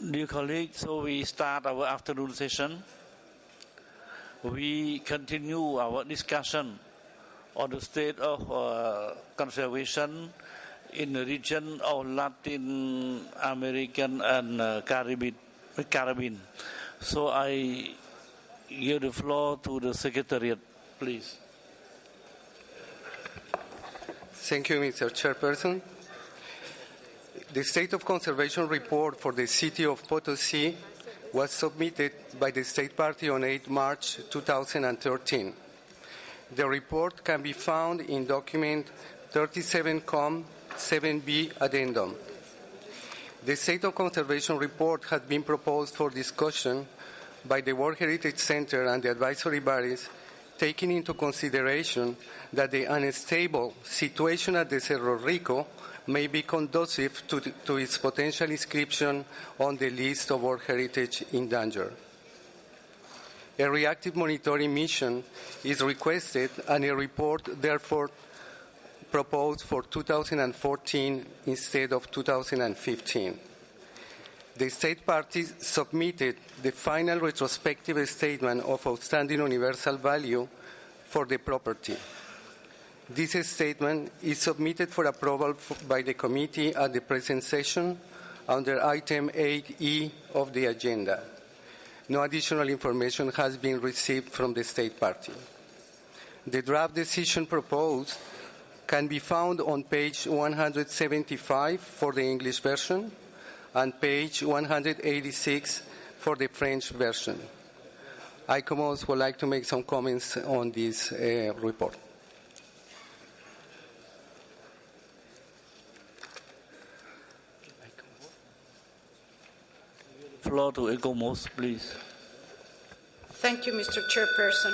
Dear colleagues, so we start our afternoon session. We continue our discussion on the state of conservation in the region of Latin American and Caribbean. So I give the floor to the Secretariat, please. Thank you, Mr. Chairperson. The State of Conservation report for the city of Potosi was submitted by the State Party on 8 March 2013. The report can be found in document 37-7B addendum. The State of Conservation report has been proposed for discussion by the World Heritage Center and the advisory bodies, taking into consideration that the unstable situation at the Cerro Rico may be conducive to its potential inscription on the list of World Heritage in danger. A reactive monitoring mission is requested and a report therefore proposed for 2014 instead of 2015. The state parties submitted the final retrospective statement of outstanding universal value for the property. This statement is submitted for approval by the committee at the present session under item 8E of the agenda. No additional information has been received from the state party. The draft decision proposed can be found on page 175 for the English version and page 186 for the French version. ICOMOS would like to make some comments on this report. Floor to ICOMOS, please. Thank you, Mr. Chairperson.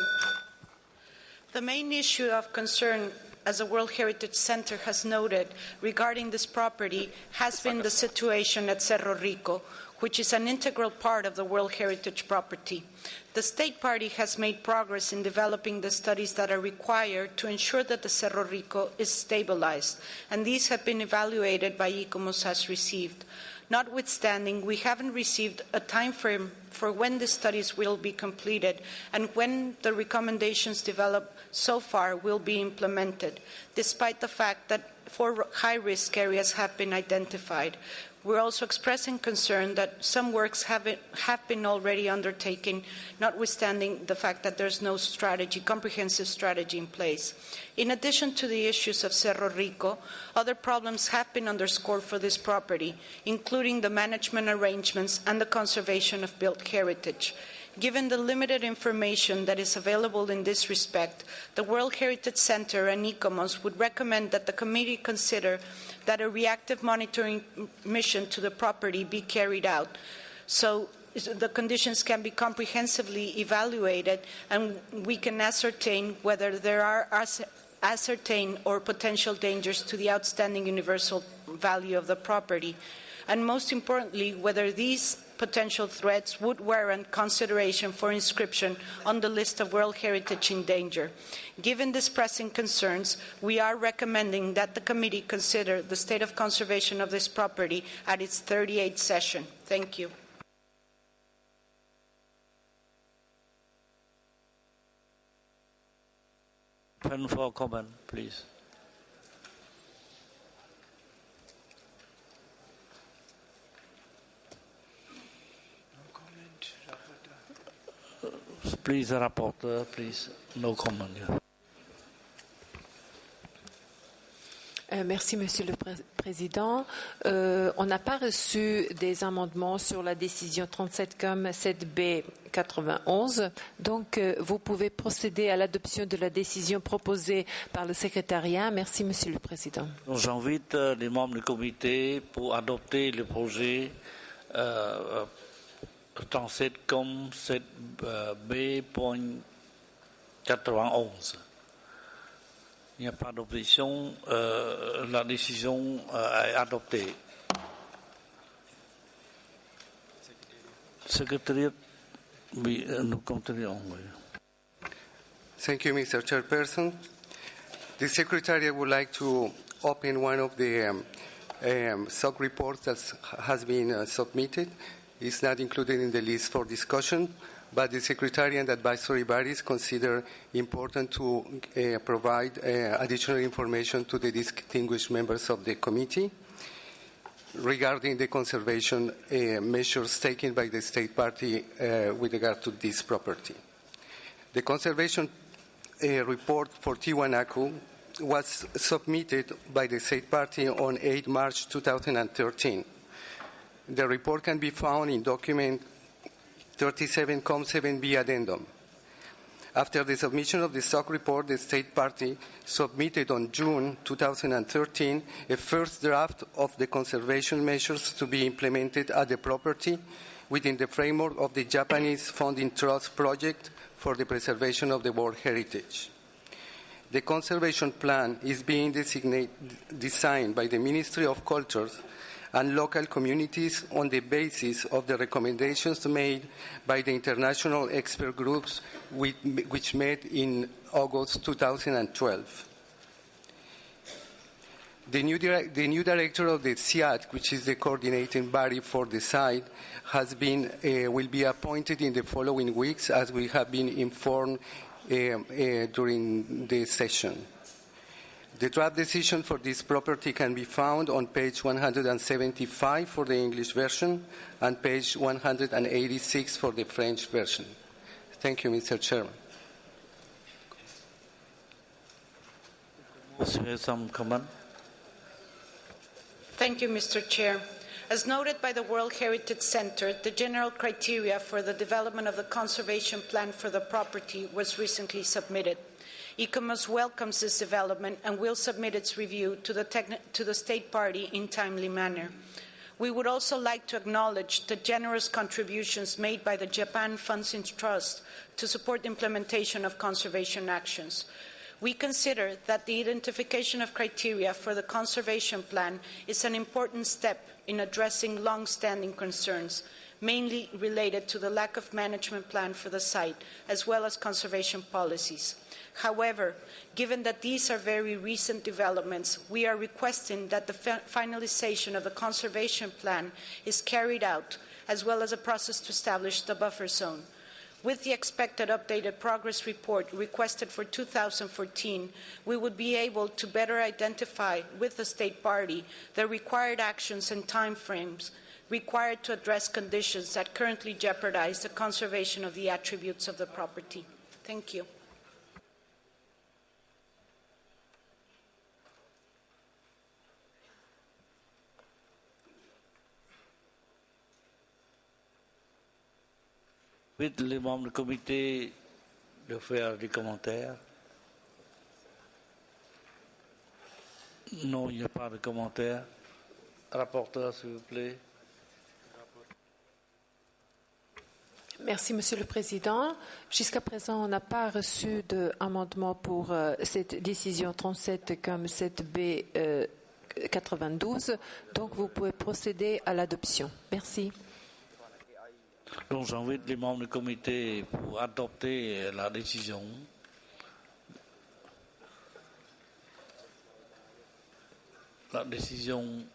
The main issue of concern, as the World Heritage Center has noted, regarding this property has been the situation at Cerro Rico, which is an integral part of the World Heritage property. The State Party has made progress in developing the studies that are required to ensure that the Cerro Rico is stabilized, and these have been evaluated by ICOMOS as received. Notwithstanding, we haven't received a time frame for when the studies will be completed and when the recommendations developed so far will be implemented, despite the fact that 4 high-risk areas have been identified. We're also expressing concern that some works have been already undertaken, notwithstanding the fact that there's no comprehensive strategy in place. In addition to the issues of Cerro Rico, other problems have been underscored for this property, including the management arrangements and the conservation of built heritage. Given the limited information that is available in this respect, the World Heritage Center and ICOMOS would recommend that the committee consider that a reactive monitoring mission to the property be carried out so the conditions can be comprehensively evaluated and we can ascertain whether there are ascertained or potential dangers to the outstanding universal value of the property, and most importantly, whether these potential threats would warrant consideration for inscription on the list of World Heritage in danger. Given these pressing concerns, we are recommending that the committee consider the state of conservation of this property at its 38th session. Thank you. Pen for comment, please. Please, rapporteur, please, no comment. Merci, Monsieur le Président. On n'a pas reçu des amendements sur la décision 37-7B-91. Donc, vous pouvez procéder à l'adoption de la décision proposée par le secrétariat. Merci, Monsieur le Président. J'invite les membres du comité pour adopter le projet 37-7B.91. Il n'y a pas d'opposition. La décision est adoptée. Secrétariat, nous continuons. Thank you, Mr. Chairperson. The Secretariat would like to open one of the sub-reports that has been submitted. is not included in the list for discussion, but the Secretary and advisory bodies consider important to provide additional information to the distinguished members of the committee regarding the conservation measures taken by the state party with regard to this property. The conservation report for Tiwanaku was submitted by the state party on 8 March 2013. The report can be found in document 37-7B addendum. After the submission of the stock report, the state party submitted on June 2013 a first draft of the conservation measures to be implemented at the property within the framework of the Japanese Funding Trust project for the preservation of the World Heritage. The conservation plan is being designed by the Ministry of Culture and local communities on the basis of the recommendations made by the international expert groups which met in August 2012. The new director of the SIAT, which is the coordinating body for the site, will be appointed in the following weeks, as we have been informed during the session. The draft decision for this property can be found on page 175 for the English version and page 186 for the French version. Thank you, Mr. Chairman. Some comment? Thank you, Mr. Chair. As noted by the World Heritage Center, the general criteria for the development of the conservation plan for the property was recently submitted. ICOMOS welcomes this development and will submit its review to the state party in timely manner. We would also like to acknowledge the generous contributions made by the Japan Funding Trust to support the implementation of conservation actions. We consider that the identification of criteria for the conservation plan is an important step in addressing long-standing concerns, mainly related to the lack of management plan for the site, as well as conservation policies. However, given that these are very recent developments, we are requesting that the finalization of the conservation plan is carried out, as well as a process to establish the buffer zone. With the expected updated progress report requested for 2014, we would be able to better identify with the state party the required actions and timeframes required to address conditions that currently jeopardize the conservation of the attributes of the property. Thank you. Vite les membres du comité de faire des commentaires. Non, il n'y a pas de commentaires. Rapporteur, s'il vous plaît. Merci, Monsieur le Président. Jusqu'à présent, on n'a pas reçu d'amendement pour cette décision 37 comme 7B 92. Donc, vous pouvez procéder à l'adoption. Merci. Donc j'invite les membres du comité pour adopter la décision. La décision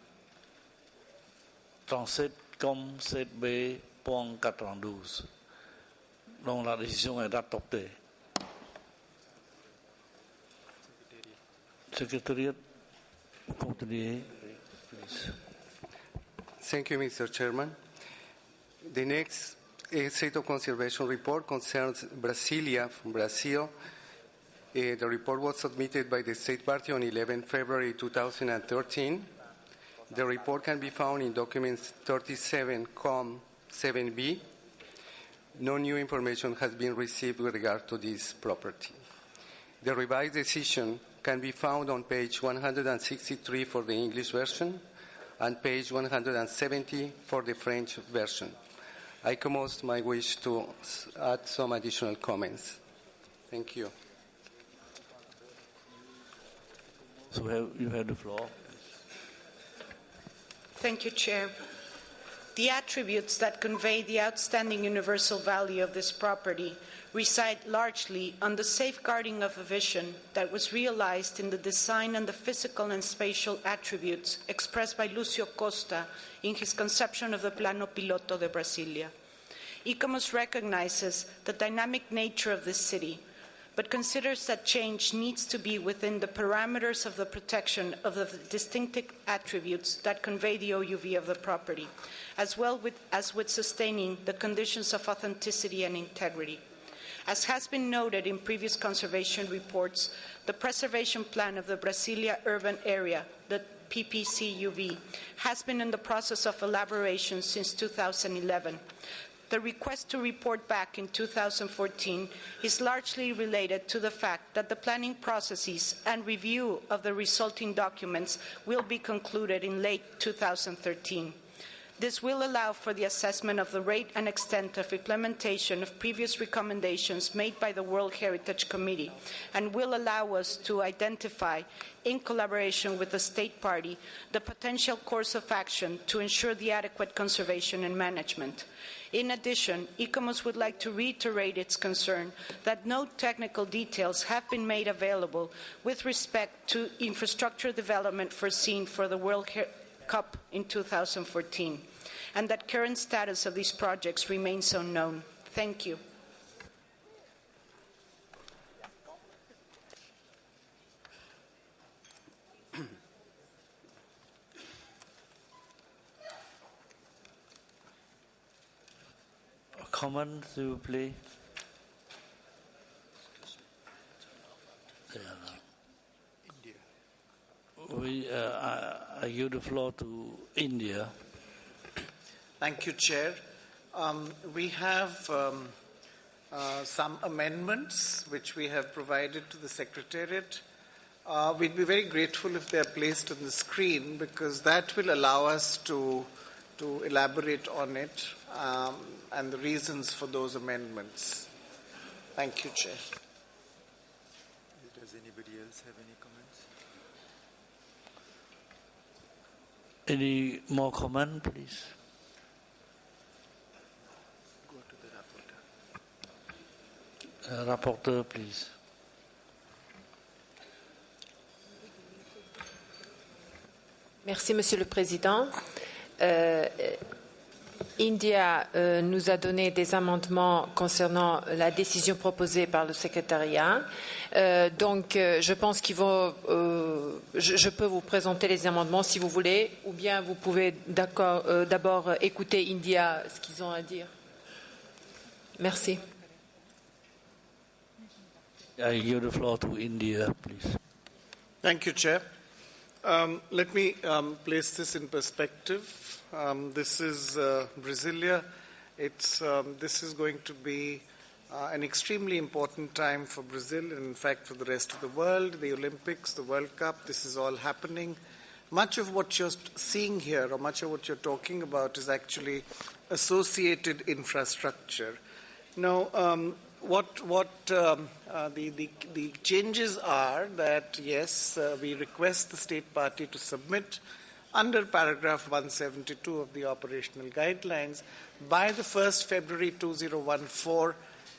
37 comme 7B.92. Donc la décision est adoptée. Secretariat, vous continuez. Thank you, Mr. Chairman. The next State of Conservation report concerns Brasilia from Brazil. The report was submitted by the State Party on 11 February 2013. The report can be found in documents 37-7B. No new information has been received with regard to this property. The revised decision can be found on page 163 for the English version and page 170 for the French version. ICOMOS might wish to add some additional comments. Thank you. So you have the floor. Thank you, Chair. The attributes that convey the outstanding universal value of this property reside largely on the safeguarding of a vision that was realized in the design and the physical and spatial attributes expressed by Lucio Costa in his conception of the Plano Piloto de Brasilia. ICOMOS recognizes the dynamic nature of this city, but considers that change needs to be within the parameters of the protection of the distinctive attributes that convey the OUV of the property, as well as with sustaining the conditions of authenticity and integrity. As has been noted in previous conservation reports, the preservation plan of the Brasilia urban area, the PPCUV, has been in the process of elaboration since 2011. The request to report back in 2014 is largely related to the fact that the planning processes and review of the resulting documents will be concluded in late 2013. This will allow for the assessment of the rate and extent of implementation of previous recommendations made by the World Heritage Committee and will allow us to identify, in collaboration with the state party, the potential course of action to ensure the adequate conservation and management. In addition, ICOMOS would like to reiterate its concern that no technical details have been made available with respect to infrastructure development foreseen for the World Cup in 2014, and that current status of these projects remains unknown. Thank you. Comment, s'il vous plaît. I give the floor to India. Thank you, Chair. We have some amendments which we have provided to the Secretariat. We'd be very grateful if they're placed on the screen because that will allow us to elaborate on it and the reasons for those amendments. Thank you, Chair. Does anybody else have any comments? Any more comment, please? Go to the rapporteur. Rapporteur, please. Merci, Monsieur le Président. India nous a donné des amendements concernant la décision proposée par le secrétariat. Donc, je pense qu'il va. Je peux vous présenter les amendements si vous voulez, ou bien vous pouvez d'abord écouter India ce qu'ils ont à dire. Merci. I give the floor to India, please. Thank you, Chair. Let me place this in perspective. This is Brasilia. This is going to be an extremely important time for Brazil and, in fact, for the rest of the world. The Olympics, the World Cup, this is all happening. Much of what you're seeing here, or much of what you're talking about, is actually associated infrastructure. Now, the changes are that, yes, we request the state party to submit under paragraph 172 of the operational guidelines by the 1st February 2014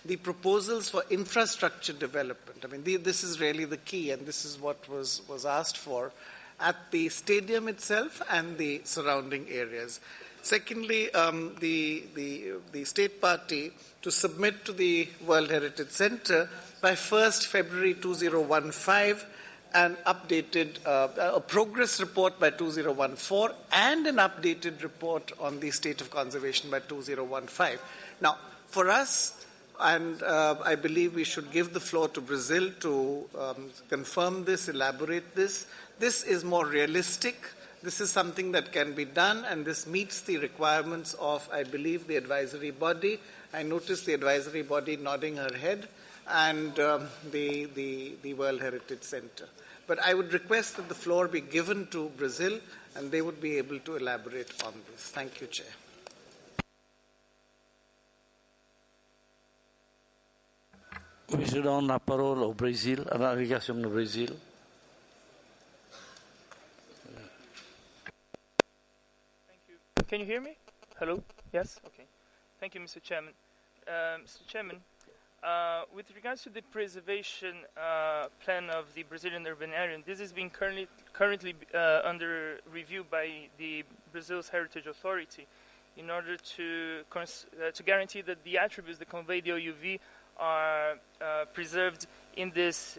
the proposals for infrastructure development. I mean, this is really the key, and this is what was asked for at the stadium itself and the surrounding areas. Secondly, the state party to submit to the World Heritage Center by 1st February 2015 an updated a progress report by 2014 and an updated report on the state of conservation by 2015. Now, for us, and I believe we should give the floor to Brazil to confirm this, elaborate this. This is more realistic. This is something that can be done, and this meets the requirements of, I believe, the advisory body. I noticed the advisory body nodding her head, and the World Heritage Center. But I would request that the floor be given to Brazil, and they would be able to elaborate on this. Thank you, Chair. Je donne la parole au Brésil, à la délégation du Brésil. Can you hear me? Hello? Yes? Okay. Thank you, Mr. Chairman. Mr. Chairman, with regards to the preservation plan of the Brazilian urban area, this is being currently under review by the Brazil's Heritage Authority in order to guarantee that the attributes that convey the OUV are preserved in this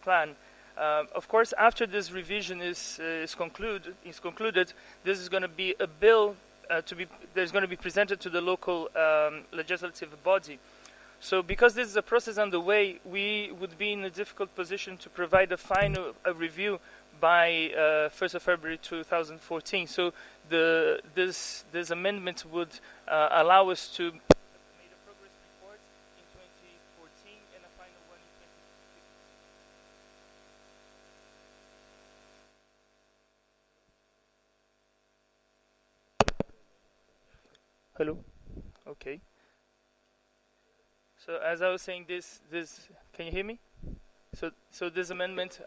plan. Of course, after this revision is concluded, this is going to be a bill there's going to be presented to the local legislative body. So because this is a process underway, we would be in a difficult position to provide a final review by 1st of February 2014. So this amendment would allow us to make a progress report in 2014 and a final one in 2015. Hello? Okay. So as I was saying, this can you hear me? So this amendment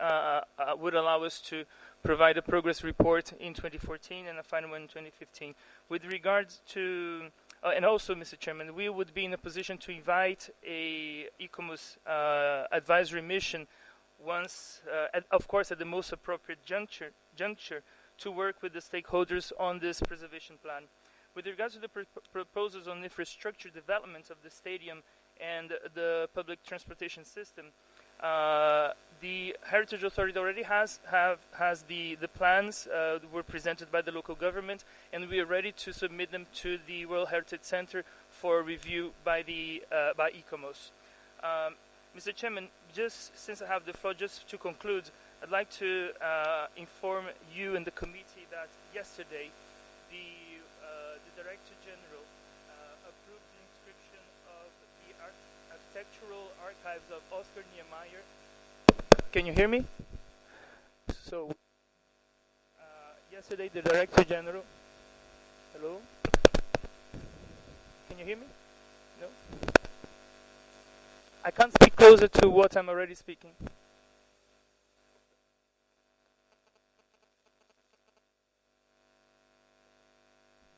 would allow us to provide a progress report in 2014 and a final one in 2015. With regards to, and also, Mr. Chairman, we would be in a position to invite a ICOMOS advisory mission once, of course, at the most appropriate juncture to work with the stakeholders on this preservation plan. With regards to the proposals on infrastructure development of the stadium and the public transportation system, the Heritage Authority already has the plans were presented by the local government, and we are ready to submit them to the World Heritage Center for review by ICOMOS. Mr. Chairman, just since I have the floor, just to conclude, I'd like to inform you and the committee that yesterday the Director General approved the inscription of the architectural archives of Oscar Niemeyer. Can you hear me? So, yesterday the Director General. Hello? Can you hear me? No? I can't speak closer to what I'm already speaking.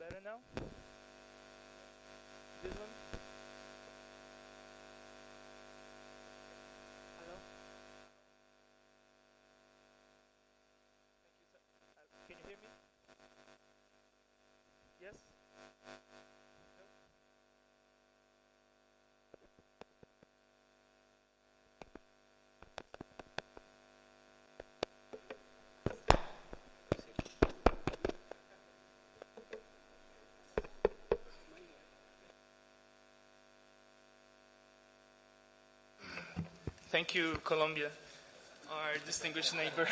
Better now? This one? Hello? Thank you, sir. Can you hear me? Yes? No? Thank you, Colombia, our distinguished neighbor.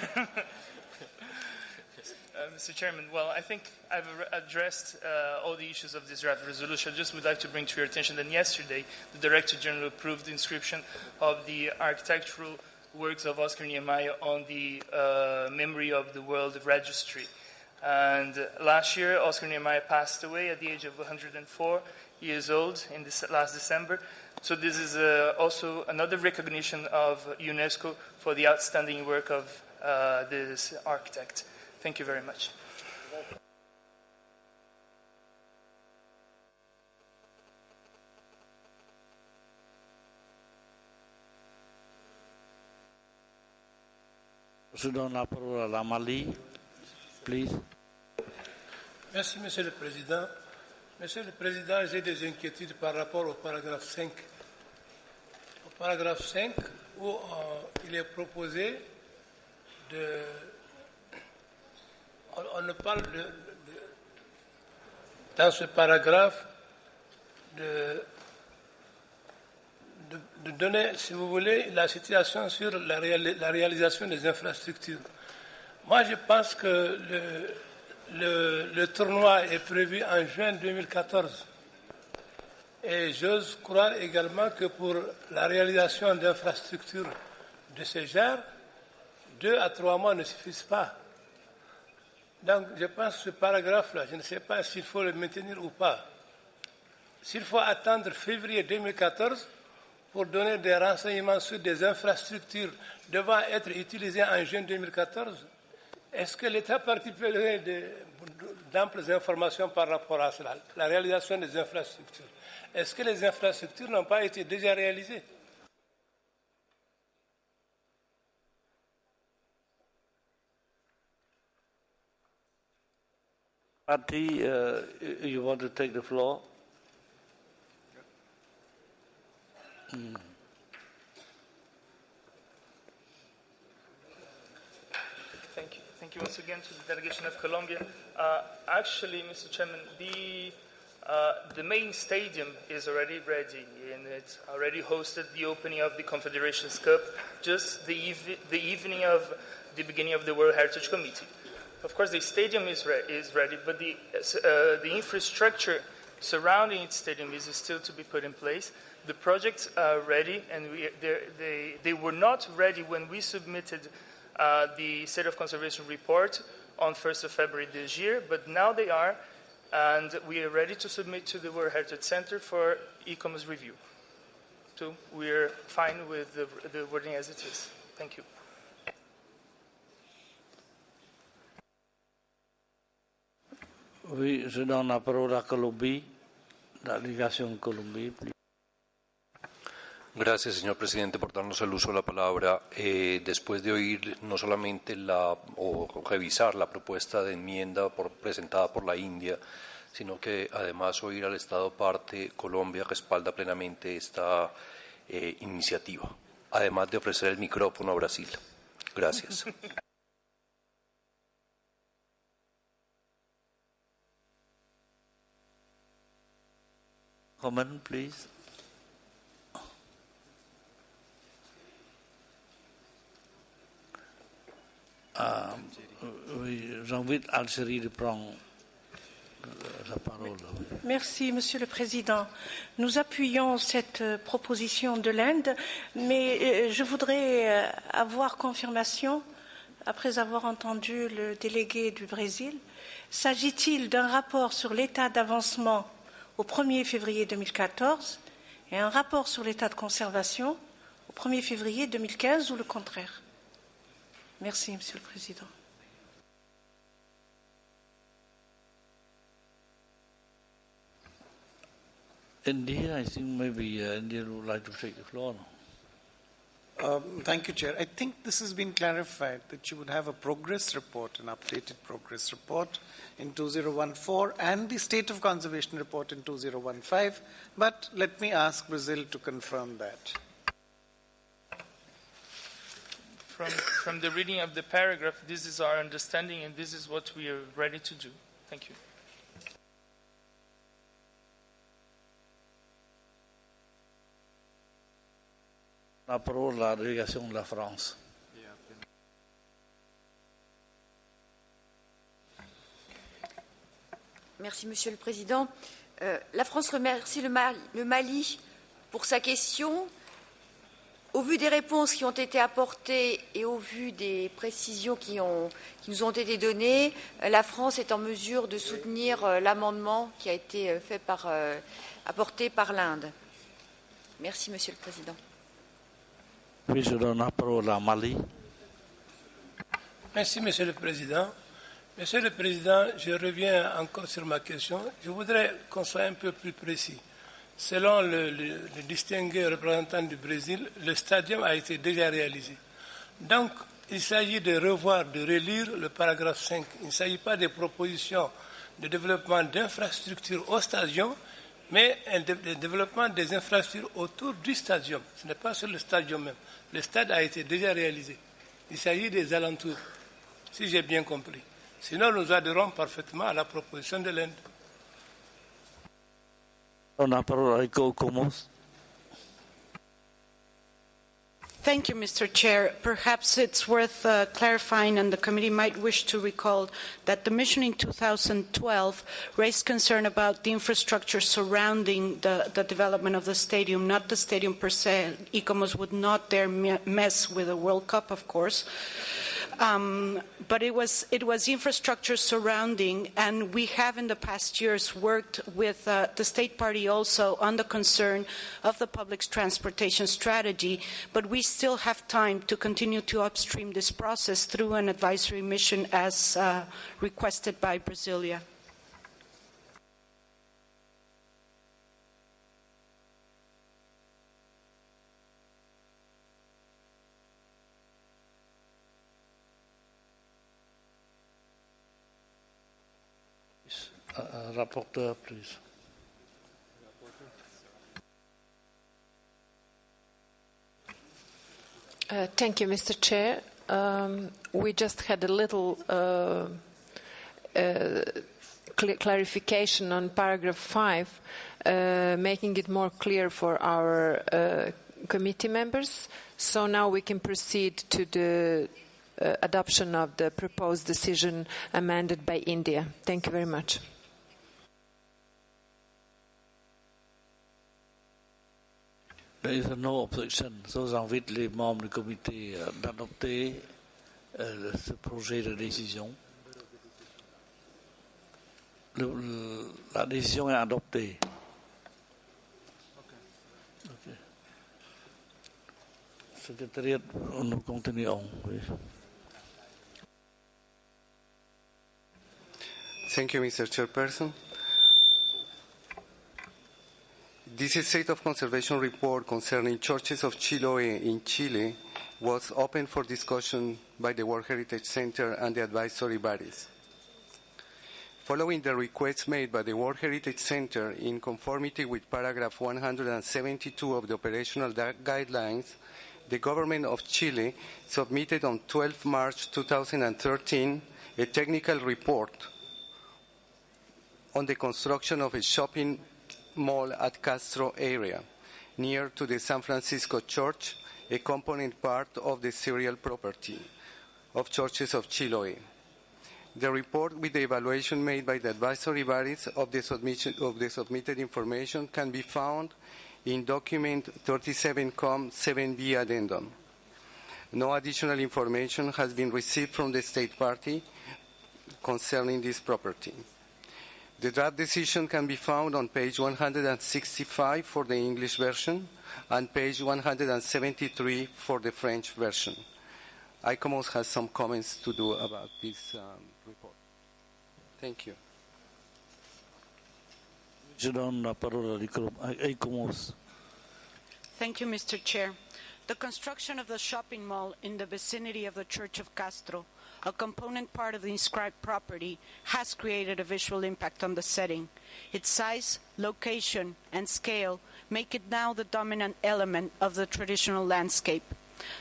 Mr. Chairman, well, I think I've addressed all the issues of this draft resolution. I just would like to bring to your attention that yesterday the Director General approved the inscription of the architectural works of Oscar Niemeyer on the Memory of the World Registry. And last year, Oscar Niemeyer passed away at the age of 104 years old in this last December. So this is also another recognition of UNESCO for the outstanding work of this architect. Thank you very much. Je donne la parole à la Mali, please. Merci, Monsieur le Président. Monsieur le Président, j'ai des inquiétudes par rapport au paragraphe 5. Au paragraphe 5, où il est proposé de... On ne parle dans ce paragraphe de donner, si vous voulez, la situation sur la réalisation des infrastructures. Moi, je pense que le tournoi est prévu en juin 2014. Et j'ose croire également que pour la réalisation d'infrastructures de ce genre, 2 à 3 mois ne suffisent pas. Donc, je pense que ce paragraphe-là, je ne sais pas s'il faut le maintenir ou pas. S'il faut attendre février 2014 pour donner des renseignements sur des infrastructures devant être utilisées en juin 2014, Est-ce que l'État partie peut donner d'amples informations par rapport à cela, la réalisation des infrastructures? Est-ce que les infrastructures n'ont pas été déjà réalisées? Party, you want to take the floor? Thank you. Thank you once again to the delegation of Colombia. Actually, Mr. Chairman, the main stadium is already ready, and it's already hosted the opening of the Confederations Cup just the evening of the beginning of the World Heritage Committee. Of course, the stadium is ready, but the infrastructure surrounding its stadium is still to be put in place. The projects are ready, and they were not ready when we submitted the State of Conservation report on 1st of February this year, but now they are, and we are ready to submit to the World Heritage Center for ICOMOS review. So we're fine with the wording as it is. Thank you. Oui, je donne la parole à Colombie, la délégation Colombie. Gracias, señor presidente, por darnos el uso de la palabra. Después de oír no solamente o revisar la propuesta de enmienda presentada por la India, sino que además oír al Estado parte, Colombia respalda plenamente esta iniciativa, además de ofrecer el micrófono a Brasil. Gracias. Comment, please. J'invite Algérie de prendre la parole. Merci, Monsieur le Président. Nous appuyons cette proposition de l'Inde, mais je voudrais avoir confirmation, après avoir entendu le délégué du Brésil, s'agit-il d'un rapport sur l'état d'avancement au 1er février 2014 et un rapport sur l'état de conservation au 1er février 2015 ou le contraire? Merci, Monsieur le Président. India, I think maybe India would like to take the floor. Thank you, Chair. I think this has been clarified that you would have a progress report, an updated progress report in 2014 and the State of Conservation report in 2015, but let me ask Brazil to confirm that. From the reading of the paragraph, this is our understanding and this is what we are ready to do. Thank you. La parole à la délégation de la France. Merci, Monsieur le Président. La France remercie le Mali pour sa question. Au vu des réponses qui ont été apportées et au vu des précisions qui nous ont été données, la France est en mesure de soutenir l'amendement qui a été apporté par l'Inde. Merci, Monsieur le Président. Oui, je donne la parole à Mali. Merci, Monsieur le Président. Monsieur le Président, je reviens encore sur ma question. Je voudrais qu'on soit un peu plus précis. Selon le distingué représentant du Brésil, le stadium a été déjà réalisé. Donc, il s'agit de revoir, de relire le paragraphe 5. Il ne s'agit pas des propositions de développement d'infrastructures au stadium, mais de développement des infrastructures autour du stadium. Ce n'est pas sur le stadium même. Le stade a été déjà réalisé. Il s'agit des alentours, si j'ai bien compris. Sinon, nous adhérons parfaitement à la proposition de l'Inde. Thank you, Mr. Chair. Perhaps it's worth clarifying, and the committee might wish to recall that the mission in 2012 raised concern about the infrastructure surrounding the development of the stadium, not the stadium per se. ICOMOS would not dare mess with the World Cup, of course. but it was infrastructure surrounding, and we have in the past years worked with the state party also on the concern of the public transportation strategy, but we still have time to continue to upstream this process through an advisory mission as requested by Brasilia. Rapporteur, please. Thank you, Mr. Chair. We just had a little clarification on paragraph 5, making it more clear for our committee members. So now we can proceed to the adoption of the proposed decision amended by India. Thank you very much. There is no objection. So j'invite les membres du comité d'adopter ce projet de décision. La décision est adoptée. Okay. Secrétariat, nous continuons. Oui. Thank you, Mr. Chairperson. This State of Conservation report concerning churches of Chiloé in Chile was open for discussion by the World Heritage Center and the advisory bodies. Following the requests made by the World Heritage Center in conformity with paragraph 172 of the operational guidelines, the government of Chile submitted on 12 March 2013 a technical report on the construction of a shopping mall at Castro area, near to the San Francisco Church, a component part of the serial property of Churches of Chiloé. The report with the evaluation made by the advisory bodies of the submitted information can be found in document 37-7B addendum. No additional information has been received from the state party concerning this property. The draft decision can be found on page 165 for the English version and page 173 for the French version. ICOMOS has some comments to do about this report. Thank you. Thank you, Mr. Chair. The construction of the shopping mall in the vicinity of the Church of Castro, a component part of the inscribed property, has created a visual impact on the setting. Its size, location, and scale make it now the dominant element of the traditional landscape.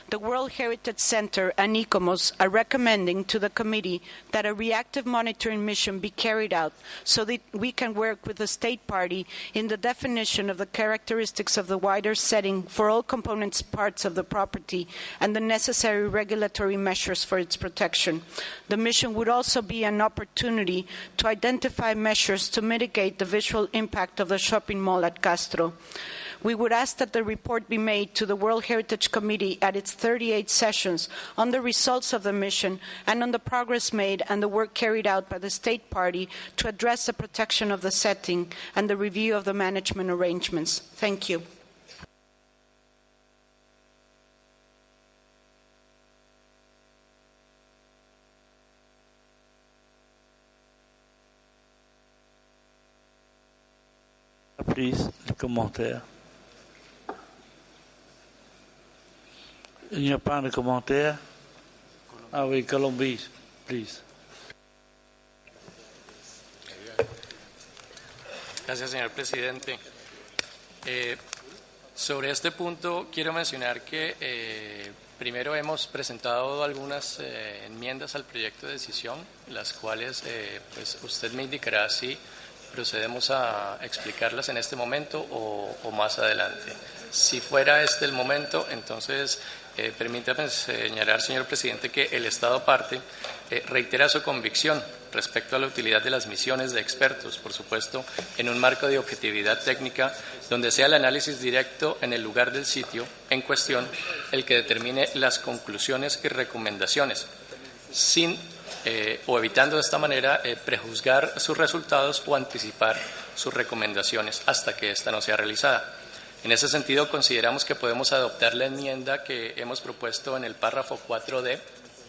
The World Heritage Center and ICOMOS are recommending to the committee that a reactive monitoring mission be carried out so that we can work with the state party in the definition of the characteristics of the wider setting for all components parts of the property and the necessary regulatory measures for its protection. The mission would also be an opportunity to identify measures to mitigate the visual impact of the shopping mall at Castro. We would ask that the report be made to the World Heritage Committee at its 38 sessions on the results of the mission and on the progress made and the work carried out by the state party to address the protection of the setting and the review of the management arrangements. Thank you. Please, les commentaires. Il n'y a pas de commentaires. Ah oui, Colombie, please. Gracias, señor presidente. Sobre este punto, quiero mencionar que primero hemos presentado algunas enmiendas al proyecto de decisión, las cuales pues usted me indicará si procedemos a explicarlas en este momento o más adelante. Si fuera este el momento, entonces permítame señalar, señor presidente, que el Estado parte reitera su convicción respecto a la utilidad de las misiones de expertos, por supuesto, en un marco de objetividad técnica donde sea el análisis directo en el lugar del sitio en cuestión el que determine las conclusiones y recomendaciones. sin o evitando de esta manera prejuzgar sus resultados o anticipar sus recomendaciones hasta que ésta no sea realizada. En ese sentido, consideramos que podemos adoptar la enmienda que hemos propuesto en el párrafo 4D,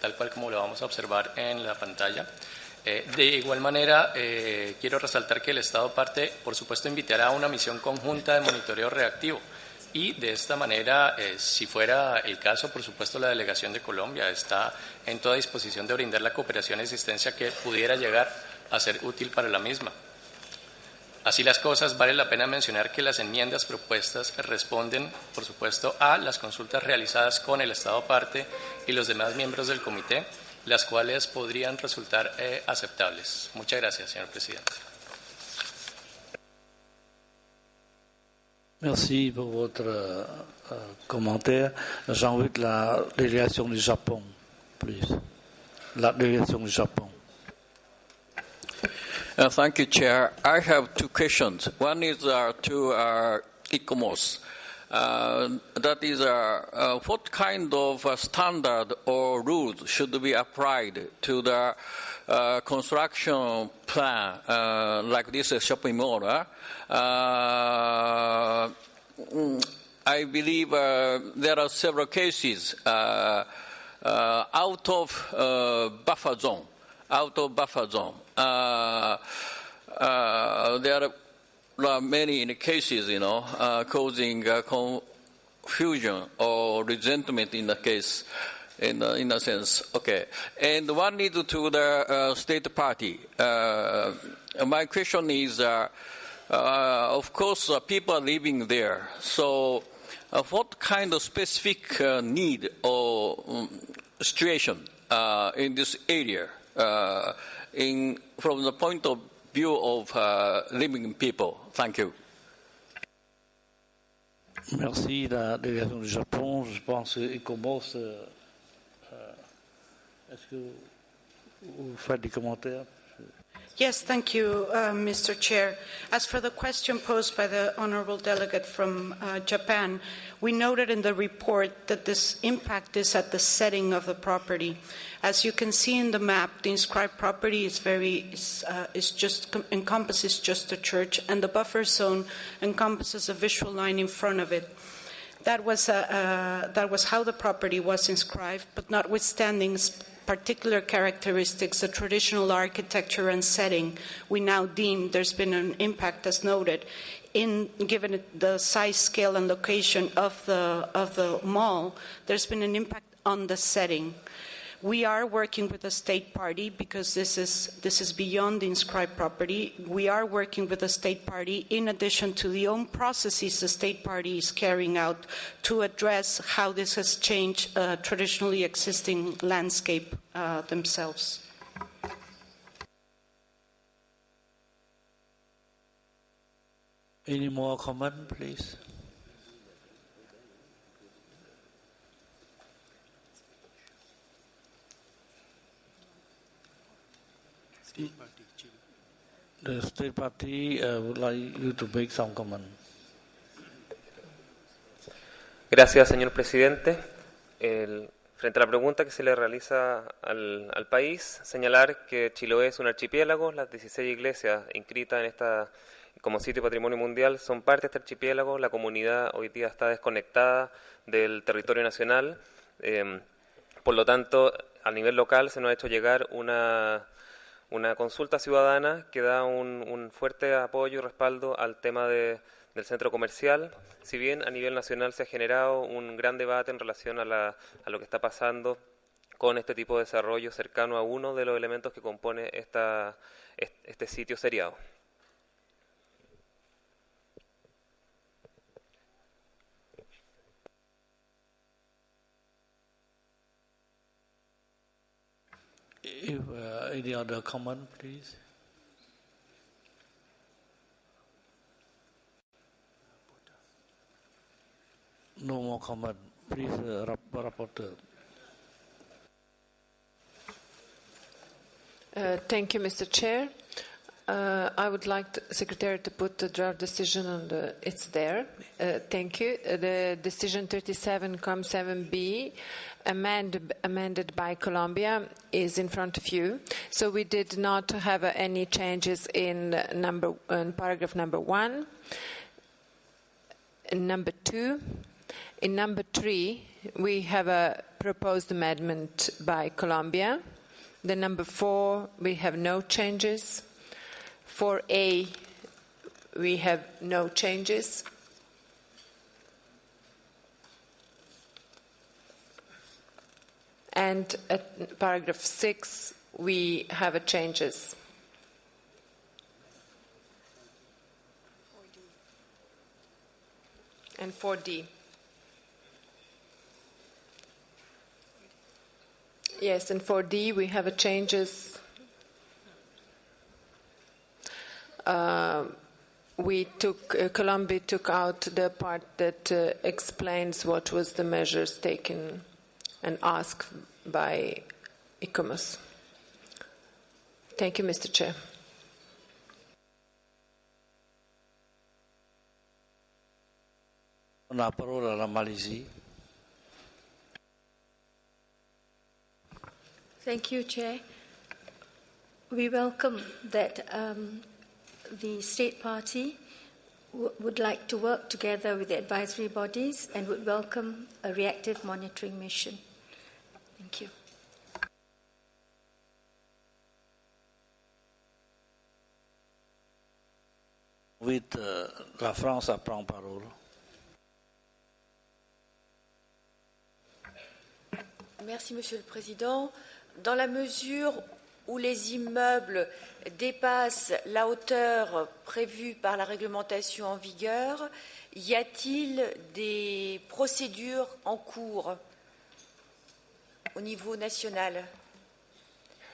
tal cual como lo vamos a observar en la pantalla. De igual manera, quiero resaltar que el Estado parte, por supuesto, invitará a una misión conjunta de monitoreo reactivo y de esta manera, si fuera el caso, por supuesto, la Delegación de Colombia está en toda disposición de brindar la cooperación y asistencia que pudiera llegar a ser útil para la misma. Así las cosas, vale la pena mencionar que las enmiendas propuestas responden, por supuesto, a las consultas realizadas con el Estado parte y los demás miembros del comité, las cuales podrían resultar aceptables. Muchas gracias, señor presidente. Merci pour votre commentaire. J'invite la délégation du Japon, please. La délégation du Japon. Thank you, Chair. I have two questions. One is to ICOMOS. That is, what kind of standard or rules should be applied to the construction plan, like this shopping mall? I believe there are several cases out of buffer zone. There are many cases, causing confusion or resentment in the case, in a sense. Okay. And one is to the state party. My question is, of course, people are living there. So what kind of specific need or situation in this area from the point of view of living people? Thank you. Merci, la délégation du Japon. Je pense qu'il commence. Est-ce que vous faites des commentaires? Yes, thank you, Mr. Chair. As for the question posed by the honorable delegate from Japan, we noted in the report that this impact is at the setting of the property. As you can see in the map, the inscribed property encompasses just the church, and the buffer zone encompasses a visual line in front of it. That was how the property was inscribed, but notwithstanding particular characteristics, the traditional architecture and setting, we now deem there's been an impact, as noted, given the size, scale, and location of the mall. There's been an impact on the setting. We are working with the state party because this is beyond the inscribed property. We are working with the state party in addition to the own processes the state party is carrying out to address how this has changed traditionally existing landscape themselves. Any more comment, please? The state party would like you to make some comment. Gracias, señor presidente. Frente a la pregunta que se le realiza al país, señalar que Chiloé es un archipiélago. Las 16 iglesias inscritas en esta como sitio patrimonio mundial son parte de este archipiélago. La comunidad hoy día está desconectada del territorio nacional. Por lo tanto, a nivel local se nos ha hecho llegar una consulta ciudadana que da un fuerte apoyo y respaldo al tema del centro comercial. Si bien a nivel nacional se ha generado un gran debate en relación a lo que está pasando con este tipo de desarrollo cercano a uno de los elementos que compone este sitio seriado. If any other comment, please. No more comment. Please, rapporteur. Thank you, Mr. Chair. I would like the Secretary to put the draft decision on the. It's there. Thank you. The decision 37,7B, amended by Colombia, is in front of you. So we did not have any changes in paragraph number 1, in number 2. In number 3, we have a proposed amendment by Colombia. The number 4, we have no changes. 4A, we have no changes. And at paragraph 6, we have a changes. And 4D. Yes, and 4D, we have a changes. Colombia took out the part that explains what was the measures taken and asked by ICOMOS. Thank you, Mr. Chair. La parola alla Malaisie. Thank you, Chair. We welcome that the State Party would like to work together with the advisory bodies and would welcome a reactive monitoring mission. Thank you. With la France prend parole. Merci, Monsieur le Président. Dans la mesure où les immeubles dépassent la hauteur prévue par la réglementation en vigueur, y a-t-il des procédures en cours au niveau national?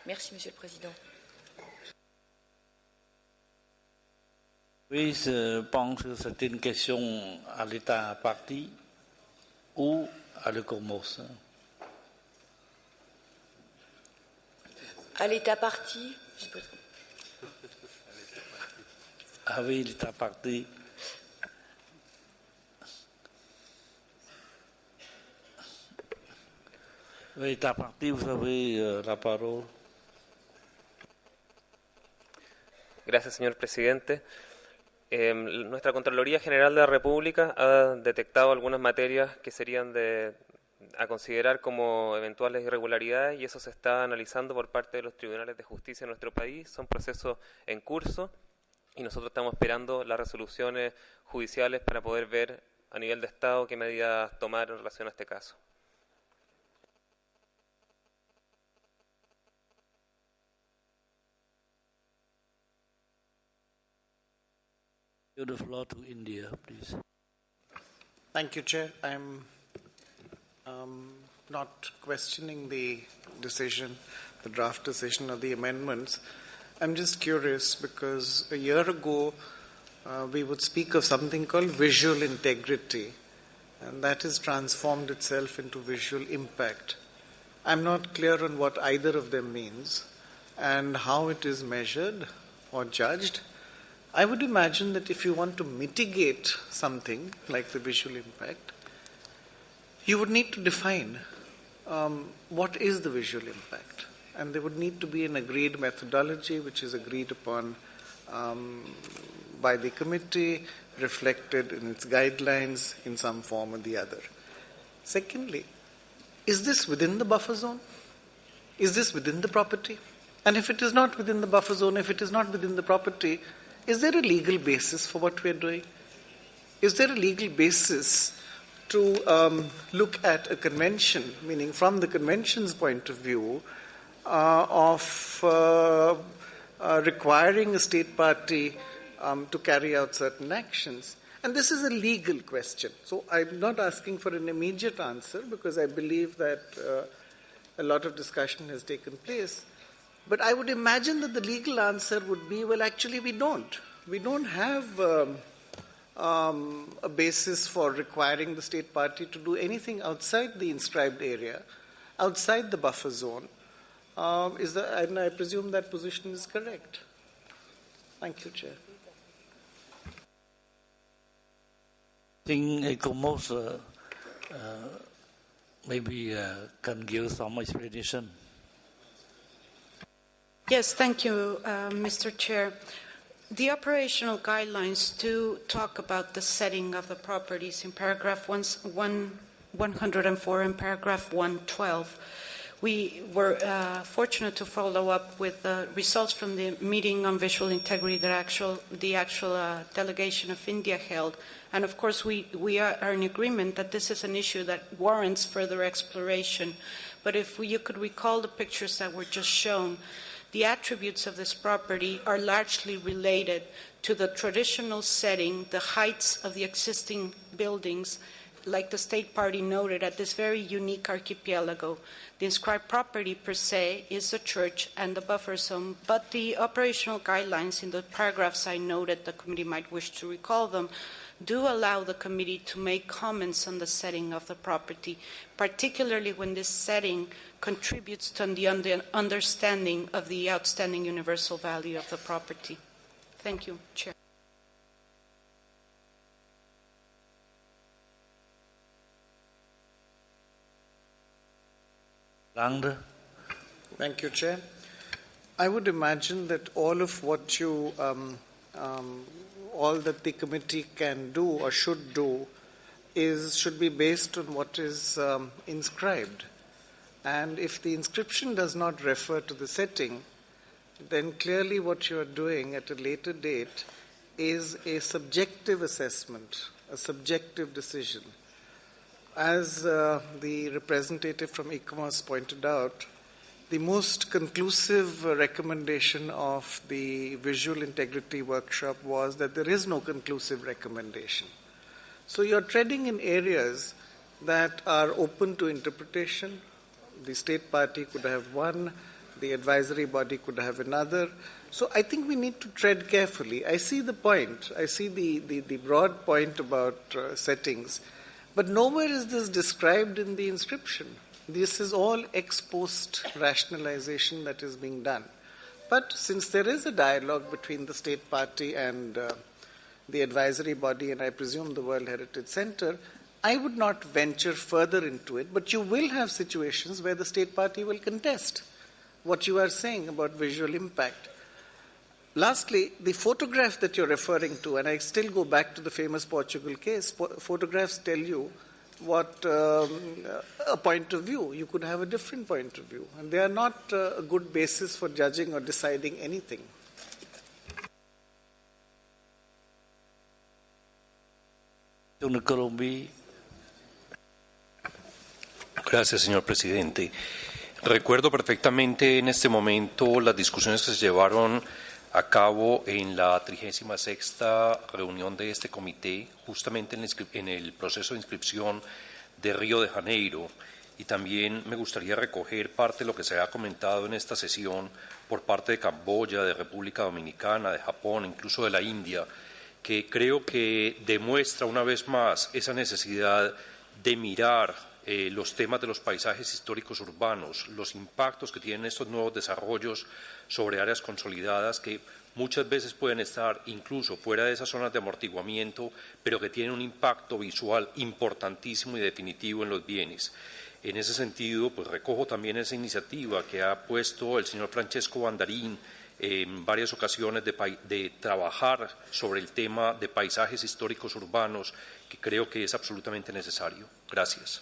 Merci, Monsieur le Président. Oui, je pense que c'est une question à l'État parti ou à l'ICOMOS. À l'État parti. Ah oui, l'État parti. L'État parti, vous avez la parole. Gracias, señor presidente. Nuestra Contraloría General de la República ha detectado algunas materias que serían a considerar como eventuales irregularidades y eso se está analizando por parte de los tribunales de justicia de nuestro país. Son procesos en curso y nosotros estamos esperando las resoluciones judiciales para poder ver a nivel de Estado qué medidas tomar en relación a este caso. The floor to India, please. Thank you, Chair. I'm not questioning the decision, the draft decision or the amendments. I'm just curious because a year ago we would speak of something called visual integrity, and that has transformed itself into visual impact. I'm not clear on what either of them means and how it is measured or judged. I would imagine that if you want to mitigate something like the visual impact, you would need to define what is the visual impact. And there would need to be an agreed methodology which is agreed upon by the committee, reflected in its guidelines in some form or the other. Secondly, is this within the buffer zone? Is this within the property? And if it is not within the buffer zone, if it is not within the property, is there a legal basis for what we are doing? Is there a legal basis to look at a convention, meaning from the convention's point of view, of requiring a state party to carry out certain actions? And this is a legal question. So I'm not asking for an immediate answer because I believe that a lot of discussion has taken place. But I would imagine that the legal answer would be, well, actually we don't. We don't have a basis for requiring the state party to do anything outside the inscribed area, outside the buffer zone. And I presume that position is correct. Thank you, Chair. I think ECOMOS maybe can give some explanation. Yes, thank you, Mr. Chair. The operational guidelines do talk about the setting of the properties in paragraph 104 and paragraph 112. We were fortunate to follow up with the results from the meeting on visual integrity that the actual delegation of India held. And of course, we are in agreement that this is an issue that warrants further exploration. But if you could recall the pictures that were just shown, the attributes of this property are largely related to the traditional setting, the heights of the existing buildings, like the State Party noted, at this very unique archipelago. The inscribed property per se is the church and the buffer zone, but the operational guidelines in the paragraphs I noted, the committee might wish to recall them, do allow the committee to make comments on the setting of the property, particularly when this setting contributes to the understanding of the outstanding universal value of the property. Thank you, Chair. Langer. Thank you, Chair. I would imagine that all of what you, all that the committee can do or should do should be based on what is inscribed. And if the inscription does not refer to the setting, then clearly what you are doing at a later date is a subjective assessment, a subjective decision. As the representative from ECOMOS pointed out, the most conclusive recommendation of the visual integrity workshop was that there is no conclusive recommendation. So you're treading in areas that are open to interpretation. The State Party could have one, the advisory body could have another. So I think we need to tread carefully. I see the point. I see the broad point about settings. But nowhere is this described in the inscription. This is all ex post rationalization that is being done. But since there is a dialogue between the State Party and the advisory body, and I presume the World Heritage Center, I would not venture further into it. But you will have situations where the State Party will contest what you are saying about visual impact. Lastly, the photograph that you're referring to, and I still go back to the famous Portugal case, photographs tell you what a point of view. You could have a different point of view, and they are not a good basis for judging or deciding anything. Gracias, señor presidente. Recuerdo perfectamente en este momento las discusiones que se llevaron a cabo en la 36ª reunión de este comité, justamente en el proceso de inscripción de Río de Janeiro, y también me gustaría recoger parte de lo que se ha comentado en esta sesión por parte de Camboya, de República Dominicana, de Japón, incluso de la India, que creo que demuestra una vez más esa necesidad de mirar los temas de los paisajes históricos urbanos, los impactos que tienen estos nuevos desarrollos sobre áreas consolidadas que muchas veces pueden estar incluso fuera de esas zonas de amortiguamiento, pero que tienen un impacto visual importantísimo y definitivo en los bienes. En ese sentido, pues recojo también esa iniciativa que ha puesto el señor Francesco Bandarín en varias ocasiones de trabajar sobre el tema de paisajes históricos urbanos, que creo que es absolutamente necesario. Gracias.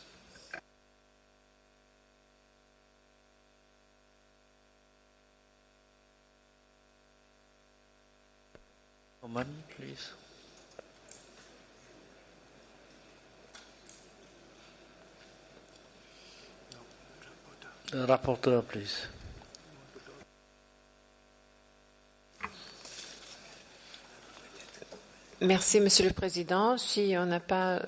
Please. The rapporteur, please. Merci, Monsieur le Président. Si on n'a pas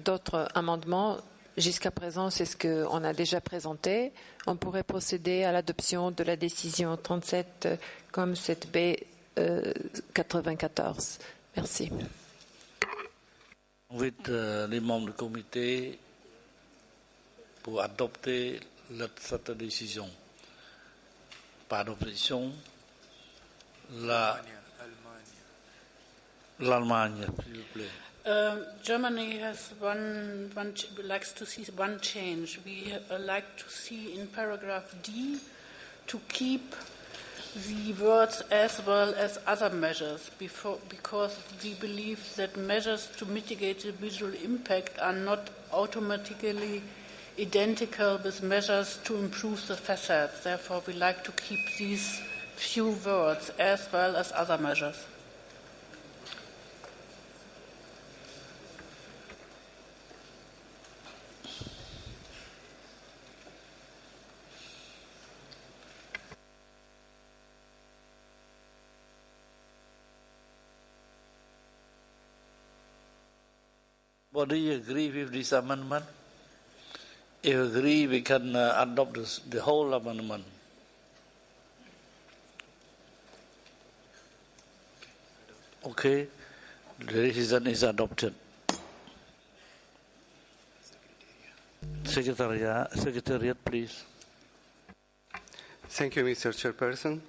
d'autres amendements, jusqu'à présent, c'est ce qu'on a déjà présenté. On pourrait procéder à l'adoption de la décision 37 comme cette B 94. Merci. With les membres du comité pour adopter cette décision. Pas d'opposition. L'Allemagne, s'il vous plaît. Germany has likes to see one change. We like to see in paragraph D to keep the words as well as other measures, because we believe that measures to mitigate the visual impact are not automatically identical with measures to improve the facades. Therefore, we like to keep these few words as well as other measures. Do you agree with this amendment? If you agree, we can adopt the whole amendment. Okay, the decision is adopted. Secretariat, please. Thank you, Mr. Chairperson.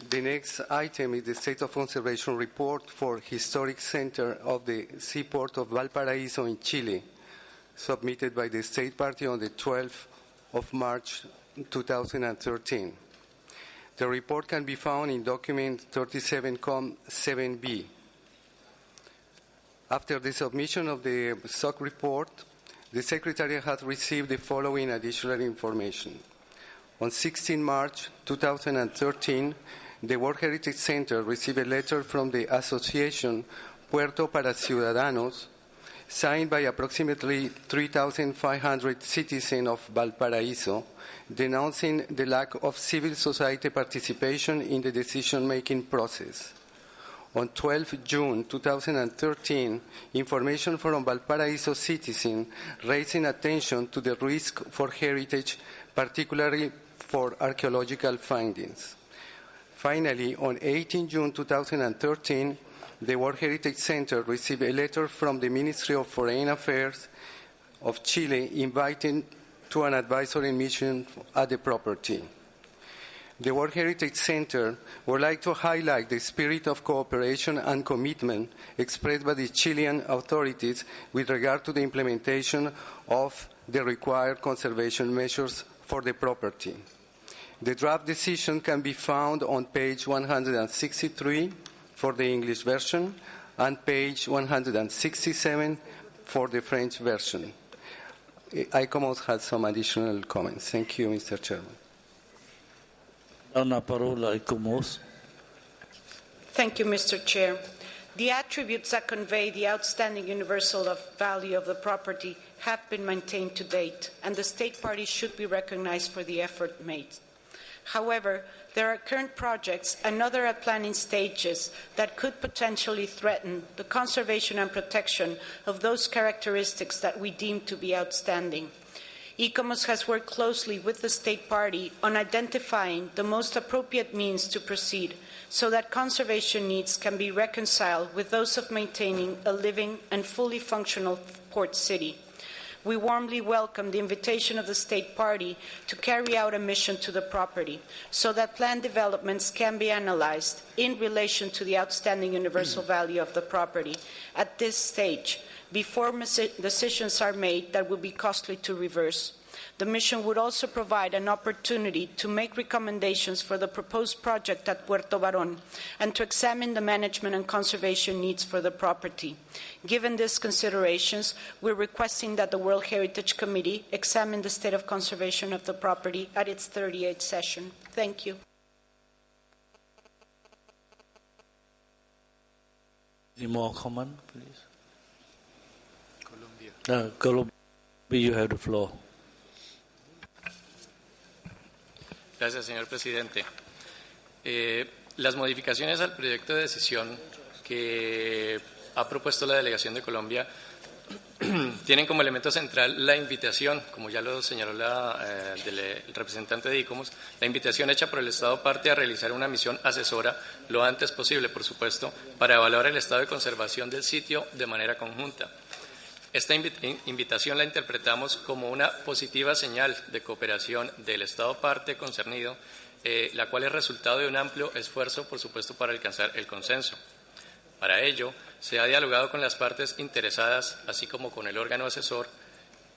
The next item is the State of Conservation Report for Historic Center of the Seaport of Valparaiso in Chile, submitted by the State Party on the 12th of March 2013. The report can be found in document 37.7b. After the submission of the SOC report, the Secretariat has received the following additional information. On 16 March 2013, the World Heritage Center received a letter from the Association Puerto para Ciudadanos, signed by approximately 3,500 citizens of Valparaiso, denouncing the lack of civil society participation in the decision-making process. On 12 June 2013, information from Valparaiso citizens raising attention to the risk for heritage, particularly for archaeological findings. Finally, on 18 June 2013, the World Heritage Center received a letter from the Ministry of Foreign Affairs of Chile inviting to an advisory mission at the property. The World Heritage Center would like to highlight the spirit of cooperation and commitment expressed by the Chilean authorities with regard to the implementation of the required conservation measures for the property. The draft decision can be found on page 163 for the English version and page 167 for the French version. ICOMOS has some additional comments. Thank you, Mr. Chairman. Thank you, Mr. Chair. The attributes that convey the outstanding universal value of the property have been maintained to date, and the state parties should be recognized for the effort made. However, there are current projects and other at planning stages that could potentially threaten the conservation and protection of those characteristics that we deem to be outstanding. ICOMOS has worked closely with the state party on identifying the most appropriate means to proceed so that conservation needs can be reconciled with those of maintaining a living and fully functional port city. We warmly welcome the invitation of the state party to carry out a mission to the property so that planned developments can be analyzed in relation to the outstanding universal value of the property at this stage before decisions are made that will be costly to reverse. The mission would also provide an opportunity to make recommendations for the proposed project at Puerto Barón and to examine the management and conservation needs for the property. Given these considerations, we're requesting that the World Heritage Committee examine the state of conservation of the property at its 38th session. Thank you. Any more comment, please? Colombia, you have the floor. Gracias, señor presidente. Las modificaciones al proyecto de decisión que ha propuesto la delegación de Colombia tienen como elemento central la invitación, como ya lo señaló el representante de ICOMOS, la invitación hecha por el Estado parte a realizar una misión asesora lo antes posible, por supuesto, para evaluar el estado de conservación del sitio de manera conjunta. Esta invitación la interpretamos como una positiva señal de cooperación del Estado parte concernido la cual es resultado de un amplio esfuerzo, por supuesto, para alcanzar el consenso. Para ello, se ha dialogado con las partes interesadas, así como con el órgano asesor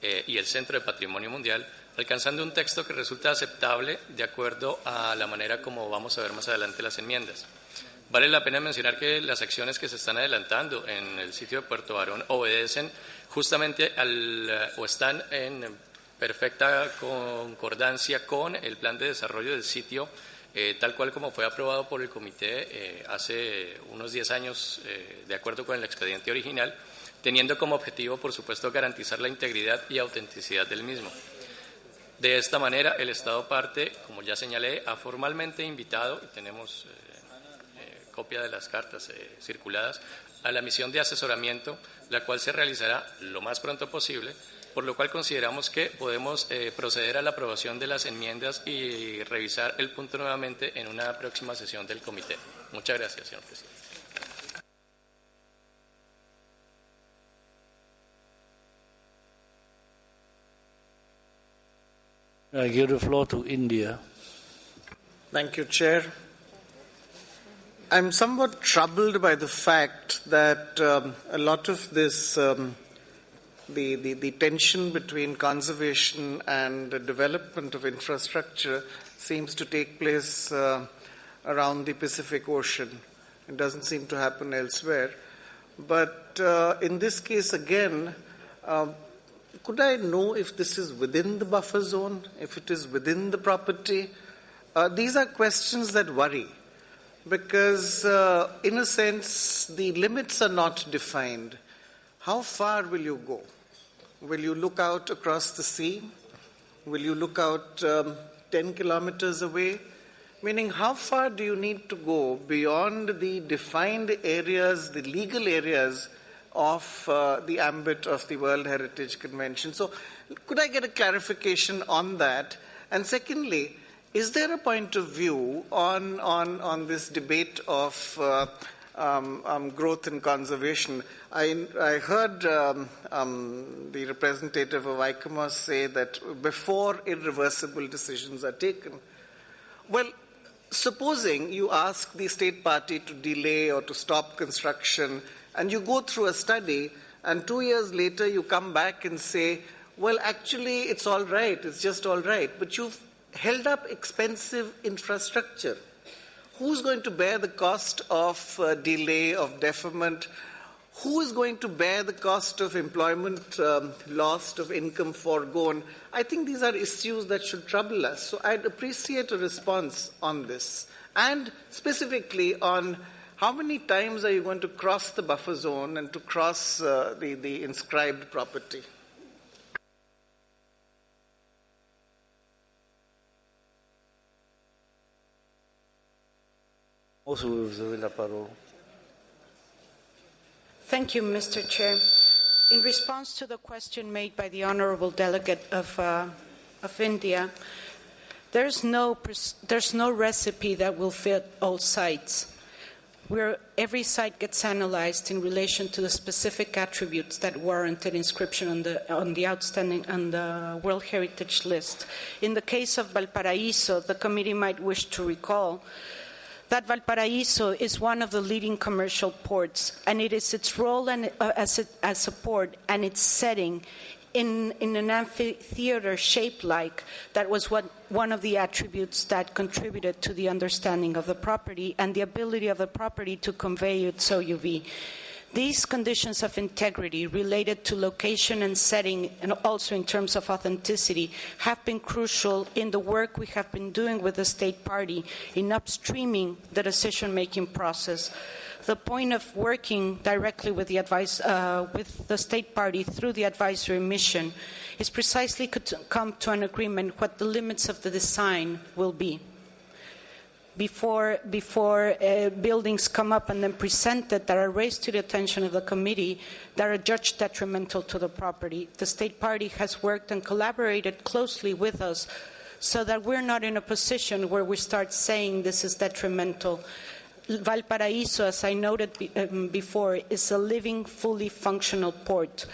y el Centro de Patrimonio Mundial, alcanzando un texto que resulta aceptable de acuerdo a la manera como vamos a ver más adelante las enmiendas. Vale la pena mencionar que las acciones que se están adelantando en el sitio de Puerto Barón obedecen justamente o están en perfecta concordancia con el plan de desarrollo del sitio, tal cual como fue aprobado por el comité hace unos 10 años, de acuerdo con el expediente original, teniendo como objetivo, por supuesto, garantizar la integridad y autenticidad del mismo. De esta manera, el Estado parte, como ya señalé, ha formalmente invitado, y tenemos copia de las cartas circuladas, a la misión de asesoramiento, la cual se realizará lo más pronto posible, por lo cual consideramos que podemos proceder a la aprobación de las enmiendas y revisar el punto nuevamente en una próxima sesión del comité. Muchas gracias, señor presidente. I give the floor to India. Thank you, Chair. I'm somewhat troubled by the fact that a lot of this, the tension between conservation and the development of infrastructure seems to take place around the Pacific Ocean. It doesn't seem to happen elsewhere. But in this case, again, could I know if this is within the buffer zone, if it is within the property? These are questions that worry. Because, in a sense, the limits are not defined. How far will you go? Will you look out across the sea? Will you look out 10 kilometers away? Meaning, how far do you need to go beyond the defined areas, the legal areas of the ambit of the World Heritage Convention? So, could I get a clarification on that? And secondly, is there a point of view on this debate of growth and conservation? I heard the representative of ICOMOS say that before irreversible decisions are taken. Well, supposing you ask the state party to delay or to stop construction, and you go through a study, and 2 years later you come back and say, well, actually it's all right, it's just all right, but you've held up expensive infrastructure. Who's going to bear the cost of delay, of deferment? Who is going to bear the cost of employment lost, of income foregone? I think these are issues that should trouble us. So I'd appreciate a response on this. And specifically on how many times are you going to cross the buffer zone and to cross the inscribed property? Thank you, Mr. Chair. In response to the question made by the Honourable Delegate of India, there's no recipe that will fit all sites. Where every site gets analyzed in relation to the specific attributes that warranted inscription on the World Heritage List. In the case of Valparaíso, the committee might wish to recall that Valparaíso is one of the leading commercial ports, and it is its role as a port and its setting in an amphitheater shape like that was one of the attributes that contributed to the understanding of the property and the ability of the property to convey its OUV. These conditions of integrity related to location and setting, and also in terms of authenticity, have been crucial in the work we have been doing with the state party in upstreaming the decision-making process. The point of working directly with the state party through the advisory mission is precisely to come to an agreement what the limits of the design will be. Before buildings come up and then presented that are raised to the attention of the committee that are judged detrimental to the property. The state party has worked and collaborated closely with us so that we're not in a position where we start saying this is detrimental. Valparaíso, as I noted before, is a living, fully functional port.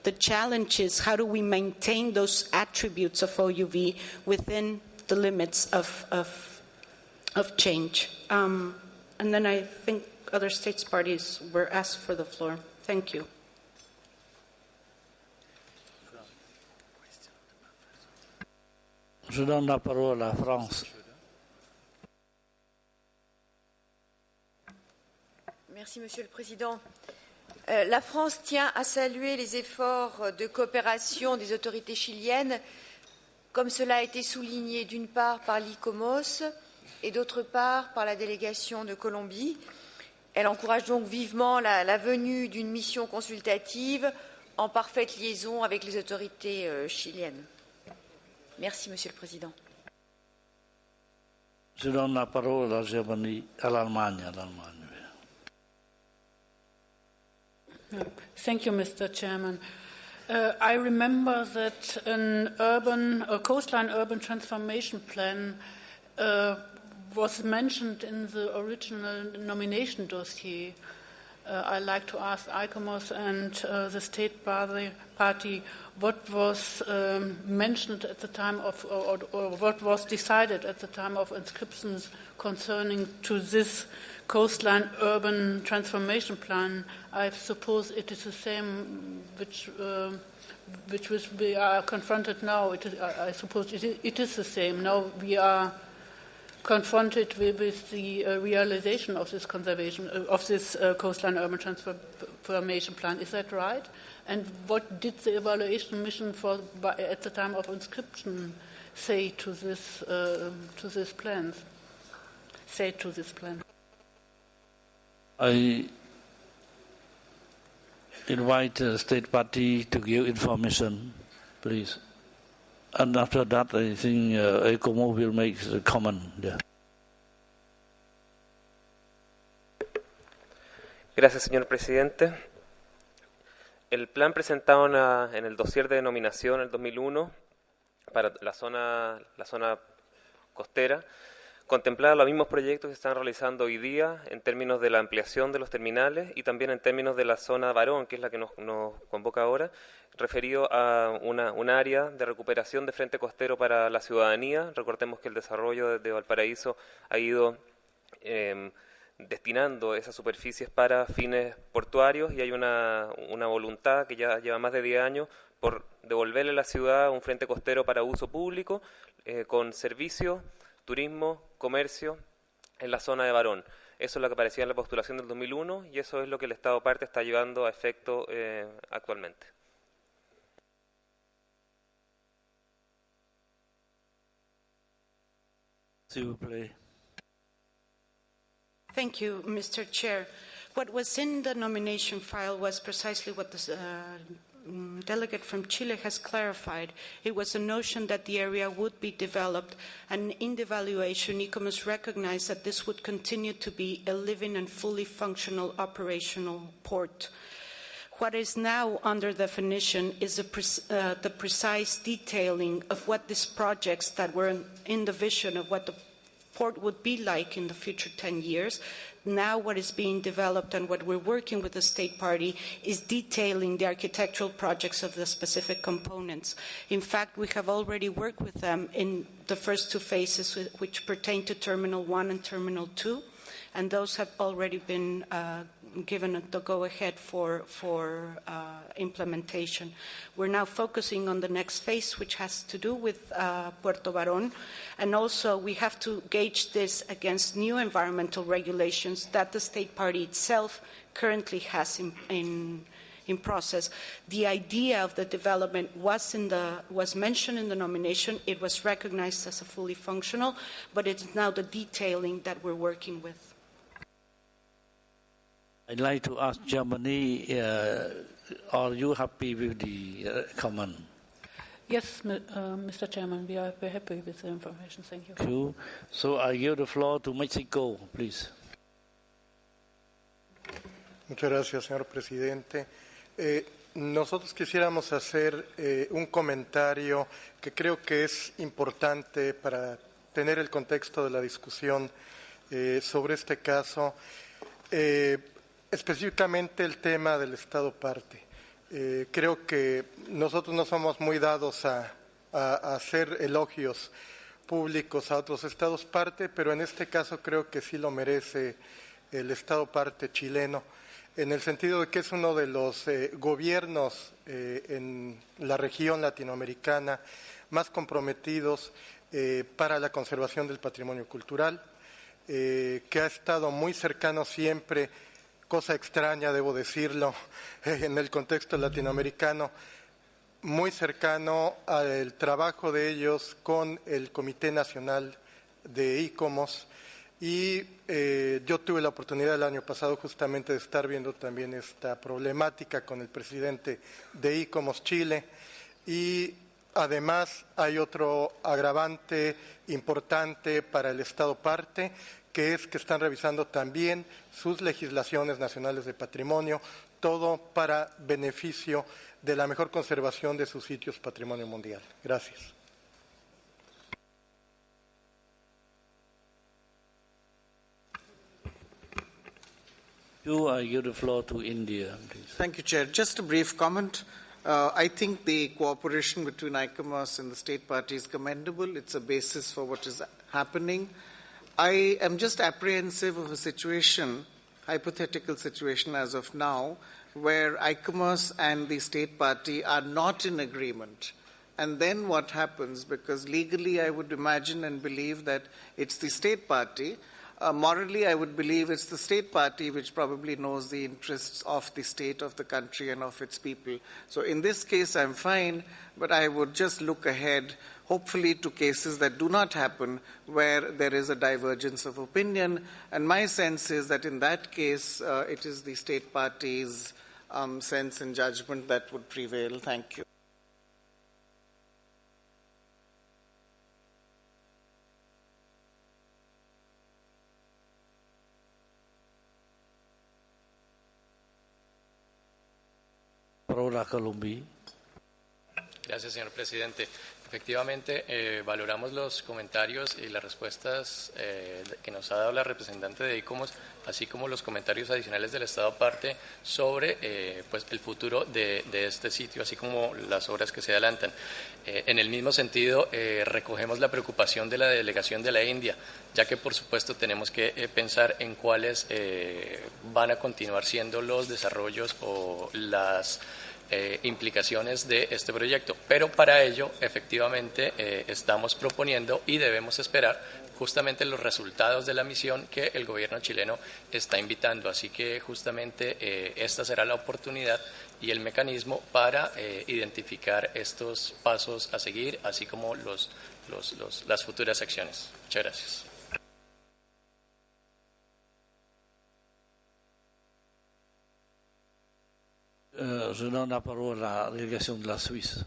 The challenge is how do we maintain those attributes of OUV within the limits of of change. And then I think other states parties were asked for the floor. Thank you. Je donne la parole à France. Merci, Monsieur le Président. La France tient à saluer les efforts de coopération des autorités chiliennes, comme cela a été souligné d'une part par l'ICOMOS et d'autre part par la délégation de Colombie. Elle encourage donc vivement la venue d'une mission consultative en parfaite liaison avec les autorités chiliennes. Merci, Monsieur le Président. Je donne la parole à l'Allemagne. Thank you, Mr. Chairman. I remember that a coastline urban transformation plan was mentioned in the original nomination dossier. I'd like to ask ICOMOS and the state party what was mentioned at the time of, or what was decided at the time of inscriptions concerning to this coastline urban transformation plan. I suppose it is the same which we are confronted now. I suppose it is the same. Now we are confronted with the realization of this conservation of this coastline urban transformation plan. Is that right? And what did the evaluation mission at the time of inscription say to this plan? I invite the state party to give information, please. And after that, I think ECOMO will make a comment. Yeah. Gracias, señor presidente. El plan presentado en el dossier de denominación en el 2001 para la zona costera contemplaba los mismos proyectos que se están realizando hoy día en términos de la ampliación de los terminales y también en términos de la zona Barón, que es la que nos convoca ahora, referido a un área de recuperación de frente costero para la ciudadanía. Recordemos que el desarrollo de Valparaíso ha ido destinando esas superficies para fines portuarios y hay una voluntad que ya lleva más de 10 años por devolverle a la ciudad un frente costero para uso público con servicios, turismo, comercio en la zona de Barón. Eso es lo que aparecía en la postulación del 2001 y eso es lo que el Estado parte está llevando a efecto actualmente. Thank you, Mr. Chair. What was in the nomination file was precisely what the delegate from Chile has clarified. It was a notion that the area would be developed, and in the evaluation, ICOMOS recognized that this would continue to be a living and fully functional operational port. What is now under definition is the precise detailing of what these projects that were in the vision of what the port would be like in the future 10 years. Now what is being developed and what we're working with the state party is detailing the architectural projects of the specific components. In fact, we have already worked with them in the first two phases which pertain to Terminal 1 and Terminal 2, and those have already been given the go-ahead for implementation. We're now focusing on the next phase, which has to do with Puerto Barón, and also we have to gauge this against new environmental regulations that the state party itself currently has in process. The idea of the development was mentioned in the nomination. It was recognized as a fully functional, but it's now the detailing that we're working with. I'd like to ask Germany, are you happy with the comment? Yes, Mr. Chairman, we are very happy with the information. Thank you. Thank you. So I give the floor to Mexico, please. Muchas gracias, señor presidente. Nosotros quisiéramos hacer un comentario que creo que es importante para tener el contexto de la discusión sobre este caso. Específicamente el tema del Estado parte. Creo que nosotros no somos muy dados a hacer elogios públicos a otros estados parte, pero en este caso creo que sí lo merece el estado parte chileno, en el sentido de que es uno de los gobiernos en la región latinoamericana más comprometidos para la conservación del patrimonio cultural, que ha estado muy cercano siempre, cosa extraña, debo decirlo, en el contexto latinoamericano, muy cercano al trabajo de ellos con el Comité Nacional de ICOMOS, y yo tuve la oportunidad el año pasado justamente de estar viendo también esta problemática con el presidente de ICOMOS Chile, y además hay otro agravante importante para el Estado parte, que es que están revisando también sus legislaciones nacionales de patrimonio, todo para beneficio de la mejor conservación de sus sitios patrimonio mundial. Gracias. I give the floor to India, please. Thank you, Chair. Just a brief comment. I think the cooperation between ICOMOS and the state party is commendable. It's a basis for what is happening. I am just apprehensive of a situation, hypothetical situation as of now, where ICOMOS and the state party are not in agreement. And then what happens? Because legally I would imagine and believe that it's the state party. Morally, I would believe it's the state party which probably knows the interests of the state, of the country, and of its people. So in this case, I'm fine, but I would just look ahead, hopefully to cases that do not happen, where there is a divergence of opinion. And my sense is that in that case, it is the state party's sense and judgment that would prevail. Thank you. Gracias, señor presidente. Efectivamente, valoramos los comentarios y las respuestas que nos ha dado la representante de ICOMOS, así como los comentarios adicionales del Estado parte sobre pues, el futuro de este sitio, así como las obras que se adelantan. En el mismo sentido, recogemos la preocupación de la delegación de la India, ya que, por supuesto, tenemos que pensar en cuáles van a continuar siendo los desarrollos o las implicaciones de este proyecto. Pero para ello, efectivamente, estamos proponiendo y debemos esperar justamente los resultados de la misión que el gobierno chileno está invitando. Así que justamente esta será la oportunidad y el mecanismo para identificar estos pasos a seguir, así como las futuras acciones. Muchas gracias. Je donne la parole à la délégation de la Suisse.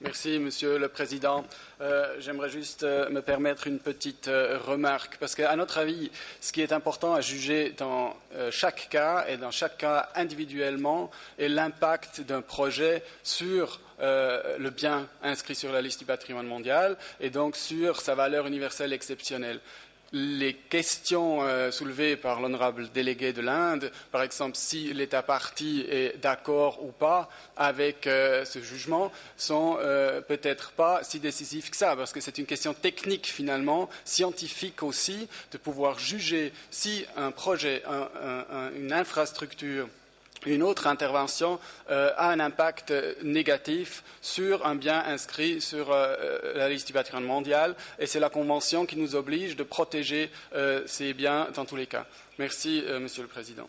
Merci, Monsieur le Président. J'aimerais juste me permettre une petite remarque, parce qu'à notre avis, ce qui est important à juger dans chaque cas et dans chaque cas individuellement est l'impact d'un projet sur le bien inscrit sur la liste du patrimoine mondial et donc sur sa valeur universelle exceptionnelle. Les questions soulevées par l'honorable délégué de l'Inde, par exemple si l'État partie est d'accord ou pas avec ce jugement, sont peut-être pas si décisives que ça, parce que c'est une question technique finalement, scientifique aussi, de pouvoir juger si un projet, une infrastructure, une autre intervention a un impact négatif sur un bien inscrit sur la liste du patrimoine mondial, et c'est la Convention qui nous oblige de protéger ces biens dans tous les cas. Merci, Monsieur le Président.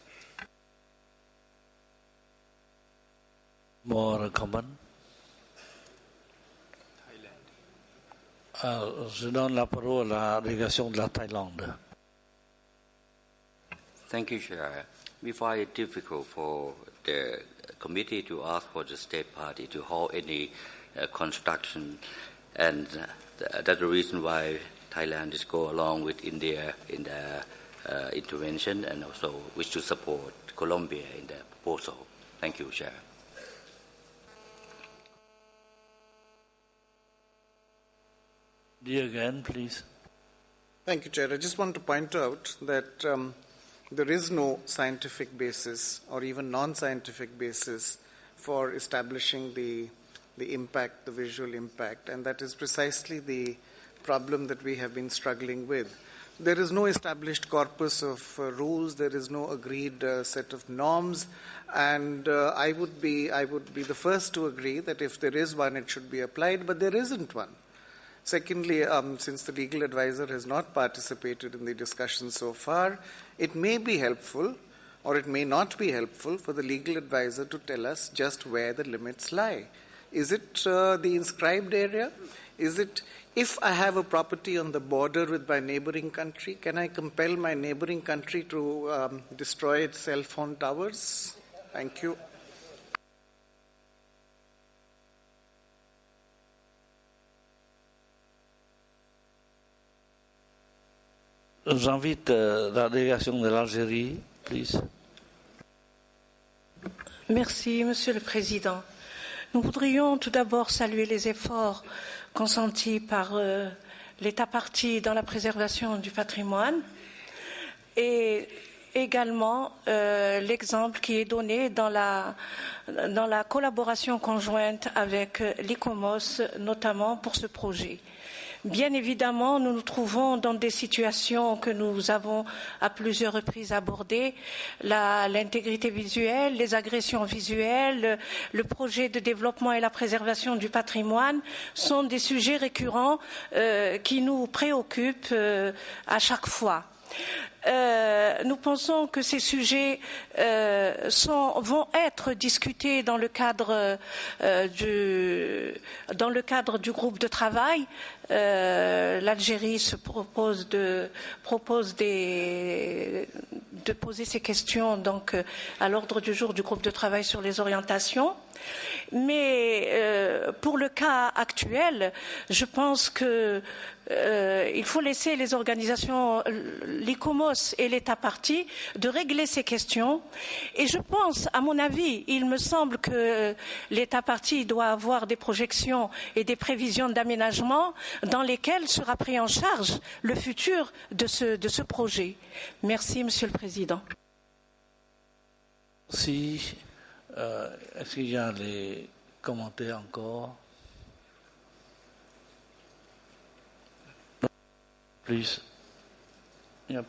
More comment? Je donne la parole à la délégation de la Thaïlande. Thank you, Chair. We find it difficult for the committee to ask for the state party to hold any construction, and that's the reason why Thailand is go along with India in the intervention, and also wish to support Colombia in the proposal. Thank you, Chair. Dear again, please. Thank you, Chair. I just want to point out that there is no scientific basis or even non-scientific basis for establishing the the impact, the visual impact, and that is precisely the problem that we have been struggling with. There is no established corpus of rules. There is no agreed set of norms, and I would be the first to agree that if there is one, it should be applied. But there isn't one. Secondly, since the legal advisor has not participated in the discussion so far, it may be helpful, or it may not be helpful, for the legal advisor to tell us just where the limits lie. Is it the inscribed area? Is it, if I have a property on the border with my neighboring country, can I compel my neighboring country to destroy its cell phone towers? Thank you. J'invite la délégation de l'Algérie, please. Merci, Monsieur le Président. Nous voudrions tout d'abord saluer les efforts consentis par l'État partie dans la préservation du patrimoine et également l'exemple qui est donné dans la collaboration conjointe avec l'ICOMOS, notamment pour ce projet. Bien évidemment, nous nous trouvons dans des situations que nous avons à plusieurs reprises abordées, l'intégrité visuelle, les agressions visuelles, le projet de développement et la préservation du patrimoine sont des sujets récurrents qui nous préoccupent à chaque fois. Nous pensons que ces sujets vont être discutés dans le cadre du groupe de travail. L'Algérie se propose de poser ces questions donc à l'ordre du jour du groupe de travail sur les orientations. Mais pour le cas actuel, je pense que il faut laisser les organisations, l'ICOMOS et l'État partie, de régler ces questions. Et je pense, à mon avis, il me semble que l'État partie doit avoir des projections et des prévisions d'aménagement dans lesquelles sera pris en charge le futur de ce projet. Merci, Monsieur le Président. Si, est-ce qu'il y a des commentaires encore? Please. Yep.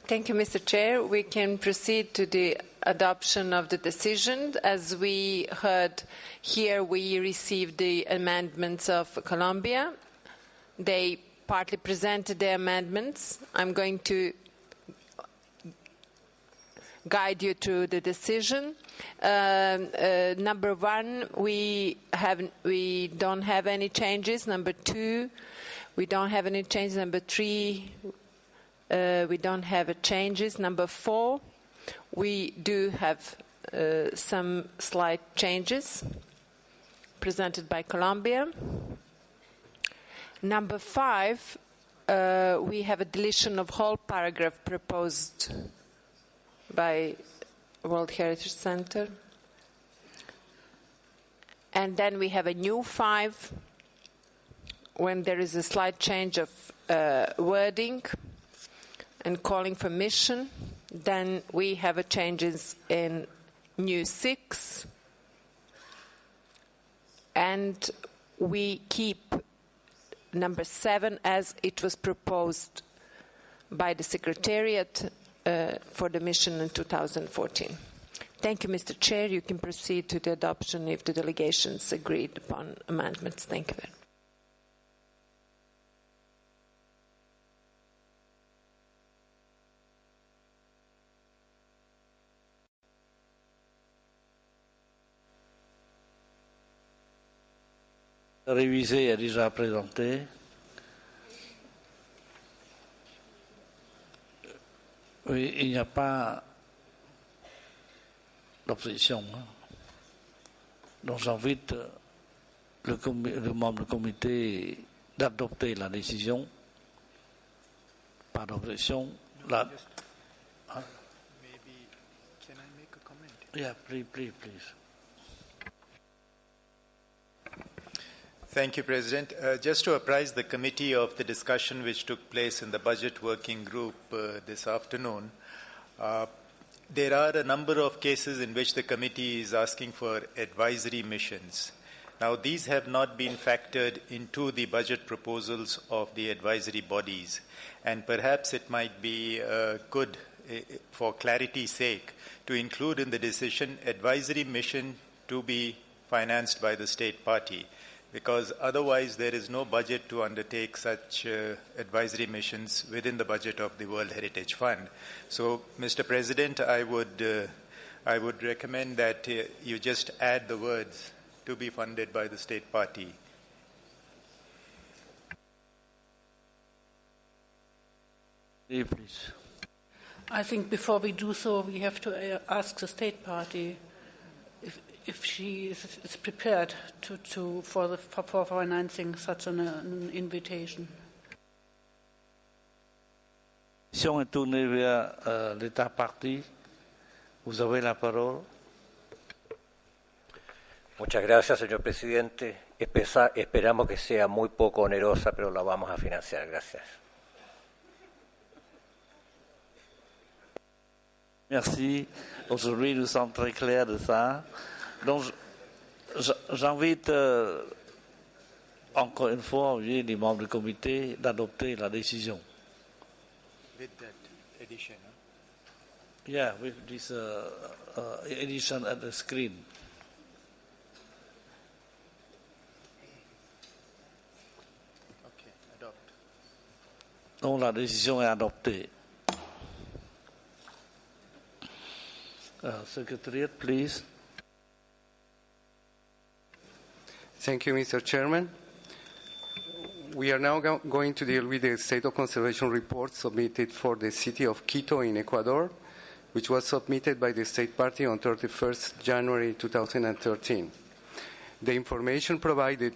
Thank you, Mr. Chair. We can proceed to the adoption of the decision. As we heard here, we received the amendments of Colombia. They partly presented their amendments. I'm going to guide you through the decision. Number 1, we don't have any changes. Number 2, we don't have any changes. Number 3, we don't have changes. Number 4, we do have some slight changes presented by Colombia. Number 5, we have a deletion of whole paragraph proposed by World Heritage Center. And then we have a new 5 when there is a slight change of wording and calling for mission. Then we have a changes in new 6. And we keep number 7 as it was proposed by the Secretariat for the mission in 2014. Thank you, Mr. Chair. You can proceed to the adoption if the delegations agreed upon amendments. Thank you very much. Révisé est déjà présenté. Oui, il n'y a pas d'opposition. Donc j'invite le membre du comité d'adopter la décision. Pas d'opposition. Maybe, can I make a comment? Yeah, please. Thank you, President. Just to apprise the committee of the discussion which took place in the Budget Working Group this afternoon, there are a number of cases in which the committee is asking for advisory missions. Now, these have not been factored into the budget proposals of the advisory bodies, and perhaps it might be good, for clarity's sake, to include in the decision advisory mission to be financed by the state party, because otherwise there is no budget to undertake such advisory missions within the budget of the World Heritage Fund. So, Mr. President, I would recommend that you just add the words to be funded by the state party. Please. I think before we do so, we have to ask the state party if she is prepared for financing such an invitation. Si on est tourné vers l'État parti, vous avez la parole. Muchas gracias, señor presidente. Esperamos que sea muy poco onerosa, pero la vamos a financiar. Gracias. Merci. Aujourd'hui, nous sommes très clairs de ça. Donc, j'invite encore une fois les membres du comité d'adopter la décision. With that addition, huh? Yeah, with this addition at the screen. Okay, adopt. Donc, la décision est adoptée. Secretariat, please. Thank you, Mr. Chairman. We are now going to deal with the State of Conservation report submitted for the city of Quito in Ecuador, which was submitted by the State Party on 31st January 2013. The information provided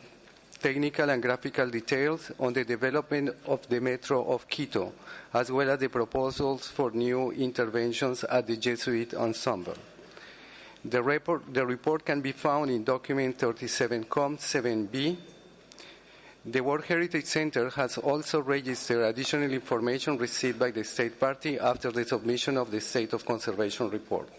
technical and graphical details on the development of the Metro of Quito, as well as the proposals for new interventions at the Jesuit Ensemble. The report can be found in document 37.7b. The World Heritage Center has also registered additional information received by the State Party after the submission of the State of Conservation report.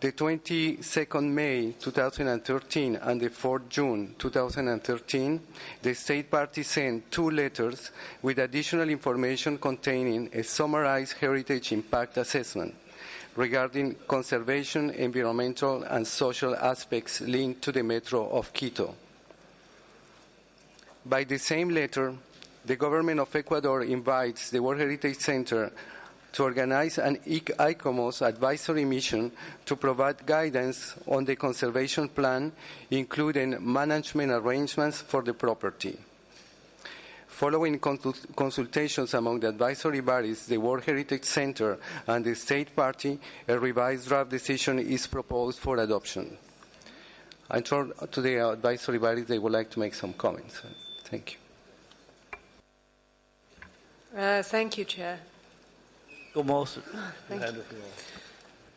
The 22nd May 2013 and the 4th June 2013, the State Party sent 2 letters with additional information containing a summarized heritage impact assessment regarding conservation, environmental, and social aspects linked to the Metro of Quito. By the same letter, the government of Ecuador invites the World Heritage Center to organize an ICOMOS advisory mission to provide guidance on the conservation plan, including management arrangements for the property. Following consultations among the advisory bodies, the World Heritage Center and the State Party, a revised draft decision is proposed for adoption. I turn to the advisory bodies. They would like to make some comments. Thank you. Thank you, Chair. Thank you.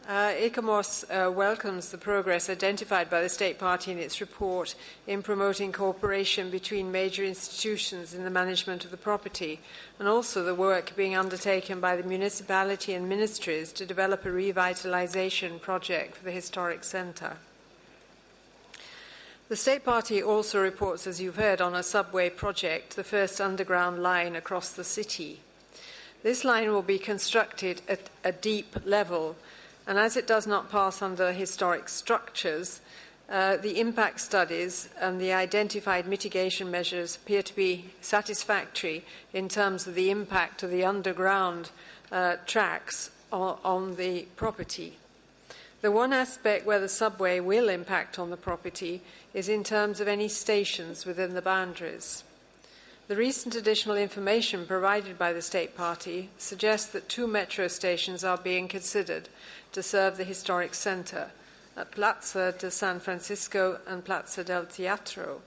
ICOMOS welcomes the progress identified by the State Party in its report in promoting cooperation between major institutions in the management of the property, and also the work being undertaken by the municipality and ministries to develop a revitalization project for the historic centre. The State Party also reports, as you've heard, on a subway project, the first underground line across the city. This line will be constructed at a deep level, and as it does not pass under historic structures, the impact studies and the identified mitigation measures appear to be satisfactory in terms of the impact of the underground tracks on the property. The one aspect where the subway will impact on the property is in terms of any stations within the boundaries. The recent additional information provided by the State Party suggests that 2 metro stations are being considered to serve the historic centre at Plaza de San Francisco and Plaza del Teatro.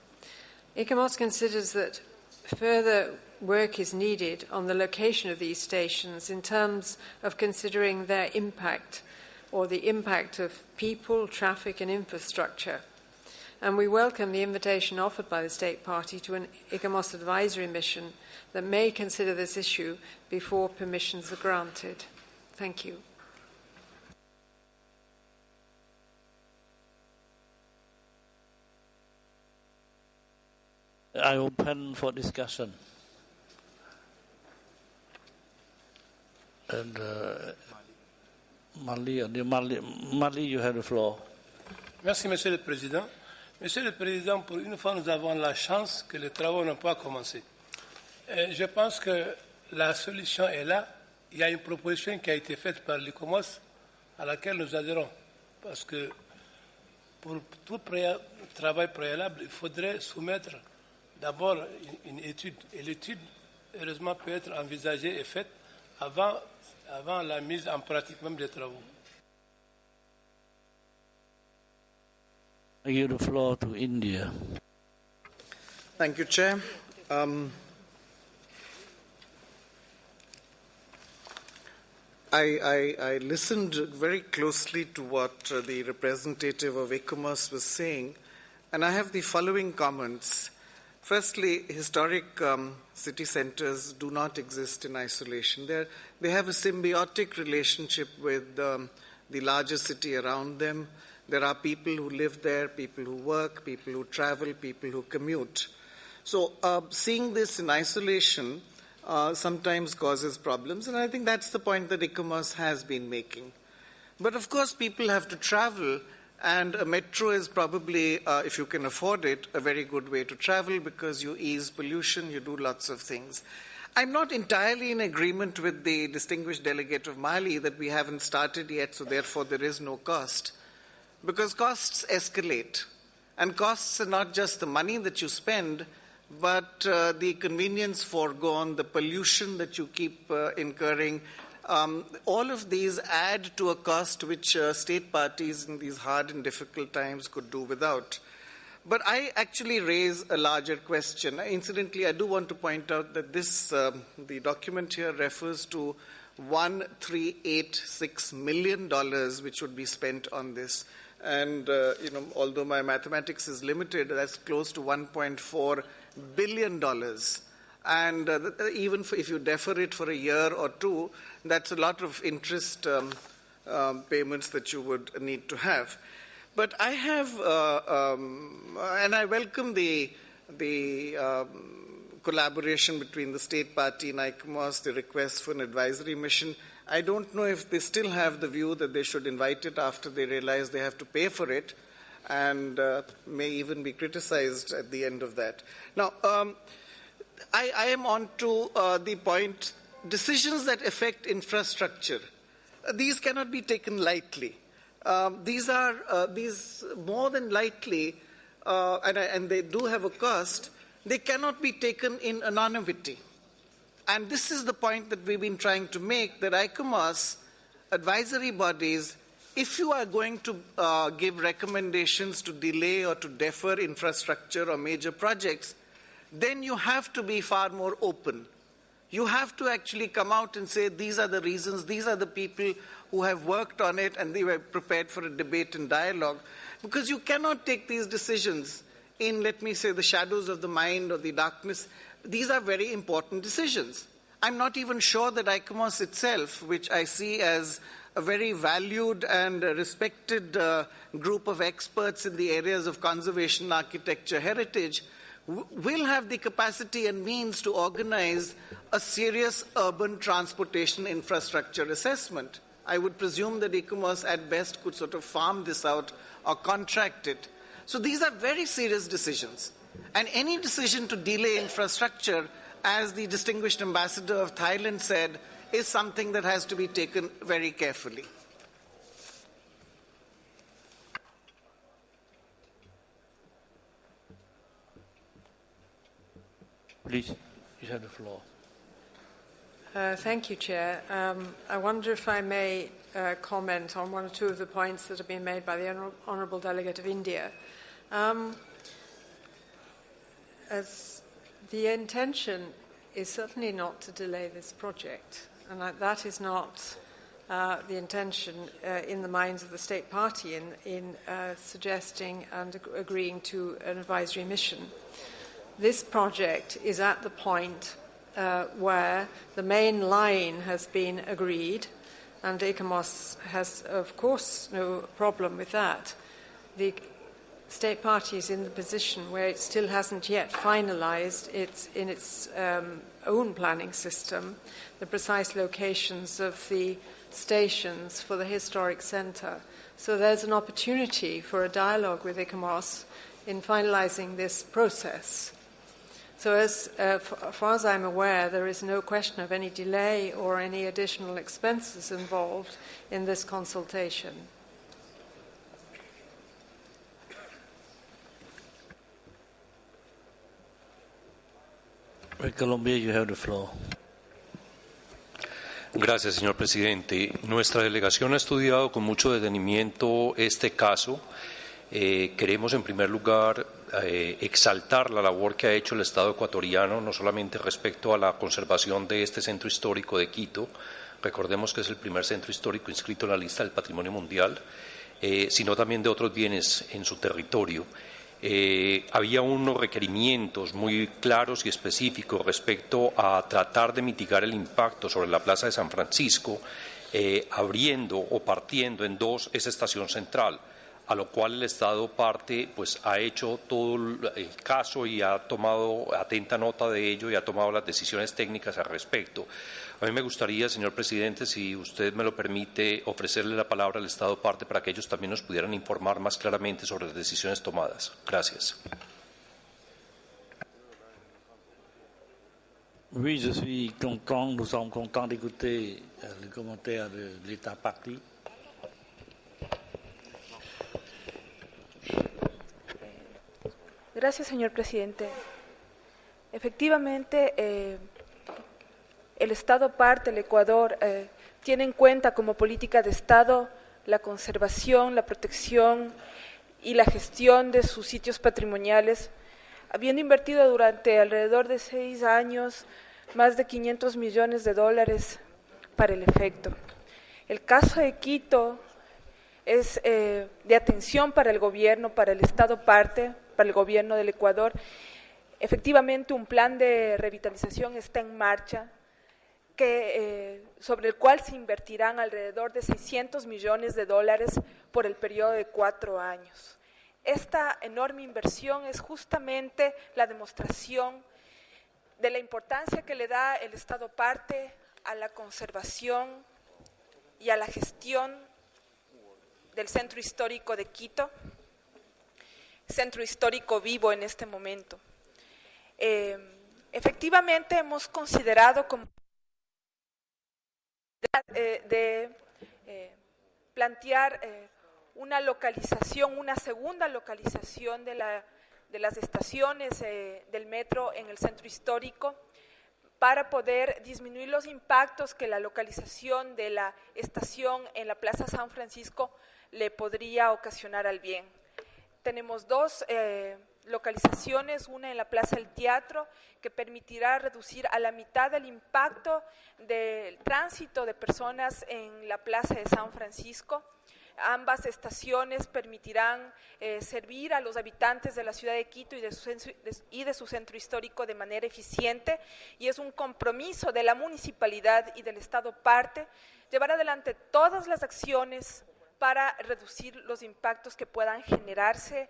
ICOMOS considers that further work is needed on the location of these stations in terms of considering their impact or the impact of people, traffic and infrastructure. and we welcome the invitation offered by the State Party to an ICOMOS advisory mission that may consider this issue before permissions are granted. Thank you. I open for discussion. And Mali, you have the floor. Merci, Monsieur le Président. Monsieur le Président, pour une fois, nous avons la chance que les travaux n'ont pas commencé. Je pense que la solution est là. Il y a une proposition qui a été faite par l'ICOMOS à laquelle nous adhérons. Parce que pour tout travail préalable, il faudrait soumettre d'abord une étude. Et l'étude, heureusement, peut être envisagée et faite avant la mise en pratique même des travaux. I give the floor to India. Thank you, Chair. I listened very closely to what the representative of ICOMOS was saying, and I have the following comments. Firstly, historic city centers do not exist in isolation. They have a symbiotic relationship with the larger city around them. There are people who live there, people who work, people who travel, people who commute. So seeing this in isolation sometimes causes problems, and I think that's the point that ICOMOS has been making. But of course, people have to travel, and a metro is probably, if you can afford it, a very good way to travel because you ease pollution, you do lots of things. I'm not entirely in agreement with the distinguished delegate of Mali that we haven't started yet, so therefore there is no cost. Because costs escalate. And costs are not just the money that you spend, but the convenience foregone, the pollution that you keep incurring. All of these add to a cost which state parties in these hard and difficult times could do without. But I actually raise a larger question. Incidentally, I do want to point out that the document here refers to $1,386 million which would be spent on this. And, although my mathematics is limited, that's close to $1.4 billion. And even if you defer it for a year or two, that's a lot of interest payments that you would need to have. But I have, and I welcome the collaboration between the State Party and ICOMOS, the request for an advisory mission. I don't know if they still have the view that they should invite it after they realize they have to pay for it, and may even be criticized at the end of that. Now, I am on to the point, decisions that affect infrastructure. These cannot be taken lightly. These more than likely, and they do have a cost, they cannot be taken in anonymity. And this is the point that we've been trying to make, that ICOMOS advisory bodies, if you are going to give recommendations to delay or to defer infrastructure or major projects, then you have to be far more open. You have to actually come out and say, these are the reasons, these are the people who have worked on it, and they were prepared for a debate and dialogue. Because you cannot take these decisions in, let me say, the shadows of the mind or the darkness. These are very important decisions. I'm not even sure that ICOMOS itself, which I see as a very valued and respected group of experts in the areas of conservation, architecture, heritage, will have the capacity and means to organize a serious urban transportation infrastructure assessment. I would presume that ICOMOS at best could sort of farm this out or contract it. So these are very serious decisions. And any decision to delay infrastructure, as the distinguished ambassador of Thailand said, is something that has to be taken very carefully. Please, you have the floor. Thank you, Chair. I wonder if I may comment on one or two of the points that have been made by the Honourable Delegate of India. As the intention is certainly not to delay this project, and that is not the intention in the minds of the state party in suggesting and agreeing to an advisory mission. This project is at the point where the main line has been agreed, and ECOMOS has, of course, no problem with that. The state party is in the position where it still hasn't yet finalised in its own planning system the precise locations of the stations for the historic centre. So there's an opportunity for a dialogue with ECOMOS in finalising this process. So as far as I'm aware, there is no question of any delay or any additional expenses involved in this consultation. Colombia, you have the floor. Gracias, señor presidente. Nuestra delegación ha estudiado con mucho detenimiento este caso. Queremos, en primer lugar, exaltar la labor que ha hecho el Estado ecuatoriano, no solamente respecto a la conservación de este centro histórico de Quito, recordemos que es el primer centro histórico inscrito en la lista del Patrimonio Mundial, sino también de otros bienes en su territorio. Había unos requerimientos muy claros y específicos respecto a tratar de mitigar el impacto sobre la Plaza de San Francisco, abriendo o partiendo en dos esa estación central, a lo cual el Estado parte pues ha hecho todo el caso y ha tomado atenta nota de ello y ha tomado las decisiones técnicas al respecto. A mí me gustaría, señor presidente, si usted me lo permite, ofrecerle la palabra al Estado parte para que ellos también nos pudieran informar más claramente sobre las decisiones tomadas. Gracias. Oui, je suis content, nous sommes contents d'écouter les commentaires de l'État parti. Gracias, señor presidente. Efectivamente, el Estado parte, el Ecuador, tiene en cuenta como política de Estado la conservación, la protección y la gestión de sus sitios patrimoniales, habiendo invertido durante alrededor de 6 años más de $500 millones para el efecto. El caso de Quito es de atención para el gobierno, para el Estado parte, para el gobierno del Ecuador. Efectivamente, un plan de revitalización está en marcha, sobre el cual se invertirán alrededor de $600 millones por el periodo de 4 años. Esta enorme inversión es justamente la demostración de la importancia que le da el Estado parte a la conservación y a la gestión del centro histórico de Quito, centro histórico vivo en este momento. Efectivamente, hemos considerado como plantear una localización, una segunda localización de las estaciones del metro en el centro histórico para poder disminuir los impactos que la localización de la estación en la Plaza San Francisco le podría ocasionar al bien. Tenemos 2 localizaciones, una en la Plaza del Teatro, que permitirá reducir a la mitad el impacto del tránsito de personas en la Plaza de San Francisco. Ambas estaciones permitirán servir a los habitantes de la ciudad de Quito y de su centro histórico de manera eficiente, y es un compromiso de la municipalidad y del Estado parte llevar adelante todas las acciones para reducir los impactos que puedan generarse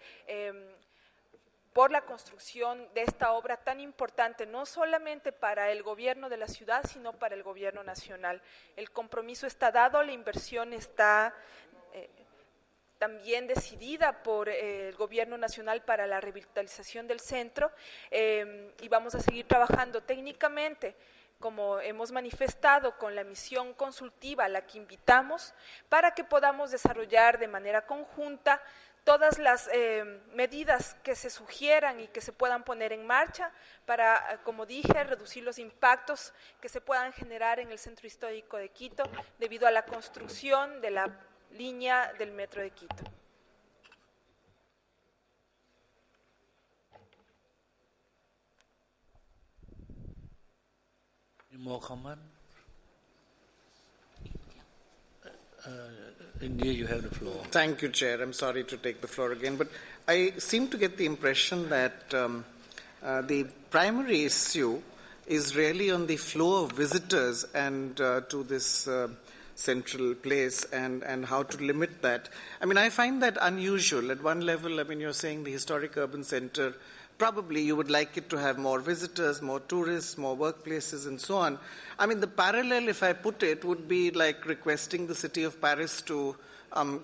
por la construcción de esta obra tan importante, no solamente para el gobierno de la ciudad, sino para el gobierno nacional. El compromiso está dado, la inversión está también decidida por el gobierno nacional para la revitalización del centro, y vamos a seguir trabajando técnicamente, como hemos manifestado, con la misión consultiva a la que invitamos, para que podamos desarrollar de manera conjunta todas las medidas que se sugieran y que se puedan poner en marcha para, como dije, reducir los impactos que se puedan generar en el centro histórico de Quito debido a la construcción de la línea del metro de Quito. More comment? India, you have the floor. Thank you, Chair. I'm sorry to take the floor again, but I seem to get the impression that the primary issue is really on the flow of visitors and to this central place and how to limit that. I mean, I find that unusual. At one level, I mean, you're saying the historic urban center, probably you would like it to have more visitors, more tourists, more workplaces, and so on. I mean, the parallel, if I put it, would be like requesting the city of Paris to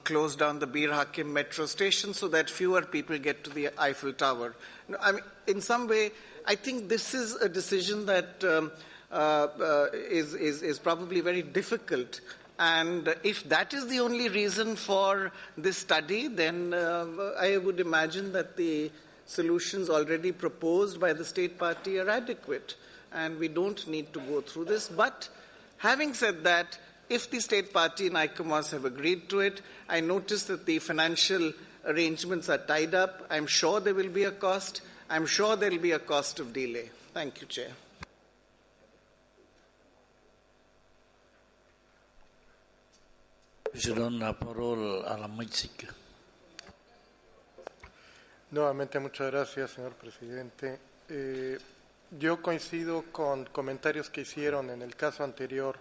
close down the Bir Hakim metro station so that fewer people get to the Eiffel Tower. I mean, in some way, I think this is a decision that is probably very difficult. And if that is the only reason for this study, then I would imagine that the solutions already proposed by the state party are adequate, and we don't need to go through this. But having said that, if the state party and ICOMOS have agreed to it, I notice that the financial arrangements are tied up. I'm sure there will be a cost. I'm sure there will be a cost of delay. Thank you, Chair. Nuevamente, muchas gracias, señor presidente. Yo coincido con comentarios que hicieron en el caso anterior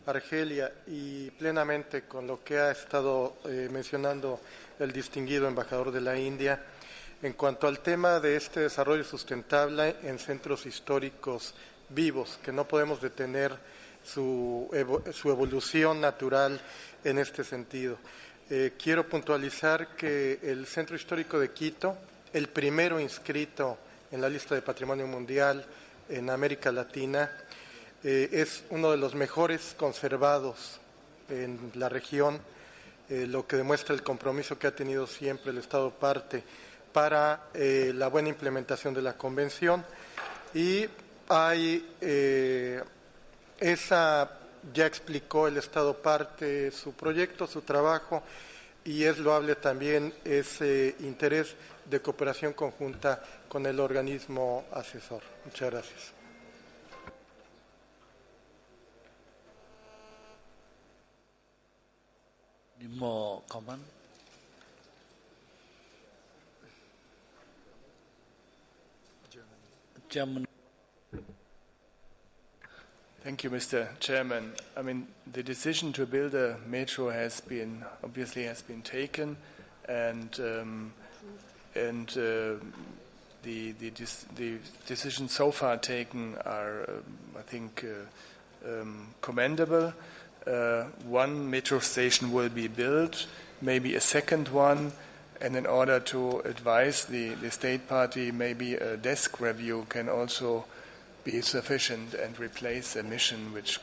Argelia y plenamente con lo que ha estado mencionando el distinguido embajador de la India en cuanto al tema de este desarrollo sustentable en centros históricos vivos, que no podemos detener su evolución natural en este sentido. Quiero puntualizar que el Centro Histórico de Quito, el primero inscrito en la lista de Patrimonio Mundial en América Latina, es uno de los mejores conservados en la región, lo que demuestra el compromiso que ha tenido siempre el Estado parte para la buena implementación de la Convención. Y hay ya explicó el Estado parte su proyecto, su trabajo, y es loable también ese interés de cooperación conjunta con el organismo asesor. Muchas gracias. Any more comment? German. Thank you, Mr. Chairman. I mean, the decision to build a metro obviously has been taken, and the decisions so far taken are, I think, commendable. One metro station will be built, maybe a second one, and in order to advise the state party, maybe a desk review can also be sufficient and replace a mission which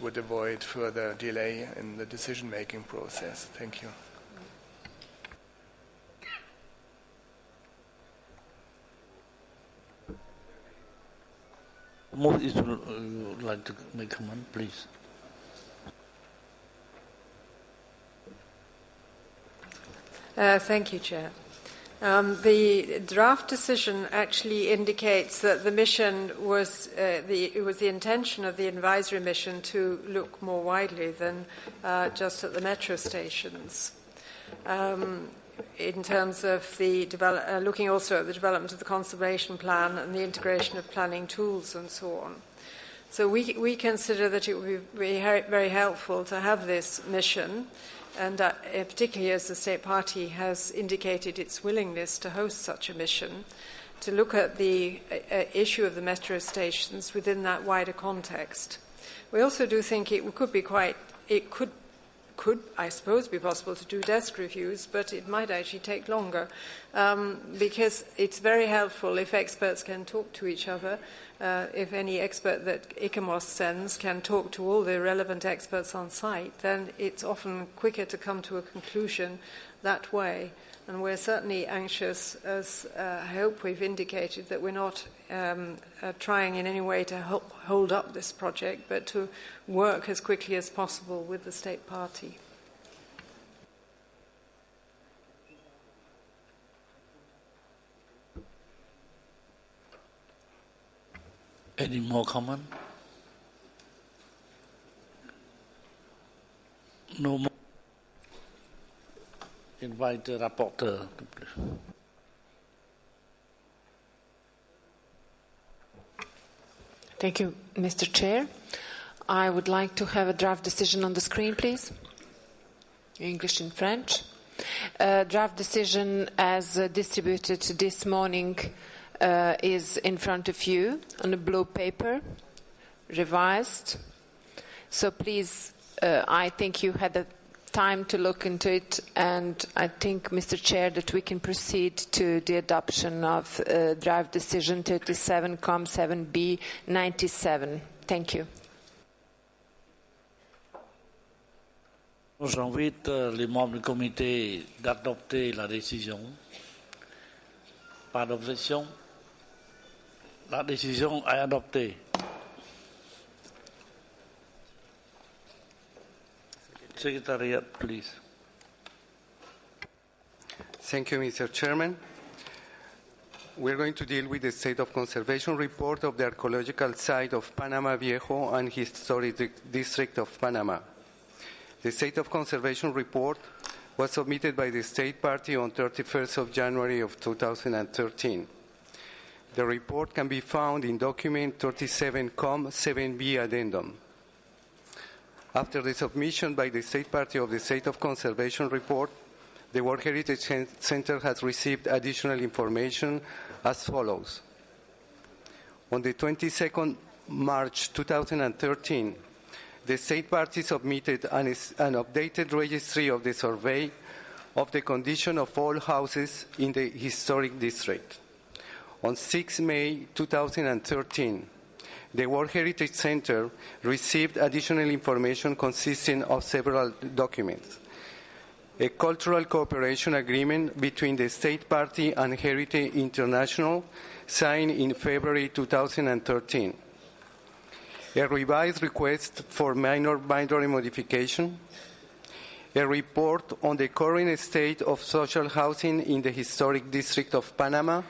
would avoid further delay in the decision-making process. Thank you. Most would like to make a comment, please. Thank you, Chair. The draft decision actually indicates that the mission it was the intention of the advisory mission to look more widely than just at the metro stations. In terms of looking also at the development of the conservation plan and the integration of planning tools and so on. So we consider that it would be very helpful to have this mission, and particularly as the state party has indicated its willingness to host such a mission, to look at the issue of the metro stations within that wider context. We also do think it could, I suppose, be possible to do desk reviews, but it might actually take longer because it's very helpful if experts can talk to each other. If any expert that ICOMOS sends can talk to all the relevant experts on site, then it's often quicker to come to a conclusion that way. And we're certainly anxious, as I hope we've indicated, that we're not trying in any way to help hold up this project, but to work as quickly as possible with the state party. Any more comment? No more. Invite the rapporteur. Thank you, Mr. Chair. I would like to have a draft decision on the screen, please. English and French. Draft decision as distributed this morning is in front of you on a blue paper, revised. So please, I think you had the time to look into it, and I think, Mr. Chair, that we can proceed to the adoption of draft decision 37-7B 97. Thank you. J'invite les membres du comité d'adopter la décision. Pas d'objection. La décision est adoptée. Secretariat, please. Thank you, Mr. Chairman. We're going to deal with the State of Conservation report of the archaeological site of Panama Viejo and Historic District of Panama. The State of Conservation report was submitted by the State Party on 31st of January of 2013. The report can be found in document 37-7B addendum. After the submission by the State Party of the State of Conservation report, the World Heritage Center has received additional information as follows. On the 22nd March 2013, the State Party submitted an updated registry of the survey of the condition of all houses in the historic district. On 6 May 2013, the World Heritage Center received additional information consisting of several documents. A cultural cooperation agreement between the State Party and Heritage International signed in February 2013. A revised request for minor boundary modification. A report on the current state of social housing in the historic district of Panama.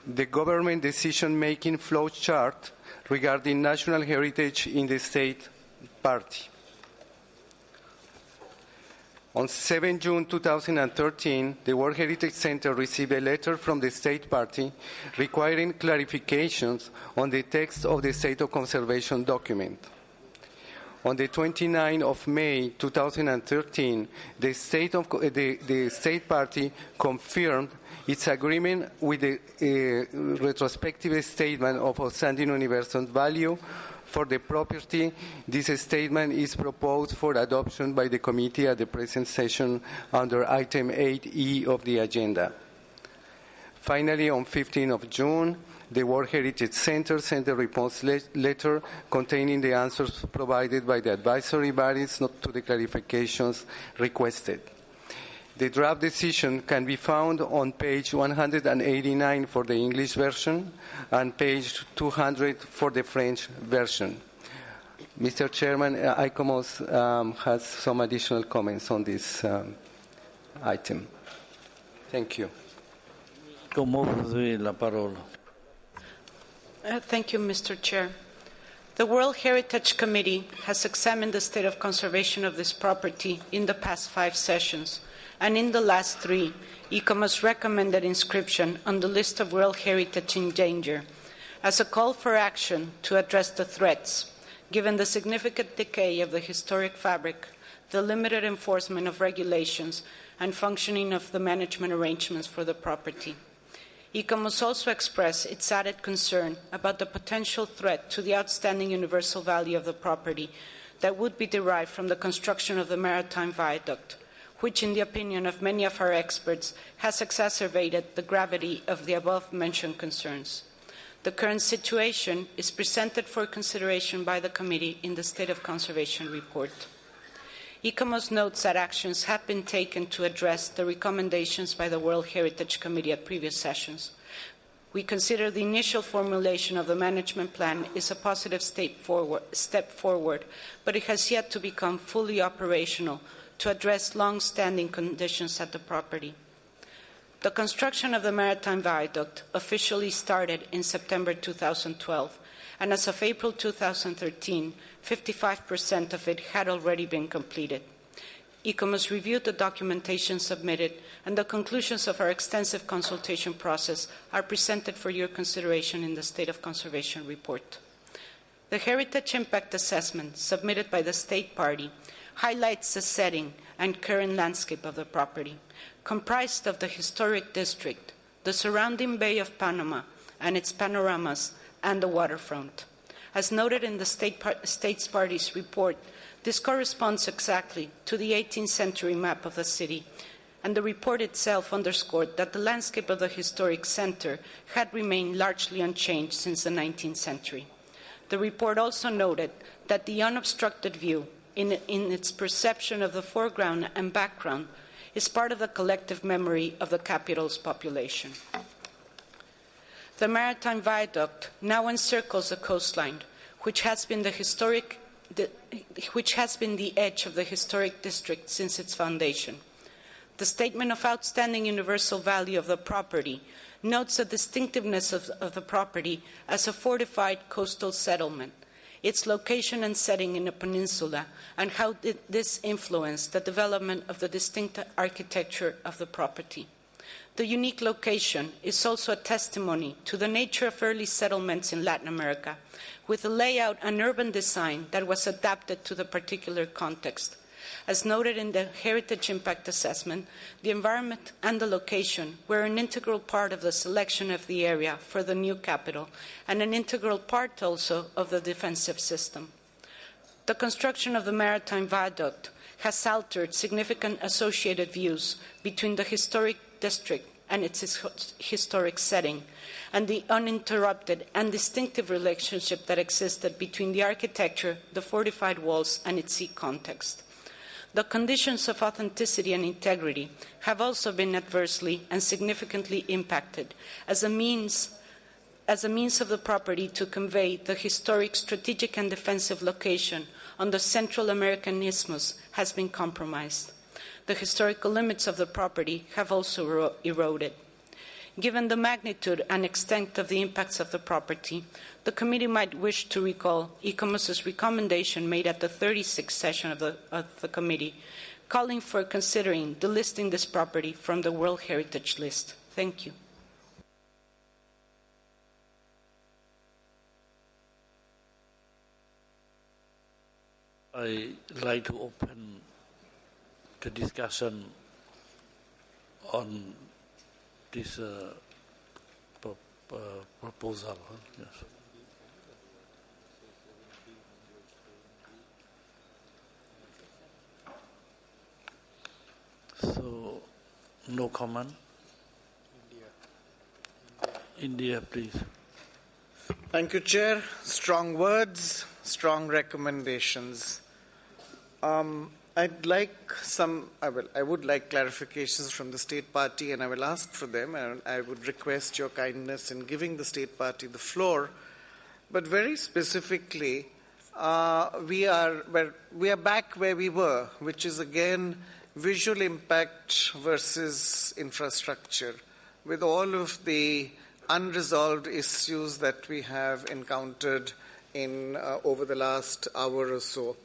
The government decision-making flow chart regarding national heritage in the State Party. On 7 June 2013, the World Heritage Center received a letter from the State Party requiring clarifications on the text of the State of Conservation document. On the 29th of May 2013, the State Party confirmed its agreement with the retrospective statement of outstanding universal value for the property. This statement is proposed for adoption by the committee at the present session under item 8E of the agenda. Finally, on 15th of June, the World Heritage Center sent a response letter containing the answers provided by the advisory bodies not to the clarifications requested. The draft decision can be found on page 189 for the English version and page 200 for the French version. Mr. Chairman, ICOMOS has some additional comments on this item. Thank you. Thank you, Mr. Chair. The World Heritage Committee has examined the state of conservation of this property in the past 5 sessions, and in the last 3, ICOMOS recommended inscription on the list of World Heritage in danger as a call for action to address the threats, given the significant decay of the historic fabric, the limited enforcement of regulations, and functioning of the management arrangements for the property. ICOMOS also expressed its added concern about the potential threat to the outstanding universal value of the property that would be derived from the construction of the maritime viaduct, which, in the opinion of many of our experts, has exacerbated the gravity of the above-mentioned concerns. The current situation is presented for consideration by the committee in the State of Conservation report. ICOMOS notes that actions have been taken to address the recommendations by the World Heritage Committee at previous sessions. We consider the initial formulation of the management plan is a positive step forward, but it has yet to become fully operational to address long-standing conditions at the property. The construction of the Maritime Viaduct officially started in September 2012, and as of April 2013, 55% of it had already been completed. ICOMOS reviewed the documentation submitted, and the conclusions of our extensive consultation process are presented for your consideration in the State of Conservation Report. The Heritage Impact Assessment submitted by the State Party highlights the setting and current landscape of the property, comprised of the historic district, the surrounding Bay of Panama and its panoramas, and the waterfront. As noted in the States Party's report, this corresponds exactly to the 18th century map of the city, and the report itself underscored that the landscape of the historic center had remained largely unchanged since the 19th century. The report also noted that the unobstructed view, in its perception of the foreground and background, is part of the collective memory of the capital's population. The Maritime Viaduct now encircles the coastline, which has been the edge of the historic district since its foundation. The Statement of Outstanding Universal Value of the property notes the distinctiveness of the property as a fortified coastal settlement, its location and setting in a peninsula, and how this influenced the development of the distinct architecture of the property. The unique location is also a testimony to the nature of early settlements in Latin America, with a layout and urban design that was adapted to the particular context. As noted in the Heritage Impact Assessment, the environment and the location were an integral part of the selection of the area for the new capital, and an integral part also of the defensive system. The construction of the Maritime Viaduct has altered significant associated views between the historic district and its historic setting, and the uninterrupted and distinctive relationship that existed between the architecture, the fortified walls, and its sea context. The conditions of authenticity and integrity have also been adversely and significantly impacted as a means of the property to convey the historic, strategic, and defensive location on the Central American Isthmus has been compromised. The historical limits of the property have also eroded. Given the magnitude and extent of the impacts of the property, the committee might wish to recall ICOMOS's recommendation made at the 36th session of the committee, calling for considering delisting this property from the World Heritage List. Thank you. I'd like to open the discussion on this proposal. Yes. So, no comment? India, please. Thank you, Chair. Strong words, strong recommendations. I'd like I would like clarifications from the State Party, and I will ask for them, and I would request your kindness in giving the State Party the floor. But very specifically, we are back where we were, which is again visual impact versus infrastructure, with all of the unresolved issues that we have encountered in over the last hour or so.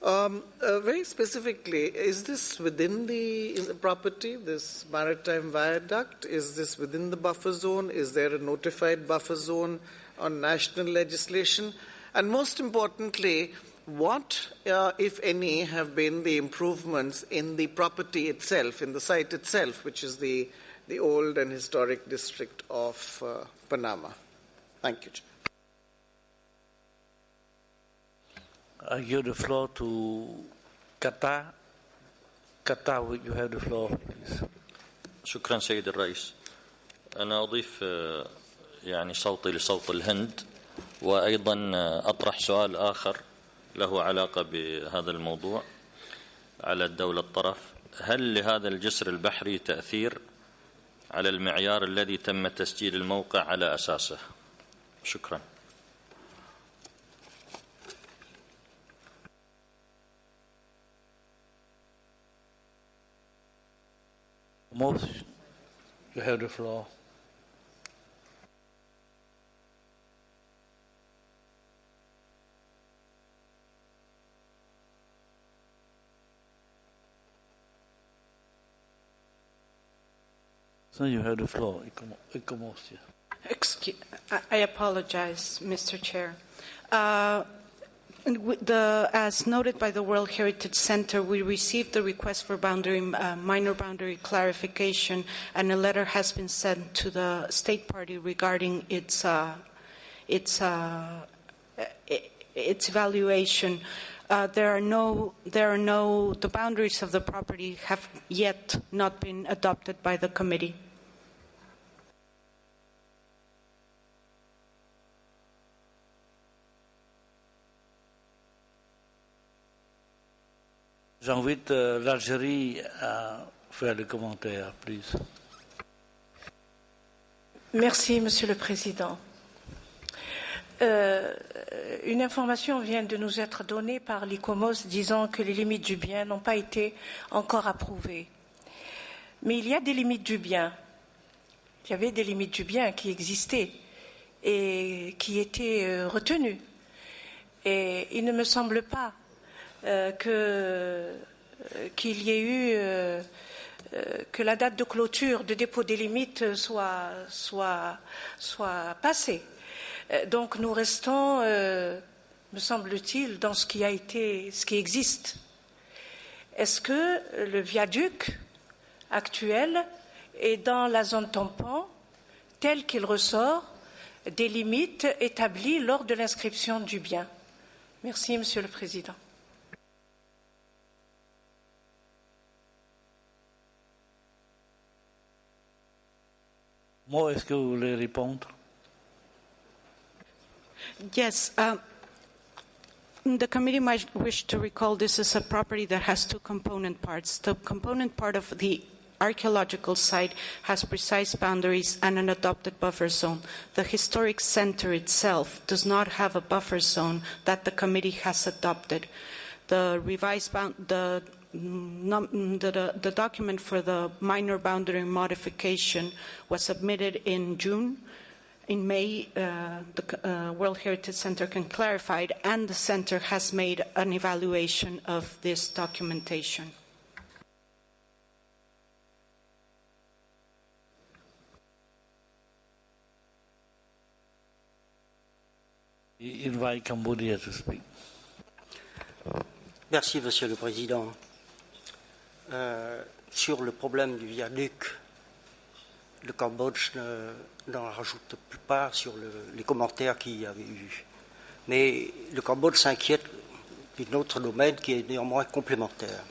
Very specifically, is this within the property, this maritime viaduct? Is this within the buffer zone? Is there a notified buffer zone on national legislation? And most importantly, what, if any, have been the improvements in the property itself, in the site itself, which is the old and historic district of Panama? Thank you, Chair. I give the floor to Qatar. Qatar, you have the floor, please. شكرا سيد الرئيس. أنا أضيف يعني صوتي لصوت الهند، وأيضا أطرح سؤال آخر له علاقة بهذا الموضوع على الدولة الطرف. هل لهذا الجسر البحري تأثير على المعيار الذي تم تسجيل الموقع على أساسه؟ شكرا. Most you have the floor. So you have the floor. I apologize, Mr. Chair. As noted by the World Heritage Center, we received the request for minor boundary clarification, and a letter has been sent to the state party regarding its evaluation. The boundaries of the property have yet not been adopted by the committee. J'invite l'Algérie à faire le commentaire, please. Merci, Monsieur le Président. Une information vient de nous être donnée par l'ICOMOS disant que les limites du bien n'ont pas été encore approuvées. Mais il y a des limites du bien. Il y avait des limites du bien qui existaient et qui étaient retenues. Et il ne me semble pas qu'il y ait eu que la date de clôture de dépôt des limites soit passée. Donc nous restons, me semble-t-il, dans ce qui existe. Est-ce que le viaduc actuel est dans la zone tampon tel qu'il ressort des limites établies lors de l'inscription du bien? Merci, Monsieur le Président. Moi, est-ce que vous voulez répondre? Yes. The committee might wish to recall this is a property that has two component parts. The component part of the archaeological site has precise boundaries and an adopted buffer zone. The historic center itself does not have a buffer zone that the committee has adopted. The revised the document for the minor boundary modification was submitted in June. In May, the World Heritage Center can clarify it, and the center has made an evaluation of this documentation. Invite Cambodia to speak. Merci, Monsieur le Président. Sur le problème du viaduc, le Cambodge n'en rajoute pas sur les commentaires qu'il y avait eu. Mais le Cambodge s'inquiète d'un autre domaine qui est néanmoins complémentaire,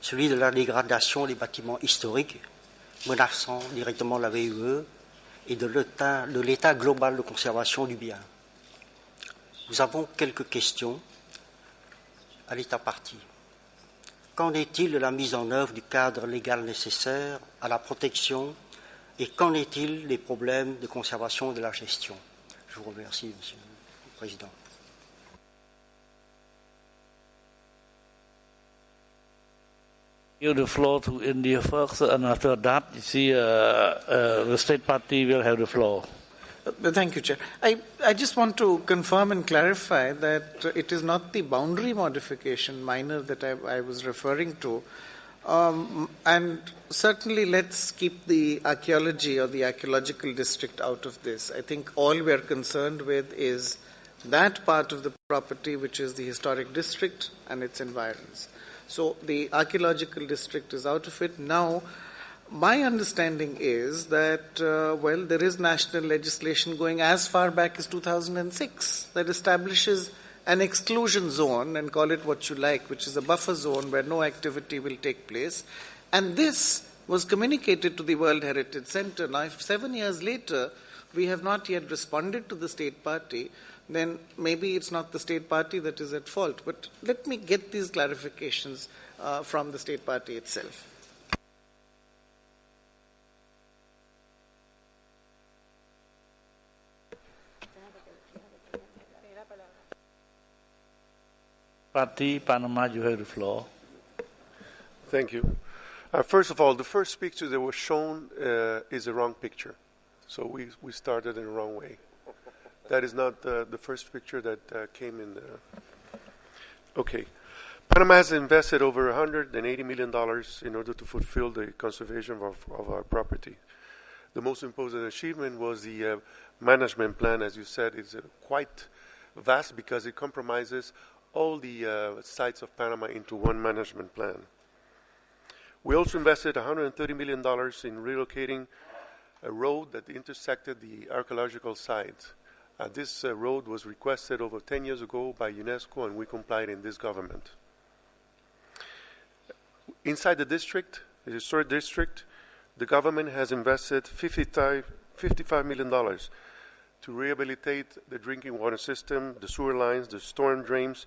celui de la dégradation des bâtiments historiques, menaçant directement la VUE et de l'état global de conservation du bien. Nous avons quelques questions à l'état partie. Qu'en est-il de la mise en œuvre du cadre légal nécessaire à la protection et qu'en est-il des problèmes de conservation et de la gestion? Je vous remercie, Monsieur le Président. Give the floor to India first, and after that, you see, the state party will have the floor. Thank you, Chair. I just want to confirm and clarify that it is not the boundary modification minor that I was referring to. And certainly let's keep the archaeology or the archaeological district out of this. I think all we are concerned with is that part of the property which is the historic district and its environs. So the archaeological district is out of it. Now, my understanding is that, there is national legislation going as far back as 2006 that establishes an exclusion zone, and call it what you like, which is a buffer zone where no activity will take place. And this was communicated to the World Heritage Center. Now, if 7 years later we have not yet responded to the state party, then maybe it's not the state party that is at fault. But let me get these clarifications from the state party itself. Party Panama, you have the floor. Thank you. First of all, the first picture that was shown is the wrong picture. So we started in the wrong way. That is not the first picture that came in. Okay. Panama has invested over $180 million in order to fulfill the conservation of our property. The most important achievement was the management plan, as you said, is quite vast because it compromises all the sites of Panama into one management plan. We also invested $130 million in relocating a road that intersected the archaeological site. This road was requested over 10 years ago by UNESCO, and we complied in this government. Inside the district, the historic district, the government has invested $55 million to rehabilitate the drinking water system, the sewer lines, the storm drains,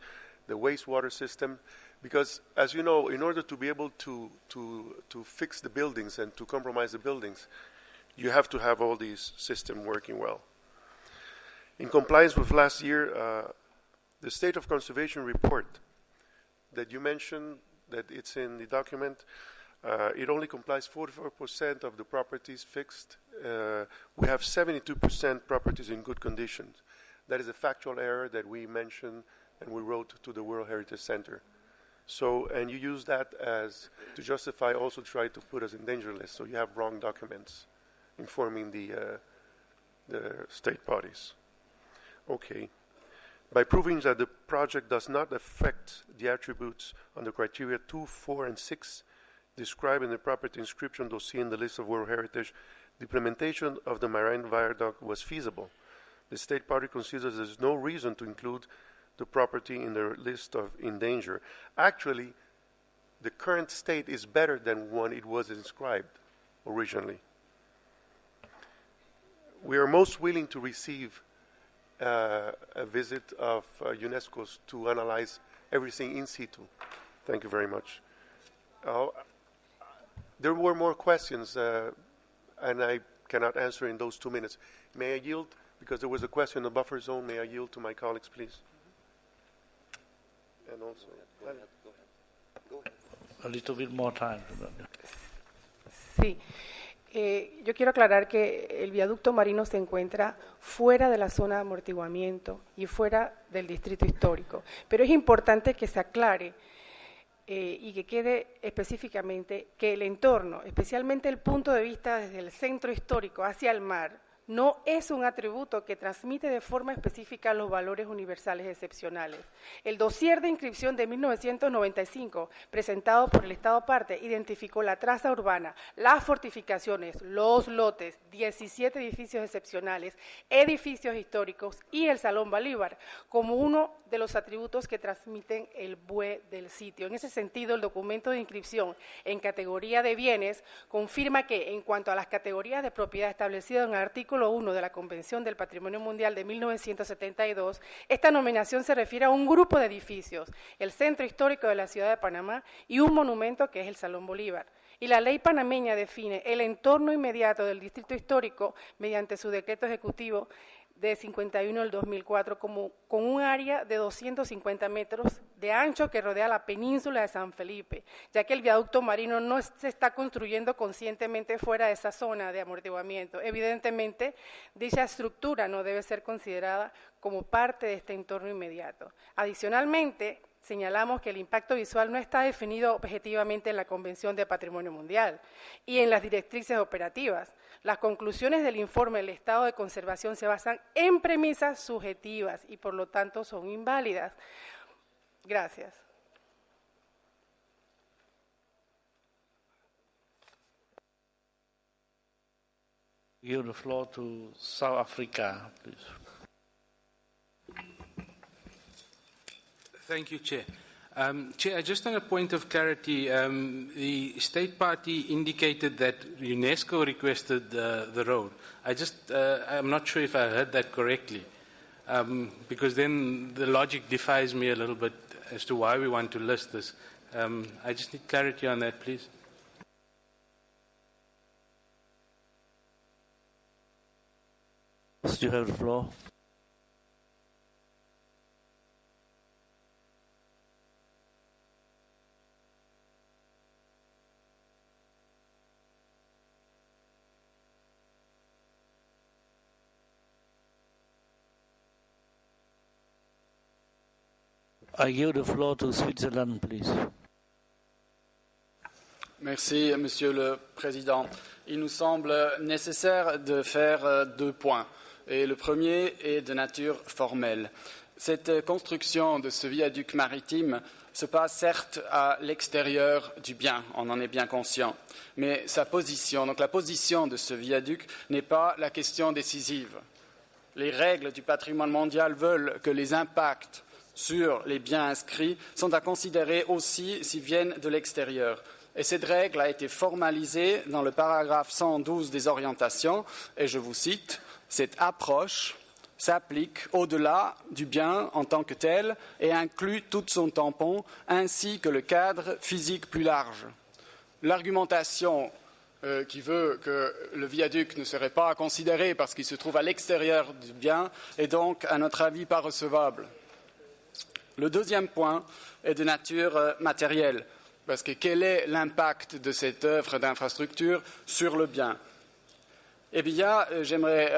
the wastewater system. Because, as you know, in order to be able to fix the buildings and to compromise the buildings, you have to have all these systems working well. In compliance with last year, the State of Conservation report that you mentioned, that it's in the document, it only complies 44% of the properties fixed. We have 72% properties in good condition. That is a factual error that we mentioned and we wrote to the World Heritage Center. So, and you use that as to justify also try to put us in danger list. So you have wrong documents informing the state bodies. Okay. By proving that the project does not affect the attributes on the criteria 2, 4, and 6 described in the property inscription dossier in the list of World Heritage, the implementation of the marine viaduct was feasible. The state party considers there's no reason to include the property in the list of in danger. Actually, the current state is better than when it was inscribed originally. We are most willing to receive a visit of UNESCO to analyze everything in situ. Thank you very much. There were more questions, and I cannot answer in those 2 minutes. May I yield? Because there was a question on the buffer zone. May I yield to my colleagues, please? And also, go ahead. A little bit more time. Sí. Yo quiero aclarar que el viaducto marino se encuentra fuera de la zona de amortiguamiento y fuera del distrito histórico, pero es importante que se aclare y que quede específicamente que el entorno, especialmente el punto de vista desde el centro histórico hacia el mar, no es un atributo que transmite de forma específica los valores universales excepcionales. El dossier de inscripción de 1995, presentado por el Estado parte, identificó la traza urbana, las fortificaciones, los lotes, 17 edificios excepcionales, edificios históricos y el Salón Bolívar como uno de los atributos que transmiten el BUE del sitio. En ese sentido, el documento de inscripción en categoría de bienes confirma que, en cuanto a las categorías de propiedad establecidas en el artículo 1 de la Convención del Patrimonio Mundial de 1972, esta nominación se refiere a un grupo de edificios, el Centro Histórico de la Ciudad de Panamá y un monumento que es el Salón Bolívar. Y la ley panameña define el entorno inmediato del distrito histórico mediante su decreto ejecutivo de 51 del 2004 con un área de 250 metros de ancho que rodea la península de San Felipe, ya que el viaducto marino no se está construyendo conscientemente fuera de esa zona de amortiguamiento. Evidentemente, dicha estructura no debe ser considerada como parte de este entorno inmediato. Adicionalmente, señalamos que el impacto visual no está definido objetivamente en la Convención de Patrimonio Mundial y en las directrices operativas. Las conclusiones del informe del estado de conservación se basan en premisas subjetivas y por lo tanto son inválidas. Gracias. Give the floor to South Africa, please. Thank you, Chair. Chair, just on a point of clarity, the state party indicated that UNESCO requested the road. I'm not sure if I heard that correctly, because then the logic defies me a little bit as to why we want to list this. I just need clarity on that, please. You have the floor. I give the floor to Switzerland, please. Merci, Monsieur le Président. Il nous semble nécessaire de faire 2 points. Et le premier est de nature formelle. Cette construction de ce viaduc maritime se passe certes à l'extérieur du bien, on en est bien conscient, mais sa position, donc la position de ce viaduc, n'est pas la question décisive. Les règles du patrimoine mondial veulent que les impacts sur les biens inscrits sont à considérer aussi s'ils viennent de l'extérieur. Et cette règle a été formalisée dans le paragraphe 112 des orientations, et je vous cite, « Cette approche s'applique au-delà du bien en tant que tel et inclut tout son tampon ainsi que le cadre physique plus large. » L'argumentation qui veut que le viaduc ne serait pas à considérer parce qu'il se trouve à l'extérieur du bien est donc, à notre avis, pas recevable. Le deuxième point est de nature matérielle, parce que quel est l'impact de cette œuvre d'infrastructure sur le bien ? Eh bien, j'aimerais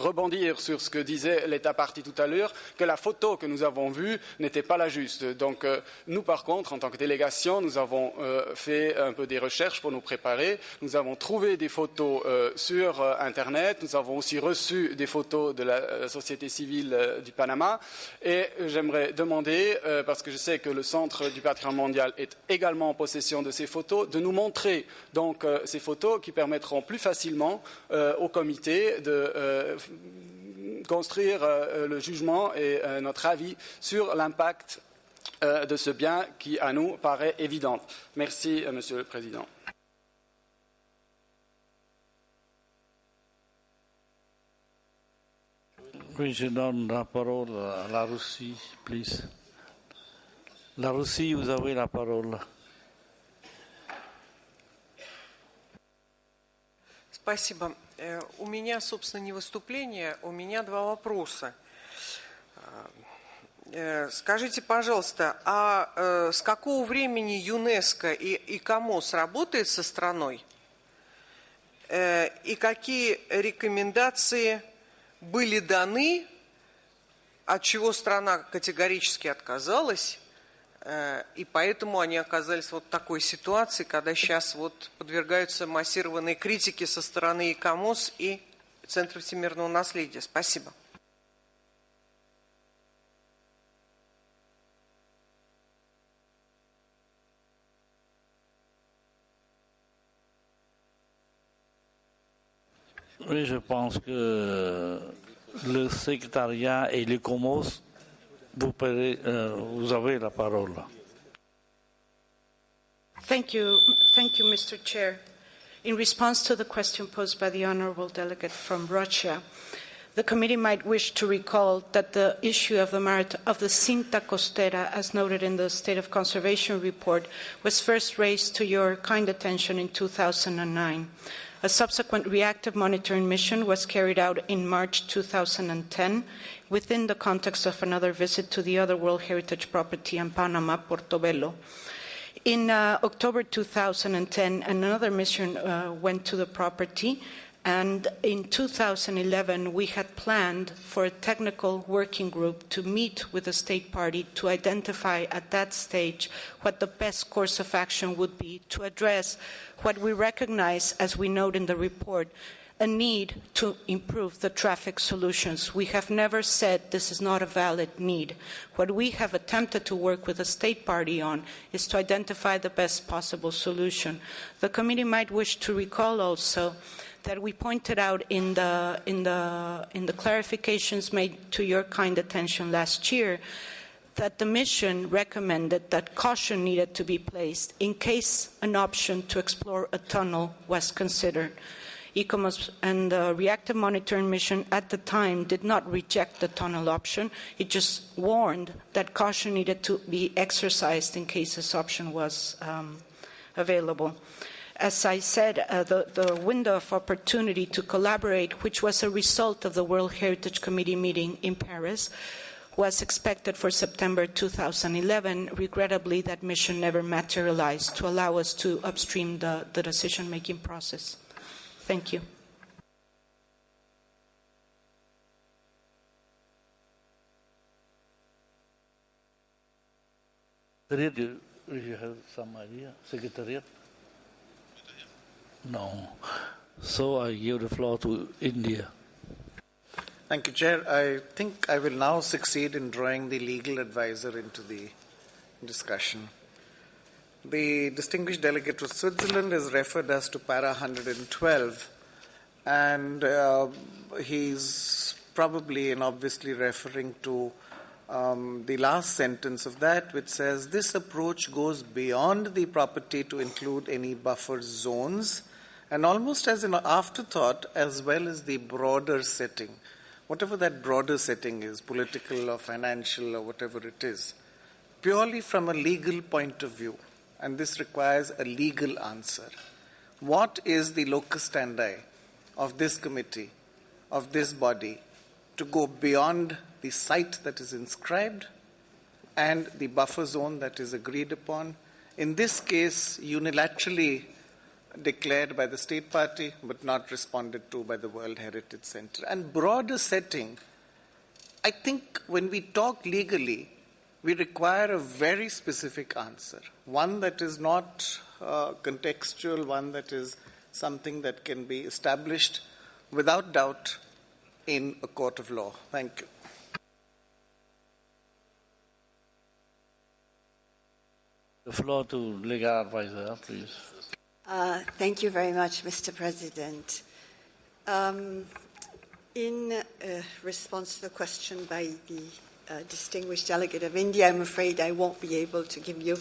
rebondir sur ce que disait l'État partie tout à l'heure, que la photo que nous avons vue n'était pas la juste. Donc, nous, par contre, en tant que délégation, nous avons fait un peu des recherches pour nous préparer. Nous avons trouvé des photos sur Internet. Nous avons aussi reçu des photos de la société civile du Panama. Et j'aimerais demander, parce que je sais que le Centre du patrimoine mondial est également en possession de ces photos, de nous montrer donc ces photos qui permettront plus facilement au comité de construire le jugement et notre avis sur l'impact de ce bien qui, à nous, paraît évident. Merci, Monsieur le Président. Oui, je donne la parole à la Russie, please. La Russie, vous avez la parole. Спасибо. У меня, собственно, не выступление, у меня 2 вопроса. Скажите, пожалуйста, а с какого времени ЮНЕСКО и КАМОС работает со страной? И какие рекомендации были даны, от чего страна категорически отказалась? И поэтому они оказались в вот такой ситуации, когда сейчас вот подвергаются массированной критике со стороны и КАМОС, и Центра всемирного наследия. Спасибо. Oui, je pense que le secrétariat et le COMOS, vous avez la parole. Thank you, Mr. Chair. In response to the question posed by the honorable delegate from Russia, the committee might wish to recall that the issue of the Cinta Costera, as noted in the State of Conservation report, was first raised to your kind attention in 2009. A subsequent reactive monitoring mission was carried out in March 2010 within the context of another visit to the other World Heritage property in Panama, Portobello. In October 2010, another mission went to the property, and in 2011, we had planned for a technical working group to meet with the state party to identify at that stage what the best course of action would be to address what we recognize, as we note in the report, a need to improve the traffic solutions. We have never said this is not a valid need. What we have attempted to work with the state party on is to identify the best possible solution. The committee might wish to recall also that we pointed out in the clarifications made to your kind attention last year that the mission recommended that caution needed to be placed in case an option to explore a tunnel was considered. ICOMOS and the reactive monitoring mission at the time did not reject the tunnel option. It just warned that caution needed to be exercised in case this option was available. As I said, the window of opportunity to collaborate, which was a result of the World Heritage Committee meeting in Paris, was expected for September 2011. Regrettably, that mission never materialized to allow us to upstream the decision-making process. Thank you. Do you have some idea? Secretariat? No. So I give the floor to India. Thank you, Chair. I think I will now succeed in drawing the legal advisor into the discussion. The distinguished delegate to Switzerland is referred as to para 112, and he's probably and obviously referring to the last sentence of that, which says, this approach goes beyond the property to include any buffer zones, and almost as an afterthought, as well as the broader setting. Whatever that broader setting is, political or financial or whatever it is, purely from a legal point of view, and this requires a legal answer. What is the locus standi of this committee, of this body, to go beyond the site that is inscribed and the buffer zone that is agreed upon, in this case unilaterally declared by the state party but not responded to by the World Heritage Center? And broader setting, I think when we talk legally, we require a very specific answer, one that is not contextual, one that is something that can be established without doubt in a court of law. Thank you. The floor to legal advisor, please. Thank you very much, Mr. President. In response to the question by the distinguished delegate of India, I'm afraid I won't be able to give you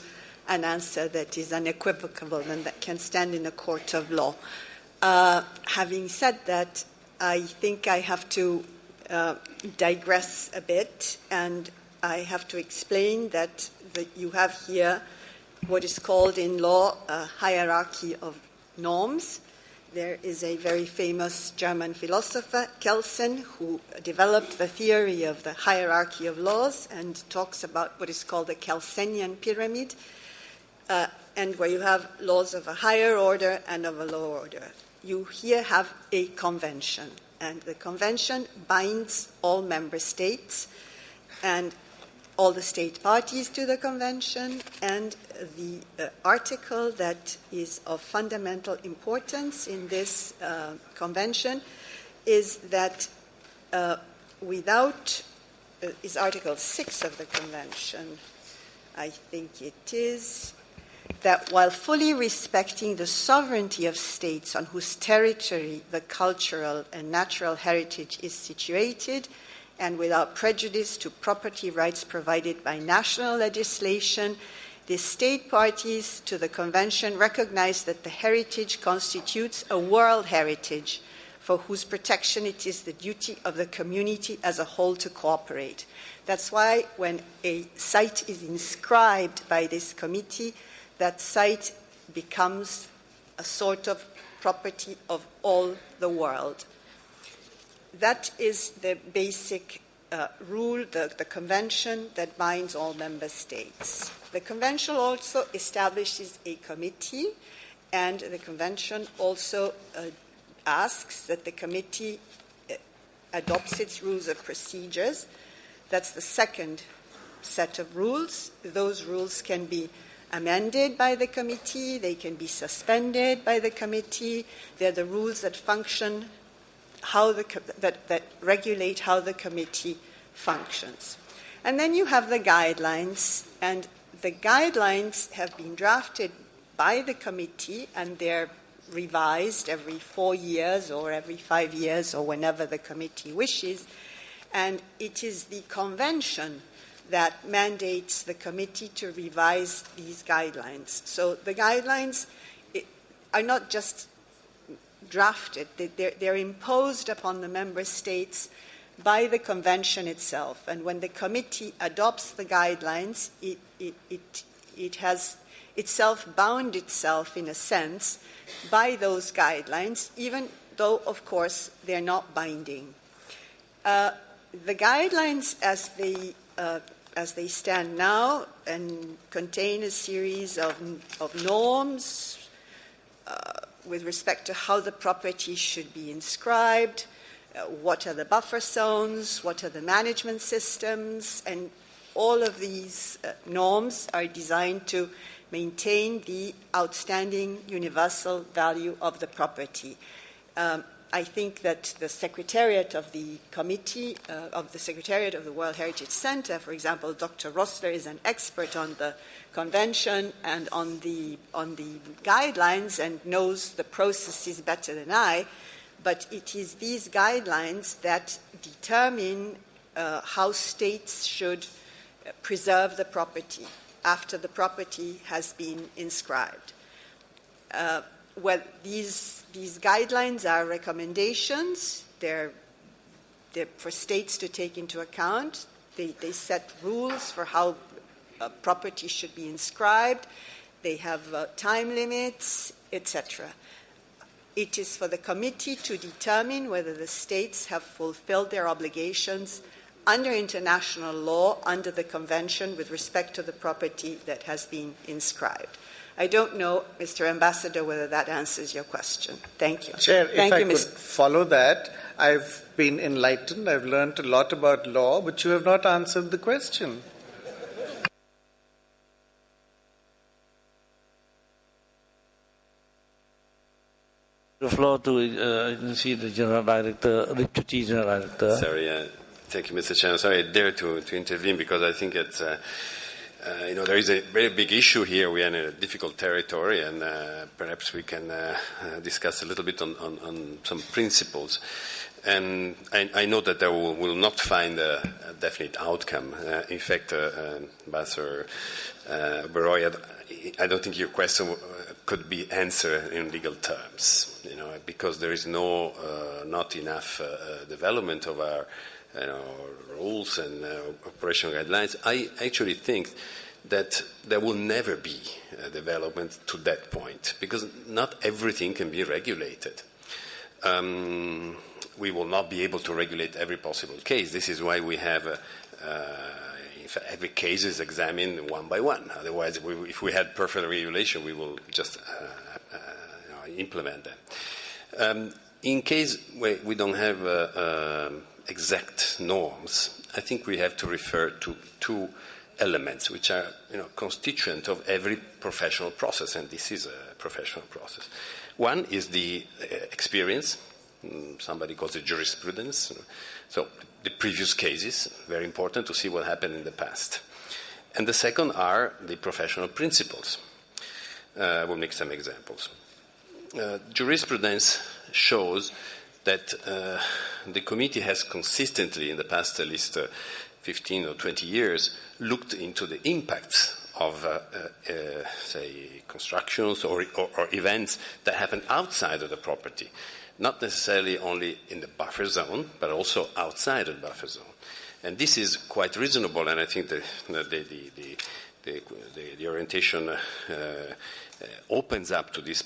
an answer that is unequivocal and that can stand in a court of law. Having said that, I think I have to digress a bit, and I have to explain that you have here what is called in law a hierarchy of norms. There is a very famous German philosopher, Kelsen, who developed the theory of the hierarchy of laws and talks about what is called the Kelsenian pyramid, and where you have laws of a higher order and of a lower order. You here have a convention, and the convention binds all member states and all the state parties to the convention, and the article that is of fundamental importance in this convention is that is Article 6 of the convention, I think it is, that while fully respecting the sovereignty of states on whose territory the cultural and natural heritage is situated, and without prejudice to property rights provided by national legislation, the state parties to the convention recognize that the heritage constitutes a world heritage for whose protection it is the duty of the community as a whole to cooperate. That's why when a site is inscribed by this committee, that site becomes a sort of property of all the world. That is the basic rule, the convention that binds all member states. The convention also establishes a committee, and the convention also asks that the committee adopts its rules of procedures. That's the second set of rules. Those rules can be amended by the committee, they can be suspended by the committee. They're the rules that function that regulate how the committee functions. And then you have the guidelines, and the guidelines have been drafted by the committee, and they're revised every 4 years or every 5 years or whenever the committee wishes. And it is the convention that mandates the committee to revise these guidelines. So the guidelines are not just drafted, they're imposed upon the member states by the convention itself. And when the committee adopts the guidelines, it has itself bound itself, in a sense, by those guidelines, even though, of course, they're not binding. The guidelines, as they stand now, and contain a series of norms with respect to how the property should be inscribed, what are the buffer zones, what are the management systems, and all of these norms are designed to maintain the outstanding universal value of the property. I think that the Secretariat of the Committee, of the Secretariat of the World Heritage Center, for example, Dr. Rossler is an expert on the convention and on the guidelines and knows the processes better than I, but it is these guidelines that determine how states should preserve the property after the property has been inscribed. Well, these guidelines are recommendations. They're for states to take into account. They set rules for how property should be inscribed. They have time limits, etc. It is for the committee to determine whether the states have fulfilled their obligations under international law, under the convention, with respect to the property that has been inscribed. I don't know, Mr. Ambassador, whether that answers your question. Thank you. Chair, Thank if you, I could follow that, I've been enlightened, I've learned a lot about law, but you have not answered the question. The floor to the General Director, Deputy General Director. Sorry, thank you, Mr. Chairman. Sorry, I dare to intervene because I think it's, there is a very big issue here. We are in a difficult territory, and perhaps we can discuss a little bit on some principles. And I know that I will not find a definite outcome. In fact, Ambassador Beroy, I don't think your question could be answered in legal terms, because there is not enough development of our rules and operational guidelines. I actually think that there will never be a development to that point, because not everything can be regulated. We will not be able to regulate every possible case. This is why we have every case is examined one by one. Otherwise, if we had perfect regulation, we will just implement them. In case we don't have exact norms, I think we have to refer to two elements which are constituent of every professional process, and this is a professional process. One is the experience. Somebody calls it jurisprudence. So the previous cases, very important to see what happened in the past. And the second are the professional principles. We'll make some examples. Jurisprudence shows that the committee has consistently, in the past at least 15 or 20 years, looked into the impacts of, say, constructions or events that happen outside of the property. Not necessarily only in the buffer zone, but also outside of the buffer zone. And this is quite reasonable, and I think the orientation opens up to this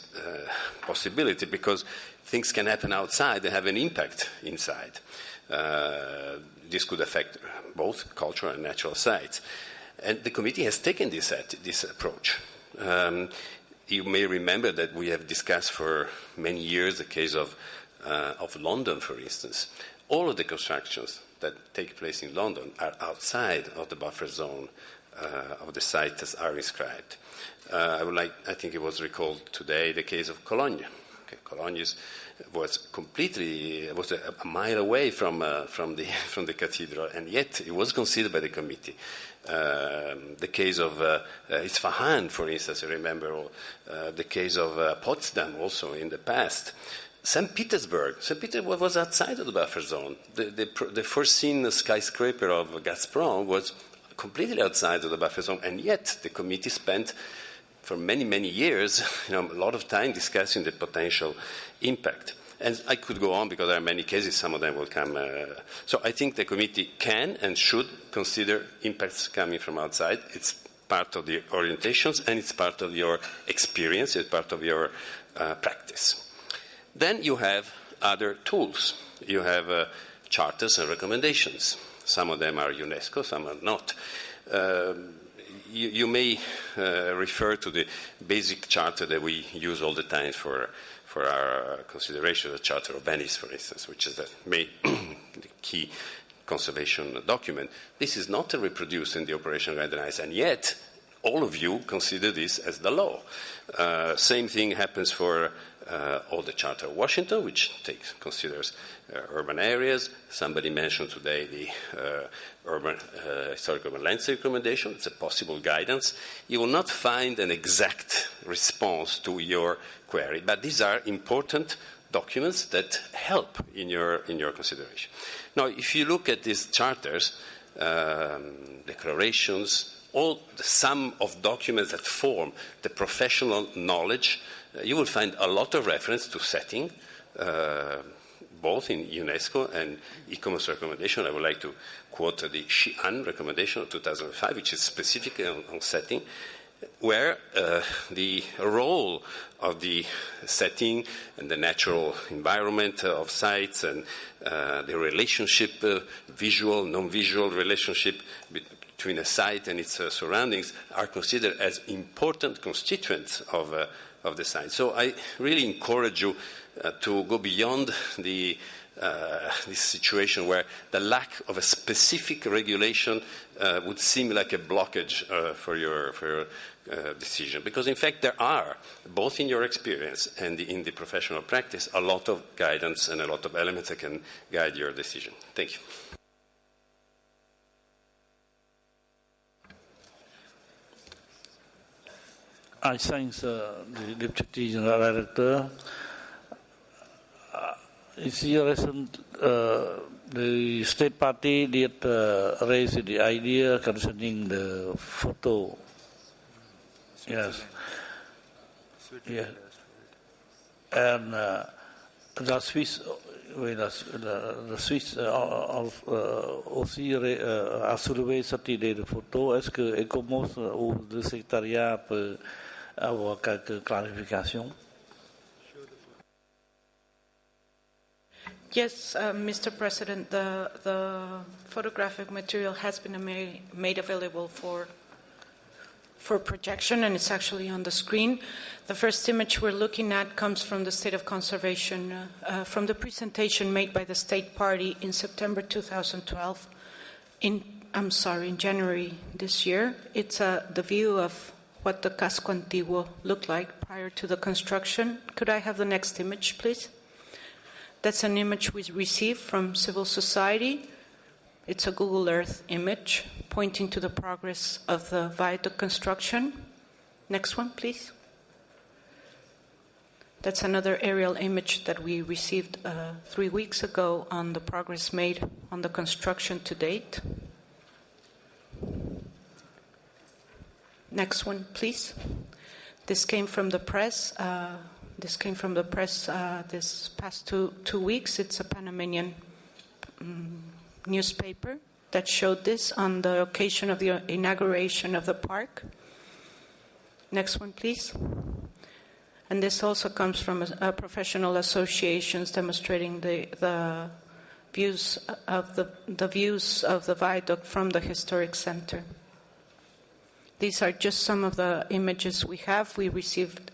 possibility, because things can happen outside and have an impact inside. This could affect both cultural and natural sites. And the committee has taken this approach. You may remember that we have discussed for many years the case of London, for instance. All of the constructions that take place in London are outside of the buffer zone of the site as are inscribed. I think it was recalled today, the case of Cologne. Okay, Cologne was a mile away from the cathedral, and yet it was considered by the committee. The case of Isfahan, for instance, I remember the case of Potsdam also in the past. St. Petersburg was outside of the buffer zone. The foreseen skyscraper of Gazprom was completely outside of the buffer zone, and yet the committee spent for many, many years a lot of time discussing the potential impact. And I could go on because there are many cases, some of them will come. So I think the committee can and should consider impacts coming from outside. It's part of the orientations and it's part of your experience, it's part of your practice. Then you have other tools. You have charters and recommendations. Some of them are UNESCO, some are not. You may refer to the basic charter that we use all the time for our consideration, the Charter of Venice, for instance, which is the key conservation document. This is not reproduced in the operational guidelines, and yet all of you consider this as the law. Same thing happens for all the Charter of Washington, which considers urban areas. Somebody mentioned today the historic urban landscape recommendation. It's a possible guidance. You will not find an exact response to your query, but these are important documents that help in your consideration. Now, if you look at these charters, declarations, all the sum of documents that form the professional knowledge, you will find a lot of reference to setting, both in UNESCO and e-commerce recommendation. I would like to quote the Xi'an recommendation of 2005, which is specifically on setting, where the role of the setting and the natural environment of sites and the relationship, visual, non-visual relationship between a site and its surroundings are considered as important constituents of the site. So I really encourage you to go beyond this situation where the lack of a specific regulation would seem like a blockage for your decision. Because, in fact, there are, both in your experience and in the professional practice, a lot of guidance and a lot of elements that can guide your decision. Thank you. I thank the Deputy General Director. It's recent, the State Party did raise the idea concerning the photo. Yes. Yeah. And the Swiss aussi a soulevé cette idée de photo. Est-ce que ECOMOS ou le secrétariat peut avoir quelques clarifications? Yes, Mr. President, the photographic material has been made available for projection, and it's actually on the screen. The first image we're looking at comes from the State of Conservation, from the presentation made by the State Party in September 2012. In January this year. It's the view of what the Casco Antiguo looked like prior to the construction. Could I have the next image, please? That's an image we received from civil society. It's a Google Earth image pointing to the progress of the viaduct construction. Next one, please. That's another aerial image that we received 3 weeks ago on the progress made on the construction to date. Next one, please. This came from the press. This past two weeks. It's a Panamanian newspaper that showed this on the occasion of the inauguration of the park. Next one, please. And this also comes from professional associations demonstrating the views of the viaduct from the historic center. These are just some of the images we have. We received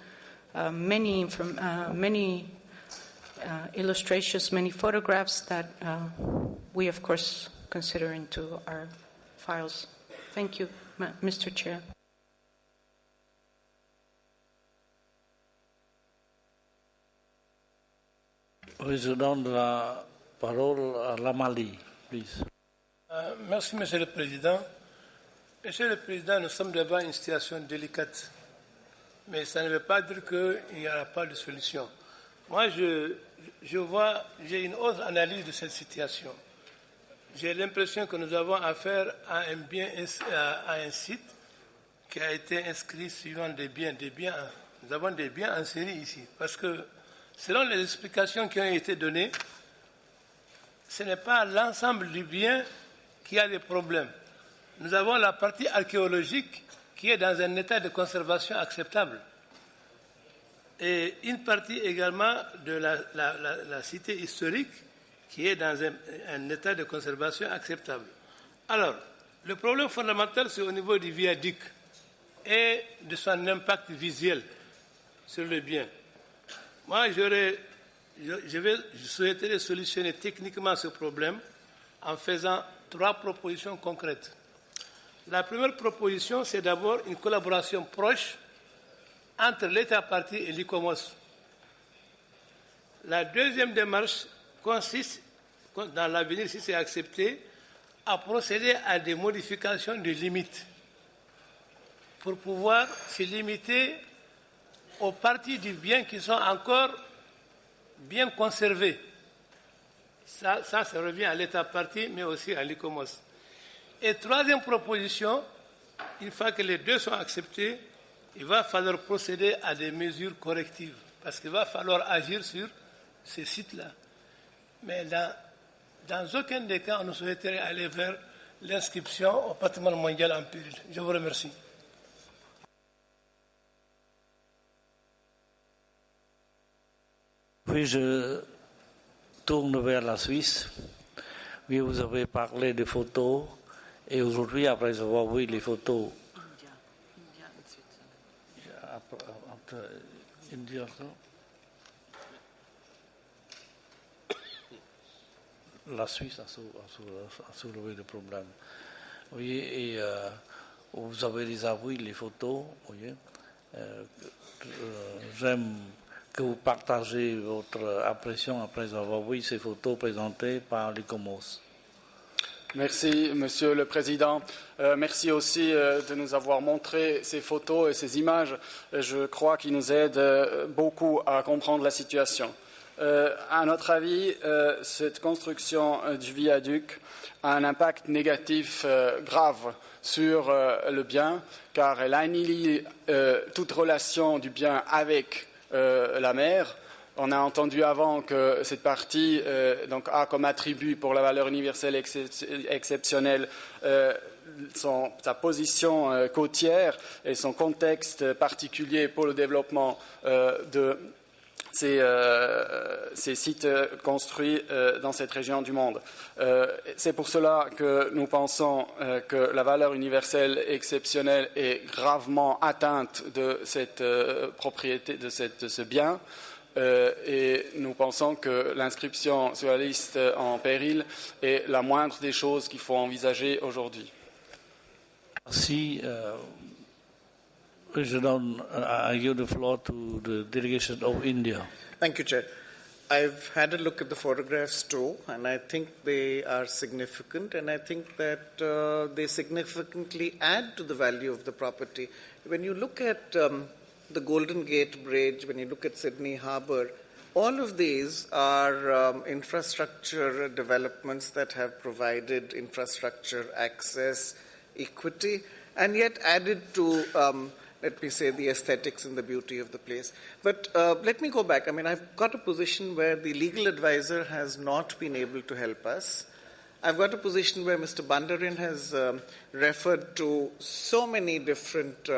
many illustrations, many photographs that we, of course, consider into our files. Thank you, Mr. Chair. Je donne la parole à Lamali, please. Merci, Monsieur le Président. Monsieur le Président, nous sommes devant une situation délicate, mais ça ne veut pas dire qu'il n'y aura pas de solution. Moi, j'ai une autre analyse de cette situation. J'ai l'impression que nous avons affaire à un site qui a été inscrit suivant des biens. Nous avons des biens en série ici, parce que selon les explications qui ont été données, ce n'est pas l'ensemble du bien qui a des problèmes. Nous avons la partie archéologique qui est dans un état de conservation acceptable. Et une partie également de la cité historique qui est dans un état de conservation acceptable. Alors, le problème fondamental, c'est au niveau du viaduc et de son impact visuel sur le bien. Moi, je souhaiterais solutionner techniquement ce problème en faisant 3 propositions concrètes. La première proposition, c'est d'abord une collaboration proche entre l'État partie et l'ICOMOS. La deuxième démarche consiste, dans l'avenir, si c'est accepté, à procéder à des modifications de limites pour pouvoir se limiter aux parties du bien qui sont encore bien conservées. Ça revient à l'État partie, mais aussi à l'ICOMOS. Et troisième proposition, une fois que les deux sont acceptés, il va falloir procéder à des mesures correctives, parce qu'il va falloir agir sur ces sites-là. Mais dans aucun des cas, on ne souhaiterait aller vers l'inscription au patrimoine mondial en péril. Je vous remercie. Puis je tourne vers la Suisse. Oui, vous avez parlé des photos. Et aujourd'hui, après avoir vu les photos, la Suisse a soulevé le problème. Oui, et vous avez déjà vu les photos. Oui. J'aime que vous partagez votre impression après avoir vu ces photos présentées par l'ICOMOS. Merci, Monsieur le Président. Merci aussi de nous avoir montré ces photos et ces images. Je crois qu'ils nous aident beaucoup à comprendre la situation. À notre avis, cette construction du viaduc a un impact négatif grave sur le bien, car elle annihile toute relation du bien avec la mer. On a entendu avant que cette partie a comme attribut pour la valeur universelle exceptionnelle sa position côtière et son contexte particulier pour le développement de ces sites construits dans cette région du monde. C'est pour cela que nous pensons que la valeur universelle exceptionnelle est gravement atteinte de cette propriété, de ce bien. Et nous pensons que l'inscription sur la liste en péril est la moindre des choses qu'il faut envisager aujourd'hui. Merci. Je donne I give the floor to the delegation of India. Thank you, Chair. I've had a look at the photographs too, and I think they are significant, and I think that they significantly add to the value of the property. When you look at the Golden Gate Bridge, when you look at Sydney Harbour, all of these are infrastructure developments that have provided infrastructure access, equity, and yet added to, let me say, the aesthetics and the beauty of the place. But let me go back. I mean, I've got a position where the legal advisor has not been able to help us. I've got a position where Mr. Bandarin has referred to so many different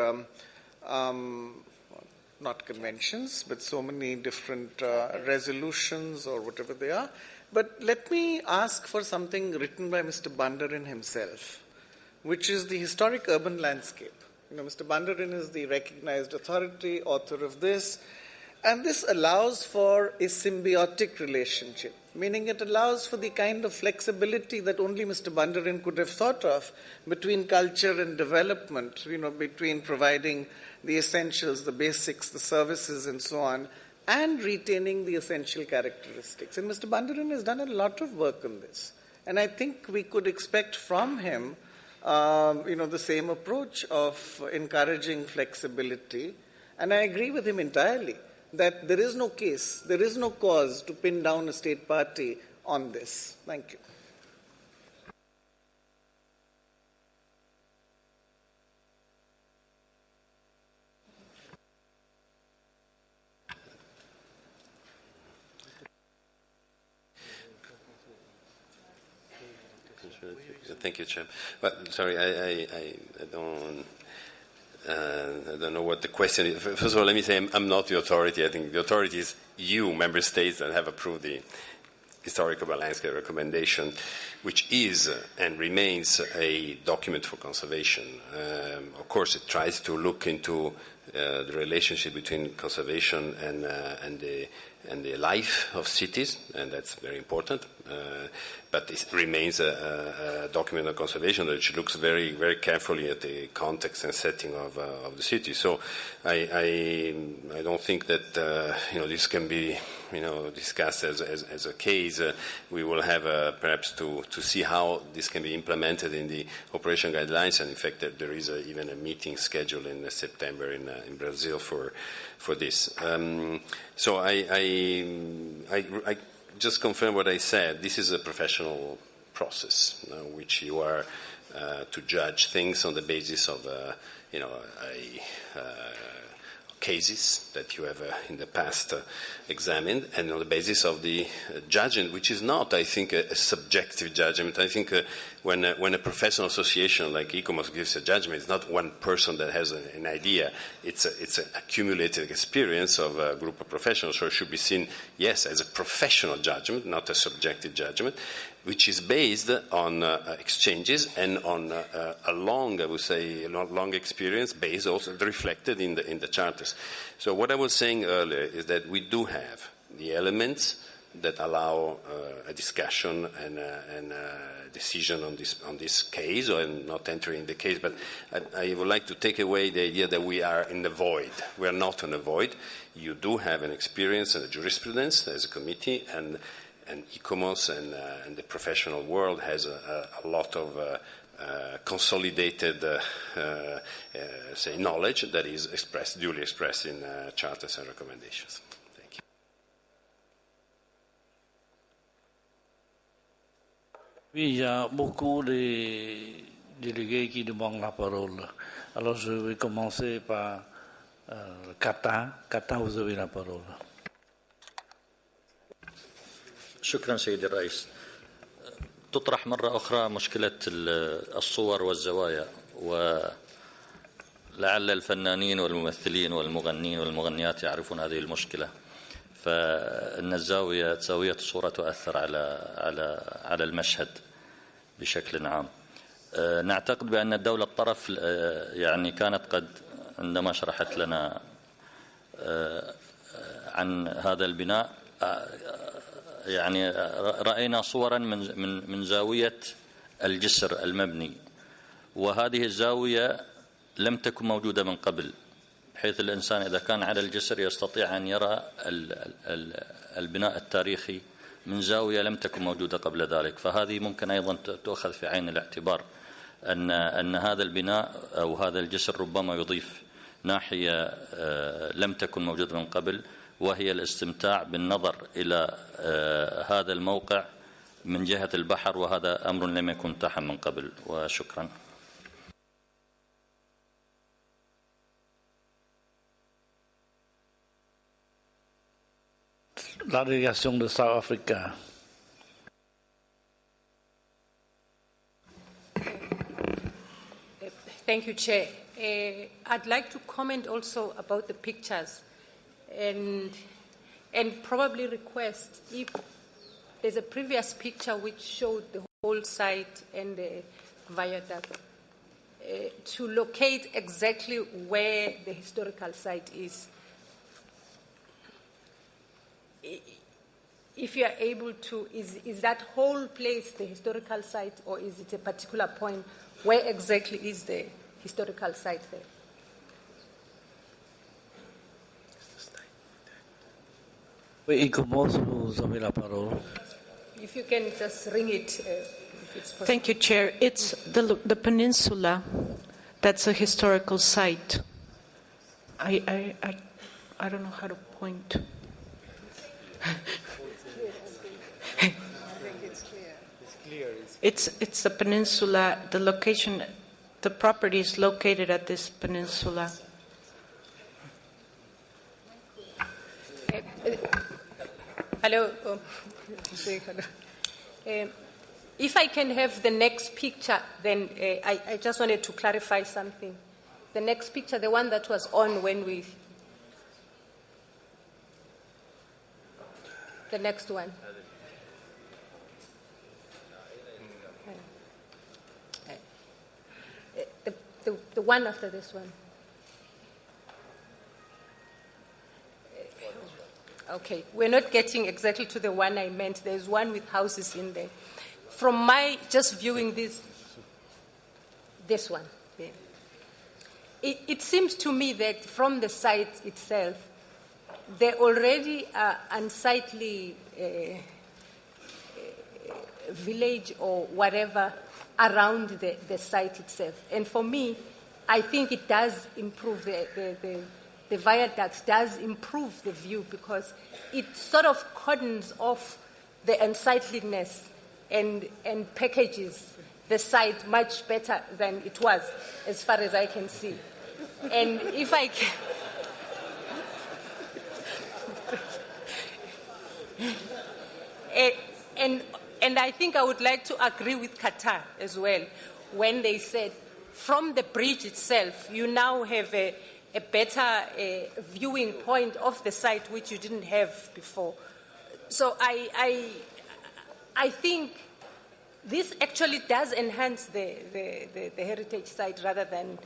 not conventions, but so many different resolutions or whatever they are. But let me ask for something written by Mr. Bandarin himself, which is the historic urban landscape. You know, Mr. Bandarin is the recognized authority, author of this, and this allows for a symbiotic relationship, meaning it allows for the kind of flexibility that only Mr. Bandarin could have thought of between culture and development, you know, between providing the essentials, the basics, the services, and so on, and retaining the essential characteristics. And Mr. Bandarin has done a lot of work on this. And I think we could expect from him, the same approach of encouraging flexibility. And I agree with him entirely that there is no case, there is no cause to pin down a state party on this. Thank you. Thank you, Chair. Well, sorry, I don't know what the question is. First of all, let me say I'm not the authority. I think the authority is you, member states, that have approved the historic urban landscape recommendation, which is and remains a document for conservation. Of course, it tries to look into the relationship between conservation and the life of cities, and that's very important. But it remains a document on conservation which looks very, very carefully at the context and setting of the city. So I don't think that this can be discussed as a case. We will have perhaps to see how this can be implemented in the operation guidelines. And in fact, there is even a meeting scheduled in September in Brazil for this. So I just confirm what I said. This is a professional process, which you are to judge things on the basis of cases that you have in the past examined, and on the basis of the judgment, which is not, I think, a subjective judgment. I think when a professional association like ICOMOS gives a judgment, it's not one person that has an idea. It's an accumulated experience of a group of professionals, so it should be seen, yes, as a professional judgment, not a subjective judgment, which is based on exchanges and on a long experience, based also reflected in the charters. So what I was saying earlier is that we do have the elements that allow a discussion and a decision on this case, or not entering the case. But I would like to take away the idea that we are in the void. We are not in the void. You do have an experience and a jurisprudence as a committee, and ICOMOS and the professional world has a lot of consolidated knowledge that is duly expressed in charters and recommendations. Thank you. Oui, il y a beaucoup de délégués qui demandent la parole. Alors je vais commencer par Qatar. Qatar, vous avez la parole. شكرا سيدي الرئيس. تطرح مرة أخرى مشكلة الصور والزوايا، ولعل الفنانين والممثلين والمغنين والمغنيات يعرفون هذه المشكلة. فإن زاوية الصورة تؤثر على المشهد بشكل عام. نعتقد بأن الدولة الطرف يعني كانت قد عندما شرحت لنا عن هذا البناء يعني رأينا صورا من زاوية الجسر المبني، وهذه الزاوية لم تكن موجودة من قبل، بحيث الإنسان إذا كان على الجسر يستطيع أن يرى البناء التاريخي من زاوية لم تكن موجودة قبل ذلك. فهذه ممكن أيضا تؤخذ في عين الاعتبار أن هذا البناء أو هذا الجسر ربما يضيف ناحية لم تكن موجودة من قبل، وهي الاستمتاع بالنظر إلى هذا الموقع من جهة البحر، وهذا أمر لم يكن متاحا من قبل. وشكرا. La délégation de South Africa. Thank you, Chair. I'd like to comment also about the pictures and probably request if there's a previous picture which showed the whole site and the viaduct to locate exactly where the historical site is. If you are able to, is that whole place the historical site, or is it a particular point? Where exactly is the historical site there? If you can just ring it, if it's possible. Thank you, Chair. It's the peninsula. That's a historical site. I don't know how to point. It's the peninsula. The location, the property is located at this peninsula. Hello. If I can have the next picture, then I just wanted to clarify something. The next picture, the one that was on when we... The next one. The one after this one. Okay, we're not getting exactly to the one I meant. There's one with houses in there. From my just viewing this one, yeah. It seems to me that from the site itself, there already are unsightly village or whatever around the site itself. And for me, I think it does improve the viaduct does improve the view because it sort of cordons off the unsightliness and packages the site much better than it was, as far as I can see. And if I can... And I think I would like to agree with Qatar as well when they said from the bridge itself, you now have a better viewing point of the site which you didn't have before. So I think this actually does enhance the heritage site rather than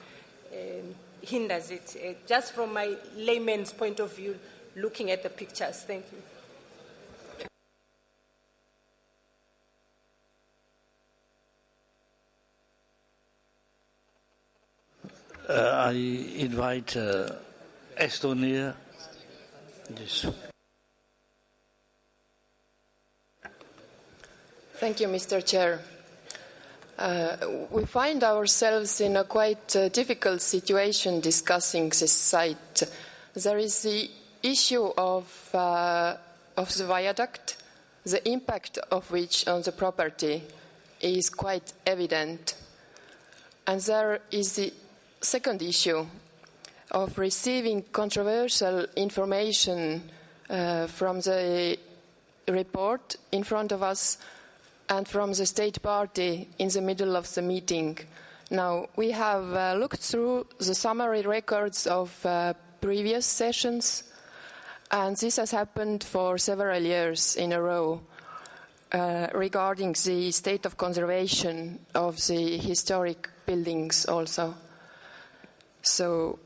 hinders it, just from my layman's point of view, looking at the pictures. Thank you. I invite Estonia. Yes. Thank you, Mr. Chair. We find ourselves in a quite difficult situation discussing this site. There is the issue of the viaduct, the impact of which on the property is quite evident. And there is the second issue of receiving controversial information from the report in front of us and from the state party in the middle of the meeting. Now, we have looked through the summary records of previous sessions, and this has happened for several years in a row regarding the state of conservation of the historic buildings also. So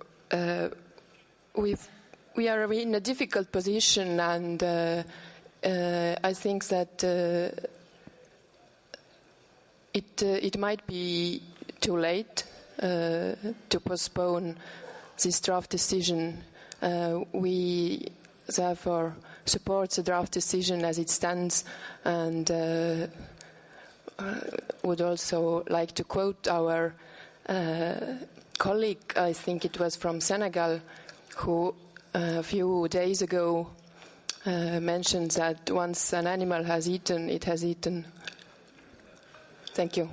we are in a difficult position, and I think that it might be too late to postpone this draft decision. We therefore support the draft decision as it stands, and would also like to quote our colleague, I think it was from Senegal, who a few days ago mentioned that once an animal has eaten, it has eaten. Thank you.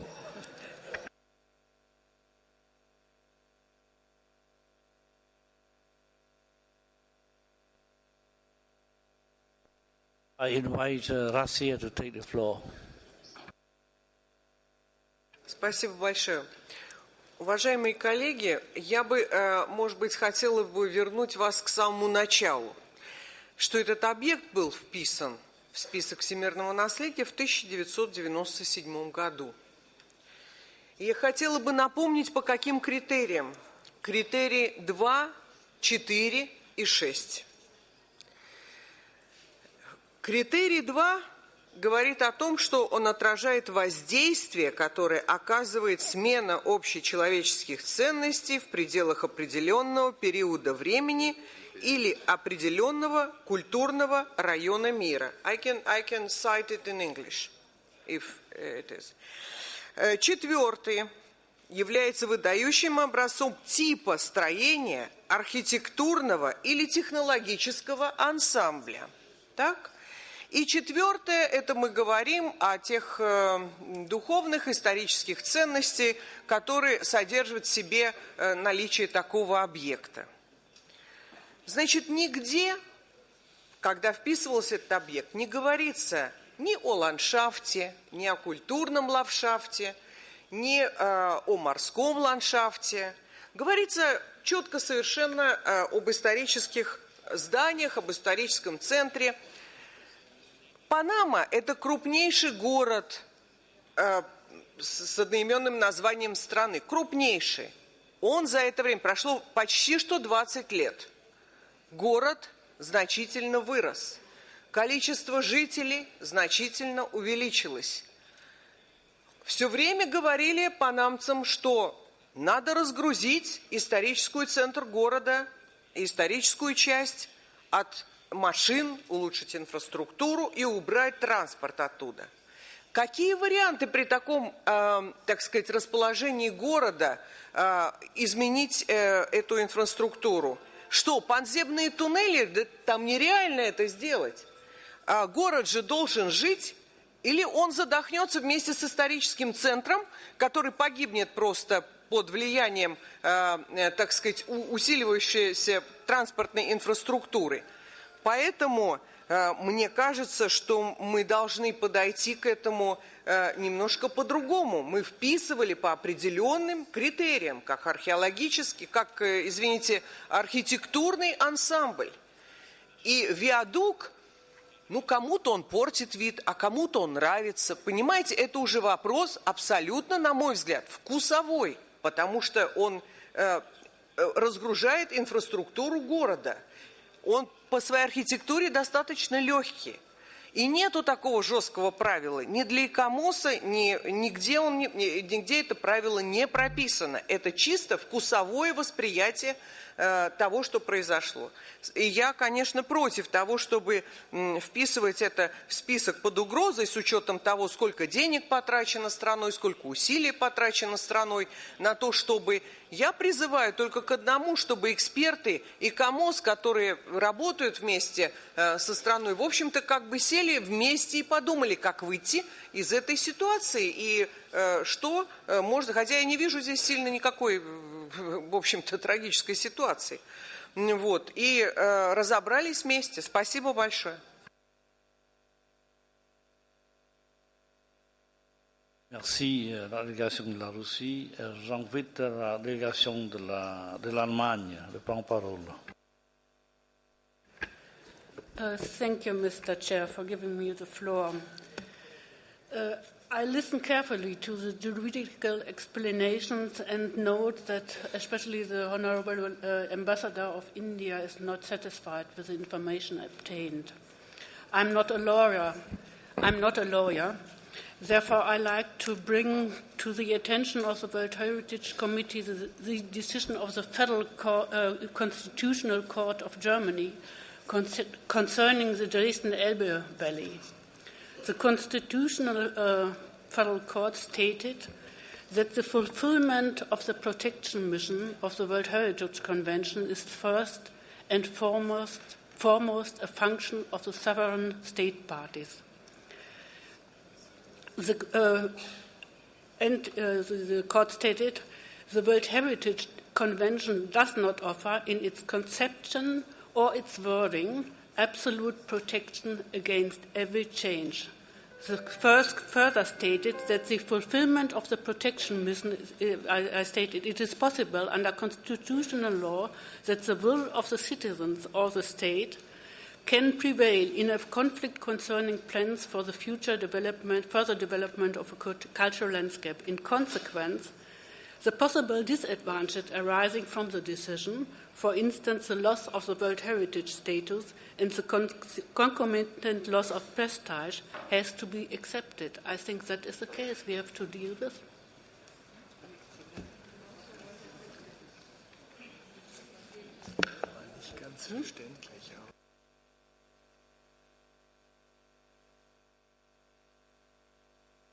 I invite Russia to take the floor. Спасибо большое. Уважаемые коллеги, я бы, может быть, хотела бы вернуть вас к самому началу, что этот объект был вписан в список всемирного наследия в 1997 году. И я хотела бы напомнить, по каким критериям. Критерии 2, 4 и 6. Критерий 2 говорит о том, что он отражает воздействие, которое оказывает смена общечеловеческих ценностей в пределах определенного периода времени или определенного культурного района мира. I can cite it in English, if it is. Четвертый является выдающим образцом типа строения архитектурного или технологического ансамбля. Так? И четвертое, это мы говорим о тех духовных, исторических ценностях, которые содержат в себе наличие такого объекта. Значит, нигде, когда вписывался этот объект, не говорится ни о ландшафте, ни о культурном ландшафте, ни о морском ландшафте. Говорится четко совершенно об исторических зданиях, об историческом центре. Панама – это крупнейший город с одноименным названием страны. Крупнейший. Он за это время, прошло почти что 20 лет. Город значительно вырос. Количество жителей значительно увеличилось. Все время говорили панамцам, что надо разгрузить исторический центр города, историческую часть от машин, улучшить инфраструктуру и убрать транспорт оттуда. Какие варианты при таком, так сказать, расположении города изменить эту инфраструктуру? Что, подземные туннели? Да там нереально это сделать. Город же должен жить, или он задохнется вместе с историческим центром, который погибнет просто под влиянием, так сказать, усиливающейся транспортной инфраструктуры. Поэтому мне кажется, что мы должны подойти к этому немножко по-другому. Мы вписывали по определенным критериям, как археологический, как, извините, архитектурный ансамбль. И виадук, ну, кому-то он портит вид, а кому-то он нравится. Понимаете, это уже вопрос абсолютно, на мой взгляд, вкусовой, потому что он разгружает инфраструктуру города. Он по своей архитектуре достаточно легкий. И нету такого жесткого правила. Ни для икомоса, нигде это правило не прописано. Это чисто вкусовое восприятие того, что произошло. И я, конечно, против того, чтобы вписывать это в список под угрозой с учетом того, сколько денег потрачено страной, сколько усилий потрачено страной на то, чтобы... Я призываю только к одному, чтобы эксперты и КАМОС, которые работают вместе со страной, в общем-то, как бы сели вместе и подумали, как выйти из этой ситуации и что можно... Хотя я не вижу здесь сильно никакой, в общем-то, трагической ситуации. Вот. И разобрались вместе. Спасибо большое. Merci la délégation de la Russie. J'invite la délégation de l'Allemagne de prendre parole. Thank you, Mr. Chair, for giving me the floor. I listened carefully to the juridical explanations and note that especially the Honorable Ambassador of India is not satisfied with the information obtained. I'm not a lawyer. Therefore, I like to bring to the attention of the World Heritage Committee the decision of the Federal Constitutional Court of Germany concerning the Dresden-Elbe Valley. The Constitutional Federal Court stated that the fulfillment of the protection mission of the World Heritage Convention is first and foremost a function of the sovereign state parties. The court stated the World Heritage Convention does not offer in its conception or its wording absolute protection against every change. The first further stated that the fulfillment of the protection mission, I stated, it is possible under constitutional law that the will of the citizens or the state can prevail in a conflict concerning plans for the further development of a cultural landscape. In consequence, the possible disadvantage arising from the decision, for instance, the loss of the World Heritage status and the concomitant loss of prestige, has to be accepted. I think that is the case we have to deal with.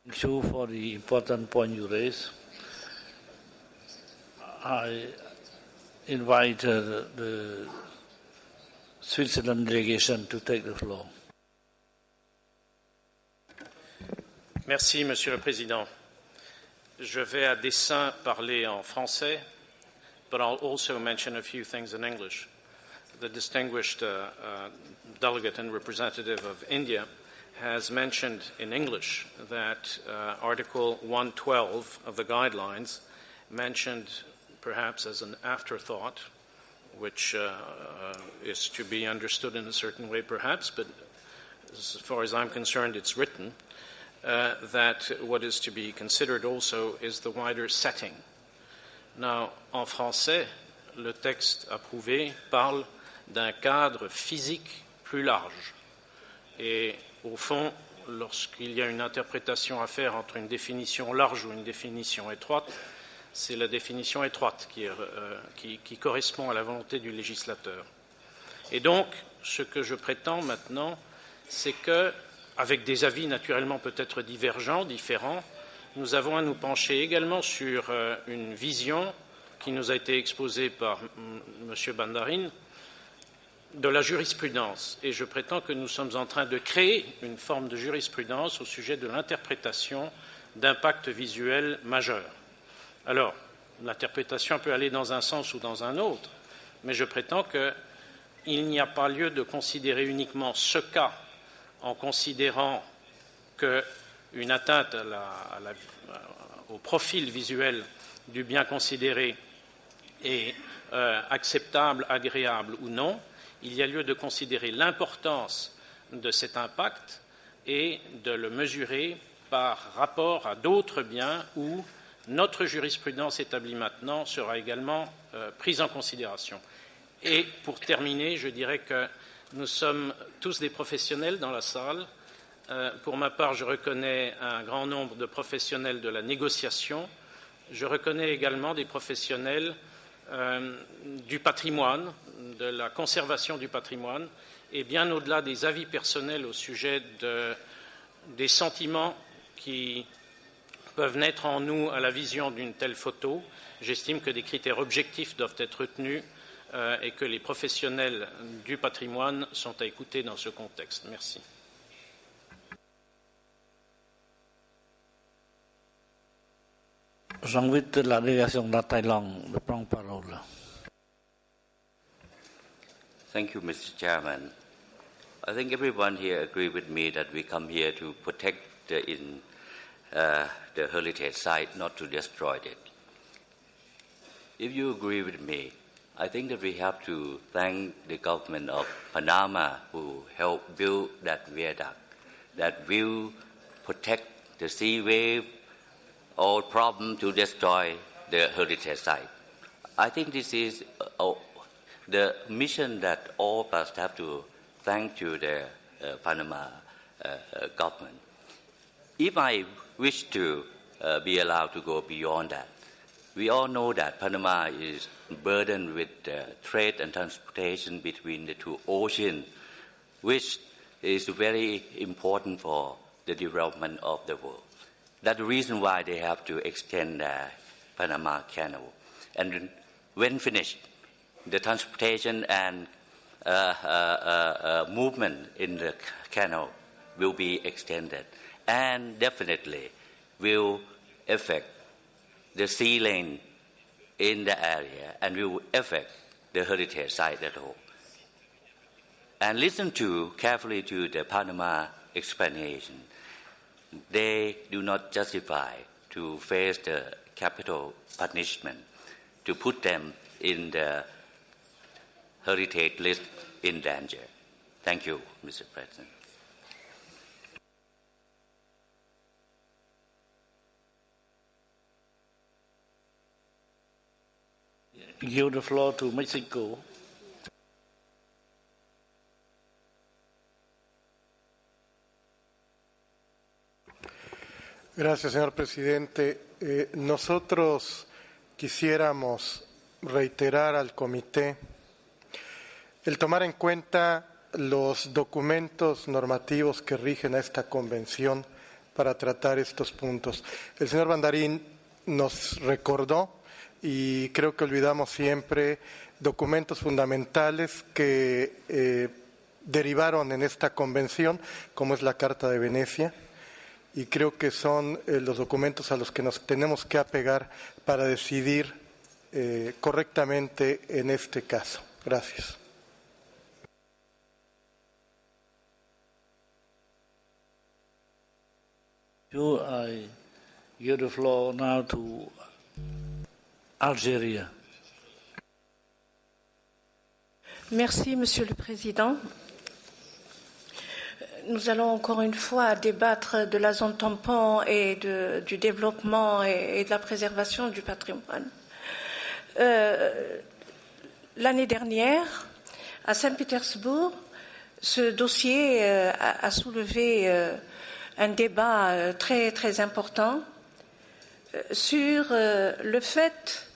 Thank you for the important point you raised. I invite the Switzerland delegation to take the floor. Merci, Monsieur le Président. Je vais à dessein parler en français, but I'll also mention a few things in English. The distinguished delegate and representative of India has mentioned in English that Article 112 of the guidelines mentioned perhaps as an afterthought, which is to be understood in a certain way perhaps, but as far as I'm concerned it's written, that what is to be considered also is the wider setting. Now, en français, le texte approuvé parle d'un cadre physique plus large. Et au fond, lorsqu'il y a une interprétation à faire entre une définition large ou une définition étroite, c'est la définition étroite qui correspond à la volonté du législateur. Et donc, ce que je prétends maintenant, c'est que, avec des avis naturellement peut-être divergents, différents, nous avons à nous pencher également sur une vision qui nous a été exposée par M. Bandarin de la jurisprudence. Et je prétends que nous sommes en train de créer une forme de jurisprudence au sujet de l'interprétation d'impact visuel majeur. Alors, l'interprétation peut aller dans un sens ou dans un autre, mais je prétends qu'il n'y a pas lieu de considérer uniquement ce cas en considérant qu'une atteinte au profil visuel du bien considéré est acceptable, agréable ou non. Il y a lieu de considérer l'importance de cet impact et de le mesurer par rapport à d'autres biens où notre jurisprudence établie maintenant sera également prise en considération. Et pour terminer, je dirais que nous sommes tous des professionnels dans la salle. Pour ma part, je reconnais un grand nombre de professionnels de la négociation. Je reconnais également des professionnels du patrimoine, de la conservation du patrimoine, et bien au-delà des avis personnels au sujet des sentiments qui peuvent naître en nous à la vision d'une telle photo, j'estime que des critères objectifs doivent être retenus et que les professionnels du patrimoine sont à écouter dans ce contexte. Merci. J'invite la délégation de la Thaïlande de prendre parole. Thank you, Mr. Chairman. I think everyone here agrees with me that we come here to protect the heritage site, not to destroy it. If you agree with me, I think that we have to thank the government of Panama who helped build that viaduct that will protect the sea wave or problem to destroy the heritage site. I think this is the mission that all of us have to thank to the Panama government. If I wish to be allowed to go beyond that, we all know that Panama is burdened with trade and transportation between the two oceans, which is very important for the development of the world. That's the reason why they have to extend the Panama Canal. And when finished, the transportation and movement in the canal will be extended and definitely will affect the sea lane in the area and will affect the heritage site at all. And listen carefully to the Panama explanation. They do not justify to face the capital punishment to put them in the heritage list in danger. Thank you, Mr. President. Give the floor to Mexico. Gracias, señor presidente. Nosotros quisiéramos reiterar al comité el tomar en cuenta los documentos normativos que rigen a esta convención para tratar estos puntos. El señor Bandarin nos recordó, y creo que olvidamos siempre, documentos fundamentales que derivaron en esta convención, como es la Carta de Venecia, y creo que son los documentos a los que nos tenemos que apegar para decidir correctamente en este caso. Gracias. I give the floor now to Algérie. Merci, Monsieur le Président. Nous allons encore une fois débattre de la zone tampon et du développement et de la préservation du patrimoine. L'année dernière, À Saint-Pétersbourg, ce dossier a soulevé un débat très, très important sur le fait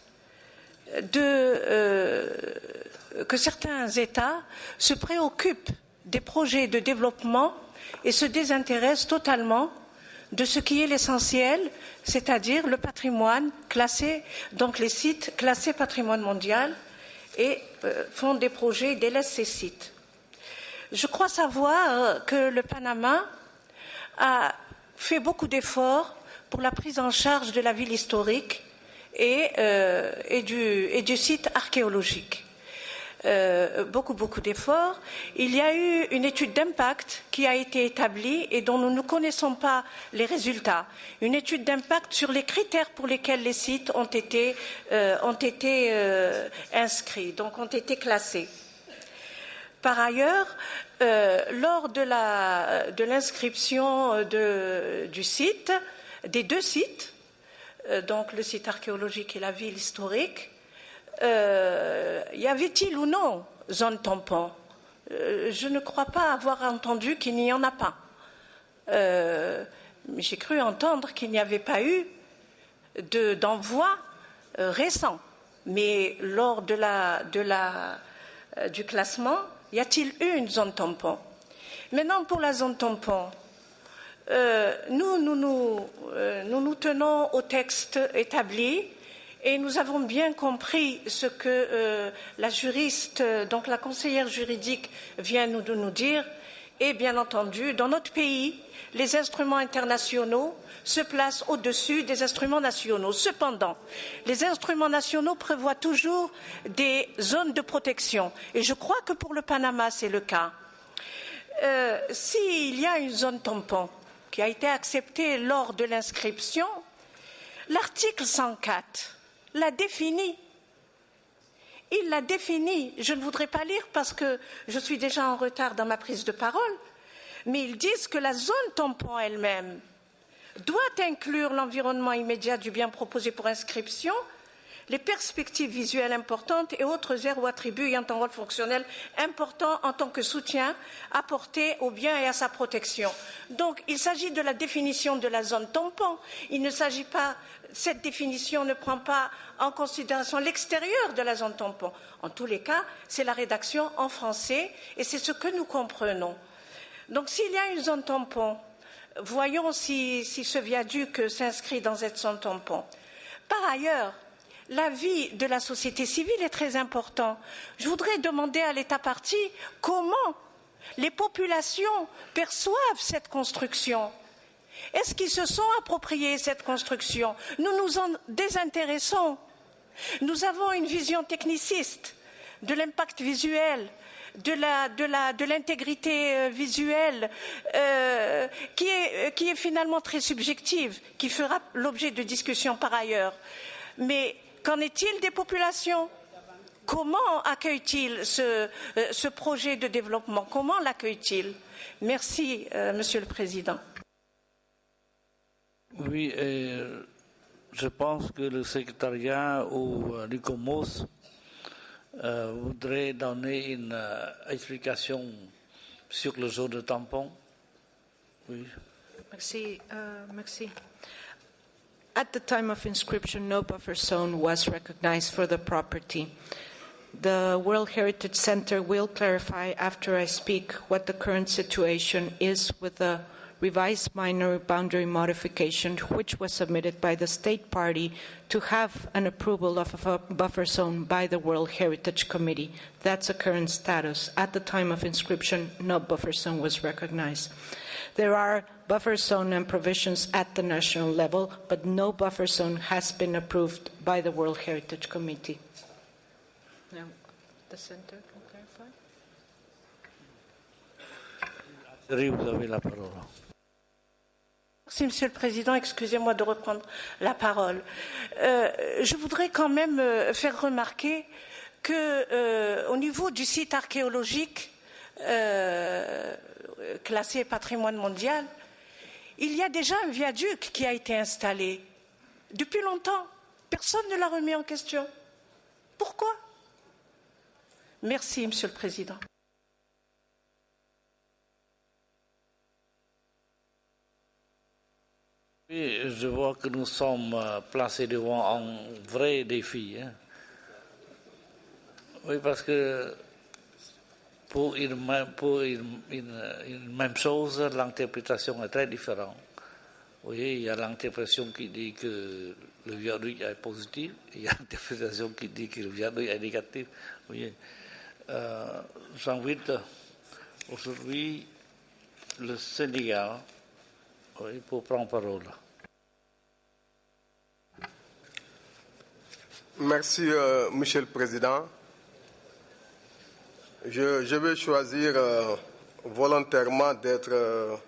que certains États se préoccupent des projets de développement et se désintéressent totalement de ce qui est l'essentiel, c'est-à-dire le patrimoine classé, donc les sites classés patrimoine mondial, et font des projets et délaissent ces sites. Je crois savoir que le Panama a fait beaucoup d'efforts pour la prise en charge de la ville historique et du site archéologique. Beaucoup d'efforts. Il y a eu une étude d'impact qui a été établie et dont nous ne connaissons pas les résultats. Une étude d'impact sur les critères pour lesquels les sites ont été inscrits, donc ont été classés. Par ailleurs, lors de l'inscription du site, des deux sites, donc le site archéologique et la ville historique, y avait-il ou non zone tampon? Je ne crois pas avoir entendu qu'il n'y en a pas. J'ai cru entendre qu'il n'y avait pas eu d'envoi récent. Mais lors du classement, y a-t-il eu une zone tampon? Maintenant, pour la zone tampon, nous nous tenons au texte établi et nous avons bien compris ce que la juriste, donc la conseillère juridique, vient de nous dire. Et bien entendu, dans notre pays, les instruments internationaux se placent au-dessus des instruments nationaux. Cependant, les instruments nationaux prévoient toujours des zones de protection. Et je crois que pour le Panama, c'est le cas. S'il y a une zone tampon qui a été acceptée lors de l'inscription, l'article 104 l'a définie. Il l'a définie. Je ne voudrais pas lire parce que je suis déjà en retard dans ma prise de parole, mais ils disent que la zone tampon elle-même doit inclure l'environnement immédiat du bien proposé pour inscription, les perspectives visuelles importantes et autres aires ou attributs ayant un rôle fonctionnel important en tant que soutien apporté au bien et à sa protection. Donc, il s'agit de la définition de la zone tampon. Il ne s'agit pas, cette définition ne prend pas en considération l'extérieur de la zone tampon. En tous les cas, c'est la rédaction en français et c'est ce que nous comprenons. Donc, s'il y a une zone tampon, voyons si ce viaduc s'inscrit dans cette zone tampon. Par ailleurs, l'avis de la société civile est très important. Je voudrais demander à l'État partie comment les populations perçoivent cette construction. Est-ce qu'ils se sont appropriés cette construction? Nous nous en désintéressons. Nous avons une vision techniciste de l'impact visuel, de l'intégrité visuelle, qui est finalement très subjective, qui fera l'objet de discussions par ailleurs. Mais qu'en est-il des populations? Comment accueillent-ils ce projet de développement? Comment l'accueillent-ils? Merci, Monsieur le Président. Oui, je pense que le secrétariat ou l'ICOMOS voudrait donner une explication sur le zone de tampon. Oui. Merci. Merci. At the time of inscription, no buffer zone was recognized for the property. The World Heritage Center will clarify after I speak what the current situation is with the revised minor boundary modification, which was submitted by the state party to have an approval of a buffer zone by the World Heritage Committee. That's the current status. At the time of inscription, no buffer zone was recognized. There are buffer zone and provisions at the national level, but no buffer zone has been approved by the World Heritage Committee. Now, the center can clarify. Vous avez la parole. Merci, Monsieur le Président. Excusez-moi de reprendre la parole. Je voudrais quand même faire remarquer qu'au niveau du site archéologique classé patrimoine mondial, il y a déjà un viaduc qui a été installé depuis longtemps. Personne ne l'a remis en question. Pourquoi? Merci, Monsieur le Président. Oui, je vois que nous sommes placés devant un vrai défi. Hein. Oui, parce que pour une même chose, l'interprétation est très différente. Oui, il y a l'interprétation qui dit que le viaduc est positif, il y a l'interprétation qui dit que le viaduc est négatif. Oui. J'invite aujourd'hui le Sénégal pour prendre parole. Merci, Monsieur le Président. Je vais choisir volontairement d'être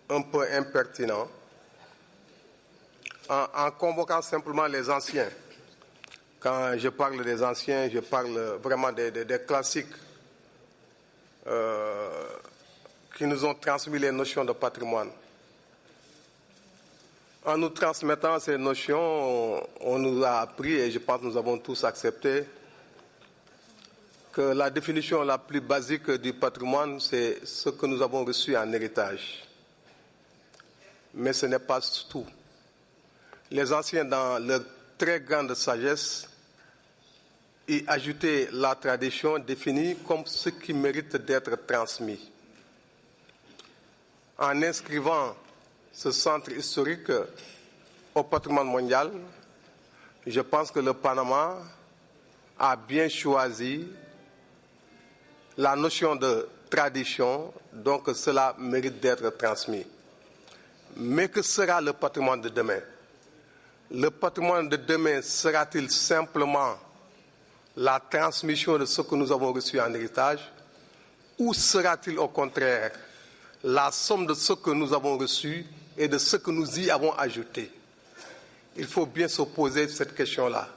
un peu impertinent en convoquant simplement les anciens. Quand je parle des anciens, je parle vraiment des classiques qui nous ont transmis les notions de patrimoine. En nous transmettant ces notions, on nous a appris, et je pense que nous avons tous accepté, que la définition la plus basique du patrimoine, c'est ce que nous avons reçu en héritage. Mais ce n'est pas tout. Les anciens, dans leur très grande sagesse, y ajoutaient la tradition définie comme ce qui mérite d'être transmis. En inscrivant ce centre historique au patrimoine mondial, je pense que le Panama a bien choisi la notion de tradition, donc cela mérite d'être transmis. Mais que sera le patrimoine de demain? Le patrimoine de demain sera-t-il simplement la transmission de ce que nous avons reçu en héritage, ou sera-t-il au contraire la somme de ce que nous avons reçu et de ce que nous y avons ajouté? Il faut bien se poser cette question-là.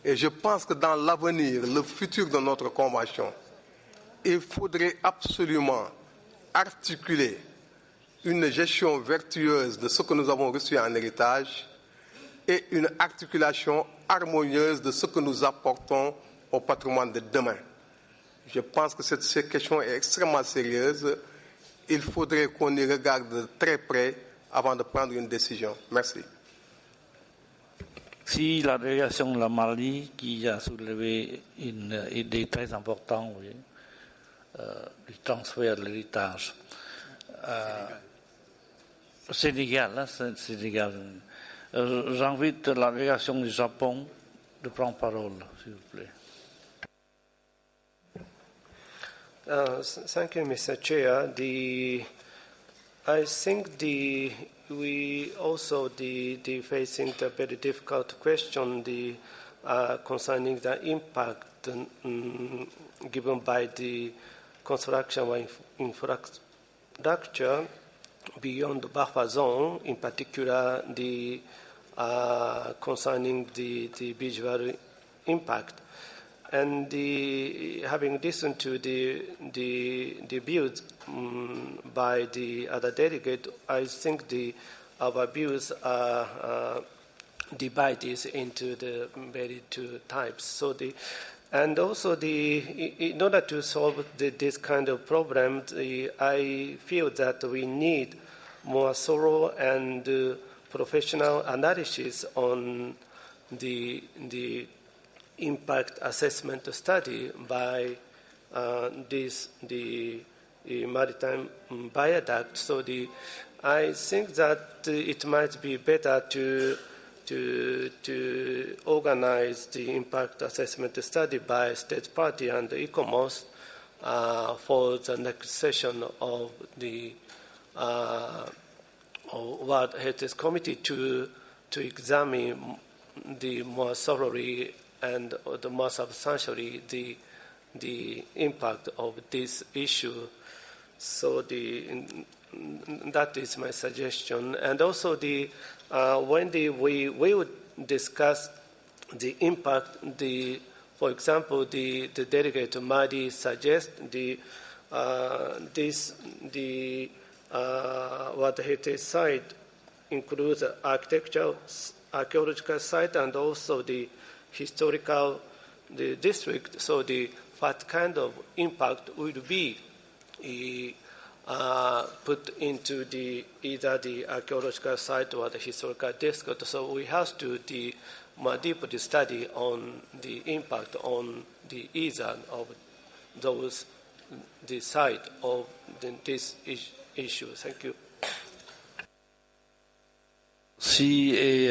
Et je pense que dans l'avenir, le futur de notre convention, il faudrait absolument articuler une gestion vertueuse de ce que nous avons reçu en héritage et une articulation harmonieuse de ce que nous apportons au patrimoine de demain. Je pense que cette question est extrêmement sérieuse. Il faudrait qu'on y regarde de très près avant de prendre une décision. Merci. Si la délégation de la Mali qui a soulevé une idée très importante du transfert de l'héritage. Sénégal, Sénégal. J'invite la délégation du Japon de prendre parole, s'il vous plaît. Thank you, Mr. Chair. I think we also facing the very difficult question concerning the impact given by the construction of infrastructure beyond the buffer zone, in particular concerning the visual impact. And having listened to the views by the other delegate, I think our views are divided into the very two types. So and also in order to solve this kind of problem, I feel that we need more thorough and professional analysis on the impact assessment study by the maritime viaduct. So I think that it might be better to organize the impact assessment study by state party and ICOMOS for the next session of the World Heritage Committee to examine the more thoroughly and the more substantially the impact of this issue. So that is my suggestion. And also when we would discuss the impact, for example, the delegate Mahdi suggests what heritage site includes architectural, archaeological site, and also the historical the district. So what kind of impact would be put into either the archaeological site or the historical district. So we have to do more deep study on the impact on the either of the site of this issue. Thank you. Si et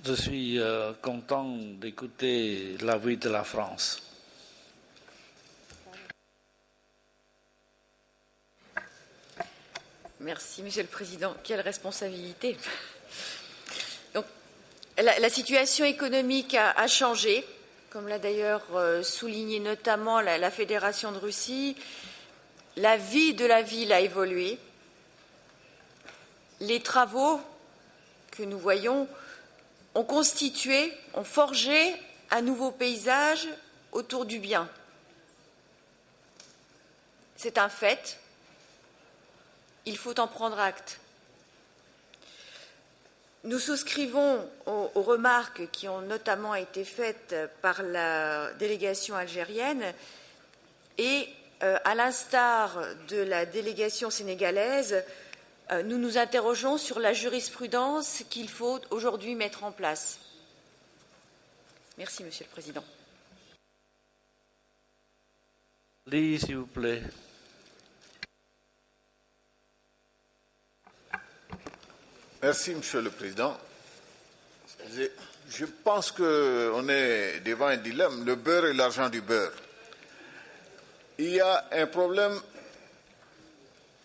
je suis content d'écouter l'avis de la France. Merci, Monsieur le Président. Quelle responsabilité. Donc, la situation économique a changé, comme l'a d'ailleurs souligné notamment la Fédération de Russie. La vie de la ville a évolué. Les travaux que nous voyons ont constitué, ont forgé un nouveau paysage autour du bien. C'est un fait. Il faut en prendre acte. Nous souscrivons aux remarques qui ont notamment été faites par la délégation algérienne et, à l'instar de la délégation sénégalaise, nous nous interrogeons sur la jurisprudence qu'il faut aujourd'hui mettre en place. Merci, Monsieur le Président. Lee, s'il vous plaît. Merci, Monsieur le Président. Je pense qu'on est devant un dilemme, le beurre et l'argent du beurre. Il y a un problème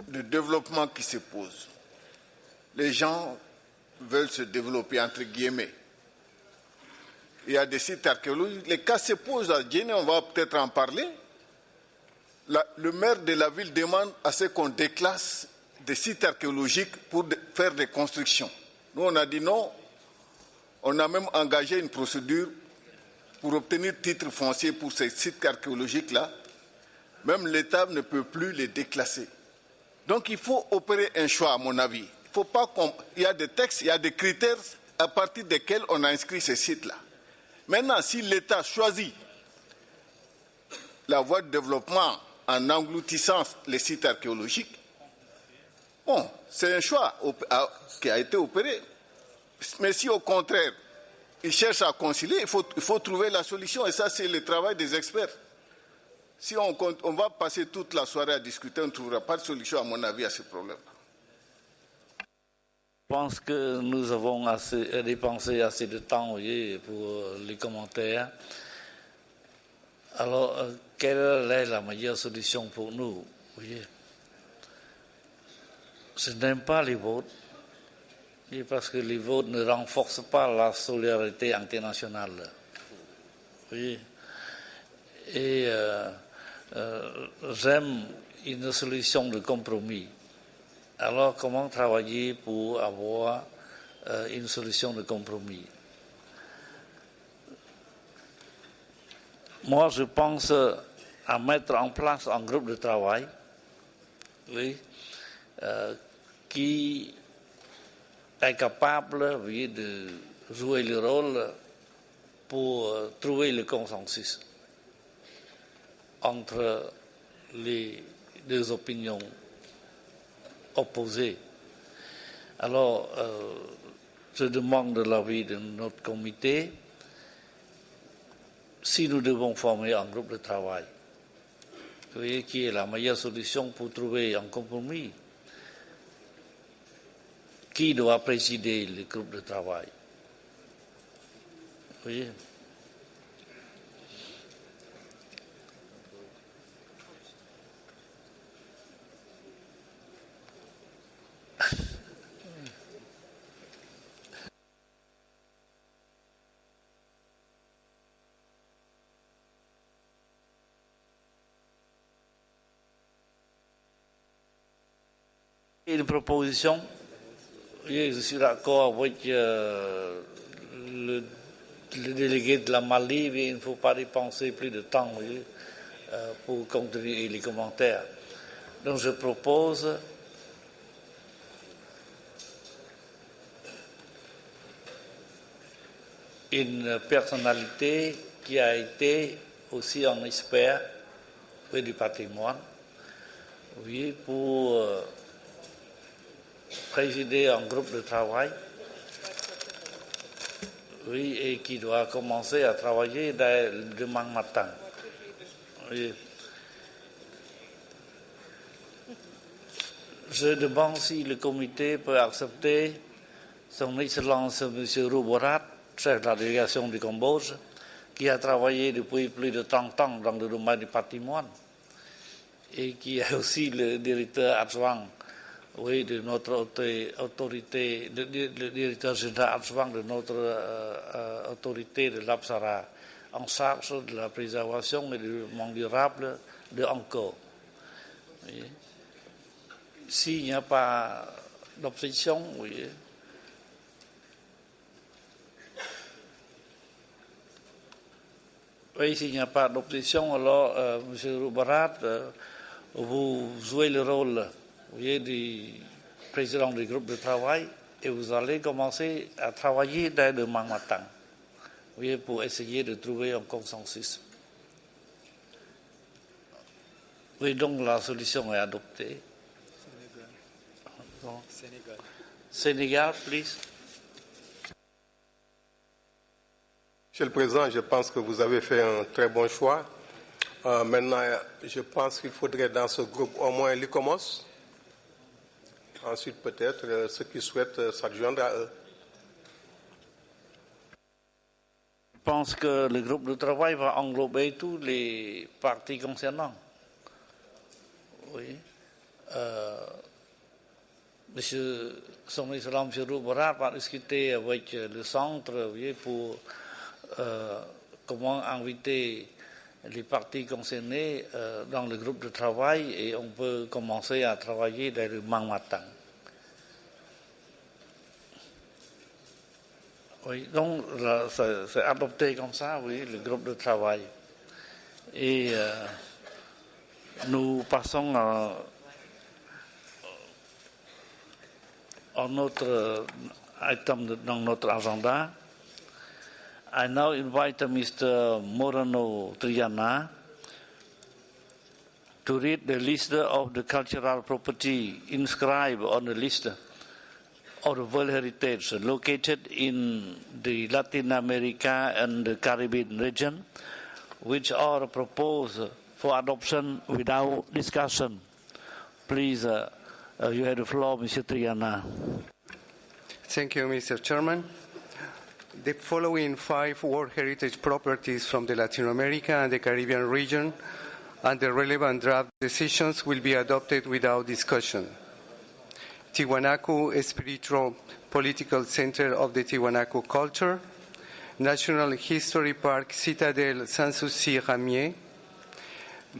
de développement qui se pose. Les gens veulent se développer, entre guillemets. Il y a des sites archéologiques. Les cas se posent à Djéné, on va peut-être en parler. Le maire de la ville demande à ce qu'on déclasse des sites archéologiques pour faire des constructions. Nous, on a dit non. On a même engagé une procédure pour obtenir titre foncier pour ces sites archéologiques-là. Même l'État ne peut plus les déclasser. Donc, il faut opérer un choix, à mon avis. Il faut pas il y a des textes, il y a des critères à partir desquels on a inscrit ces sites-là. Maintenant, si l'État choisit la voie de développement en engloutissant les sites archéologiques, bon, c'est un choix qui a été opéré. Mais si au contraire, il cherche à concilier, il faut trouver la solution. Et ça, c'est le travail des experts. Si on va passer toute la soirée à discuter, on ne trouvera pas de solution, à mon avis, à ce problème. Je pense que nous avons dépensé assez de temps, voyez, pour les commentaires. Alors, quelle est la meilleure solution pour nous, voyez? Je n'aime pas les votes, parce que les votes ne renforcent pas la solidarité internationale. Oui. Et j'aime une solution de compromis. Alors, comment travailler pour avoir une solution de compromis? Moi, je pense à mettre en place un groupe de travail, oui, qui est capable, oui, de jouer le rôle pour trouver le consensus entre les deux opinions opposées. Alors, je demande l'avis de notre comité si nous devons former un groupe de travail. Vous voyez, qui est la meilleure solution pour trouver un compromis? Qui doit présider le groupe de travail? Vous voyez? Une proposition? Oui, je suis d'accord avec le délégué de la Mali, mais il ne faut pas dépenser plus de temps, oui, pour continuer les commentaires. Donc je propose une personnalité qui a été aussi un expert du patrimoine, oui, pour présider un groupe de travail, oui, et qui doit commencer à travailler demain matin. Oui. Je demande si le comité peut accepter son Excellence M. Rouborat, chef de la délégation du Cambodge, qui a travaillé depuis plus de 30 ans dans le domaine du patrimoine et qui est aussi le directeur adjoint, oui, de notre autorité, le directeur général adjoint de notre autorité de l'Apsara, en charge de la préservation et du développement durable de Angkor. Oui. S'il n'y a pas d'objection, oui. Oui, s'il n'y a pas d'opposition, alors, M. Roubarat, vous jouez le rôle, vous voyez, du président du groupe de travail et vous allez commencer à travailler dès demain matin, vous voyez, pour essayer de trouver un consensus. Oui, donc la solution est adoptée. Sénégal. Sénégal, please. Monsieur le Président, je pense que vous avez fait un très bon choix. Maintenant, je pense qu'il faudrait dans ce groupe au moins l'ICOMOS. Ensuite, peut-être, ceux qui souhaitent s'adjoindre à eux. Je pense que le groupe de travail va englober tous les parties concernant. Oui. Monsieur Son Excellence M. Roubarat va discuter avec le centre, vous voyez, pour comment inviter les parties concernées dans le groupe de travail et on peut commencer à travailler dès le demain matin. Oui, donc c'est adopté comme ça, oui, le groupe de travail. Et nous passons à notre item dans notre agenda. I now invite Mr. Morano Triana to read the list of the cultural property inscribed on the list of the World Heritage located in the Latin America and the Caribbean region, which are proposed for adoption without discussion. Please, you have the floor, Mr. Triana. Thank you, Mr. Chairman. The following 5 World Heritage properties from the Latin America and the Caribbean region and the relevant draft decisions will be adopted without discussion. Tiwanaku Spiritual Political Center of the Tiwanaku Culture, National History Park Citadel Sanssouci Ramier,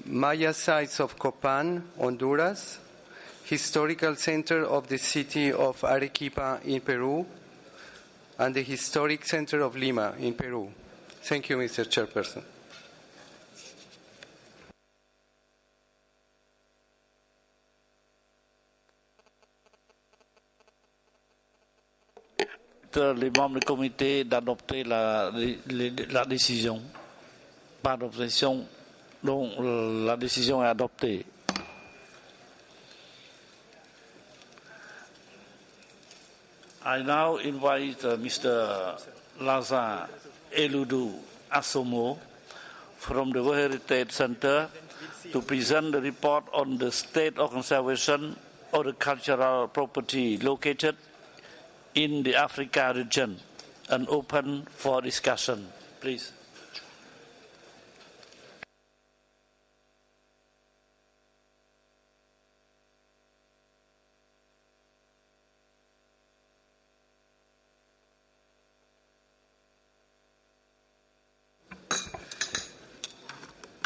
Maya Sites of Copan, Honduras, Historical Center of the City of Arequipa in Peru, and the Historic Center of Lima in Peru. Thank you, Mr. Chairperson. Les membres du comité d'adopter la décision. Pas d'objection, donc la décision est adoptée. I now invite Mr. Laza Eludu Asomo from the World Heritage Center to present the report on the state of conservation of the cultural property located in the Africa region and open for discussion. Please.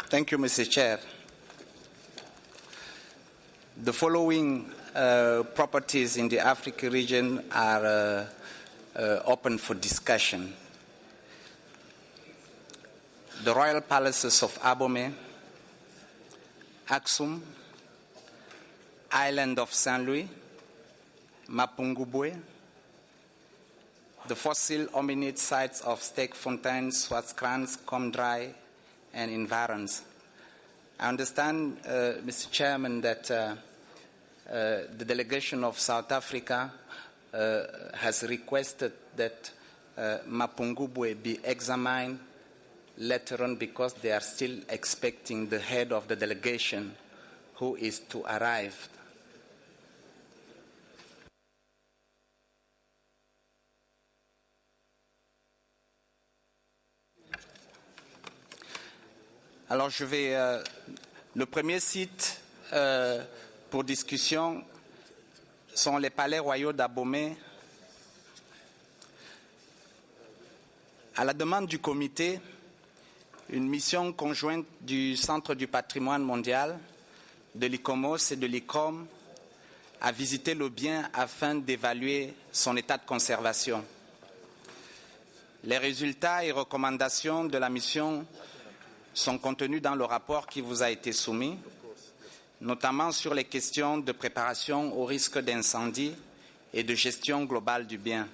Thank you, Mr. Chair. The following properties in the Africa region are open for discussion. The Royal Palaces of Abomey, Aksum, Island of Saint Louis, Mapungubwe, the fossil hominid sites of Steekfontein, Swartkrans, Komdrai, and Environs. I understand, Mr. Chairman, that the delegation of South Africa has requested that Mapungubwe be examined later on because they are still expecting the head of the delegation who is to arrive. Alors je vais... le premier site pour discussion sont les palais royaux d'Abomey. À la demande du comité, une mission conjointe du Centre du patrimoine mondial, de l'ICOMOS et de l'ICOM a visité le bien afin d'évaluer son état de conservation. Les résultats et recommandations de la mission sont contenus dans le rapport qui vous a été soumis, notamment sur les questions de préparation au risque d'incendie et de gestion globale du bien.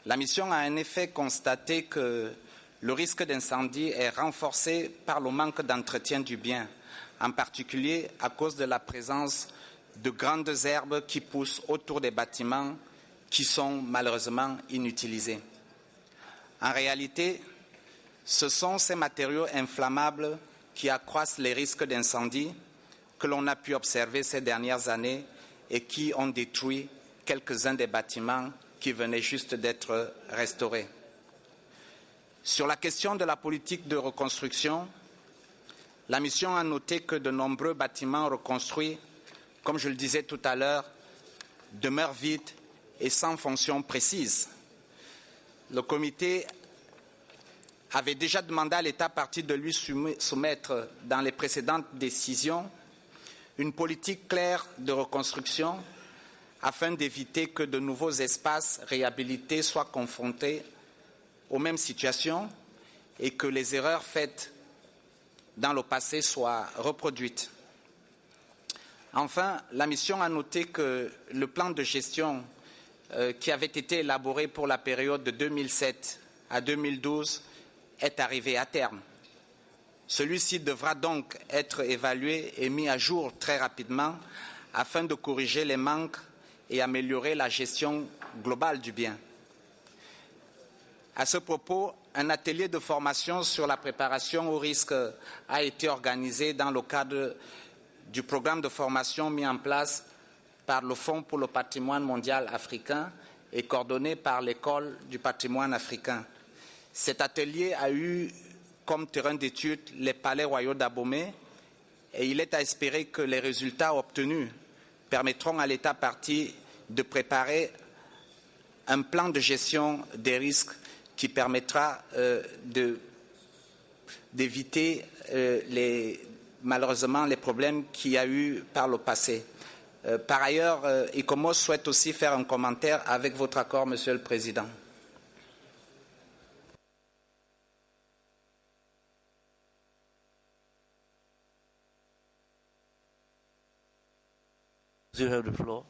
La mission a en effet constaté que le risque d'incendie est renforcé par le manque d'entretien du bien, en particulier à cause de la présence de grandes herbes qui poussent autour des bâtiments qui sont malheureusement inutilisés. En réalité, ce sont ces matériaux inflammables qui accroissent les risques d'incendie que l'on a pu observer ces dernières années et qui ont détruit quelques-uns des bâtiments qui venaient juste d'être restaurés. Sur la question de la politique de reconstruction, la mission a noté que de nombreux bâtiments reconstruits, comme je le disais tout à l'heure, demeurent vides et sans fonction précise. Le comité avait déjà demandé à l'État partie de lui soumettre dans les précédentes décisions une politique claire de reconstruction afin d'éviter que de nouveaux espaces réhabilités soient confrontés aux mêmes situations et que les erreurs faites dans le passé soient reproduites. Enfin, la mission a noté que le plan de gestion qui avait été élaboré pour la période de 2007 à 2012 est arrivé à terme. Celui-ci devra donc être évalué et mis à jour très rapidement afin de corriger les manques et améliorer la gestion globale du bien. À ce propos, un atelier de formation sur la préparation au risque a été organisé dans le cadre du programme de formation mis en place par le Fonds pour le patrimoine mondial africain et coordonné par l'École du patrimoine africain. Cet atelier a eu comme terrain d'étude les palais royaux d'Abomey et il est à espérer que les résultats obtenus permettront à l'État partie de préparer un plan de gestion des risques qui permettra d'éviter malheureusement les problèmes qu'il y a eu par le passé. Par ailleurs, ICOMOS souhaite aussi faire un commentaire avec votre accord, Monsieur le Président. You have the floor.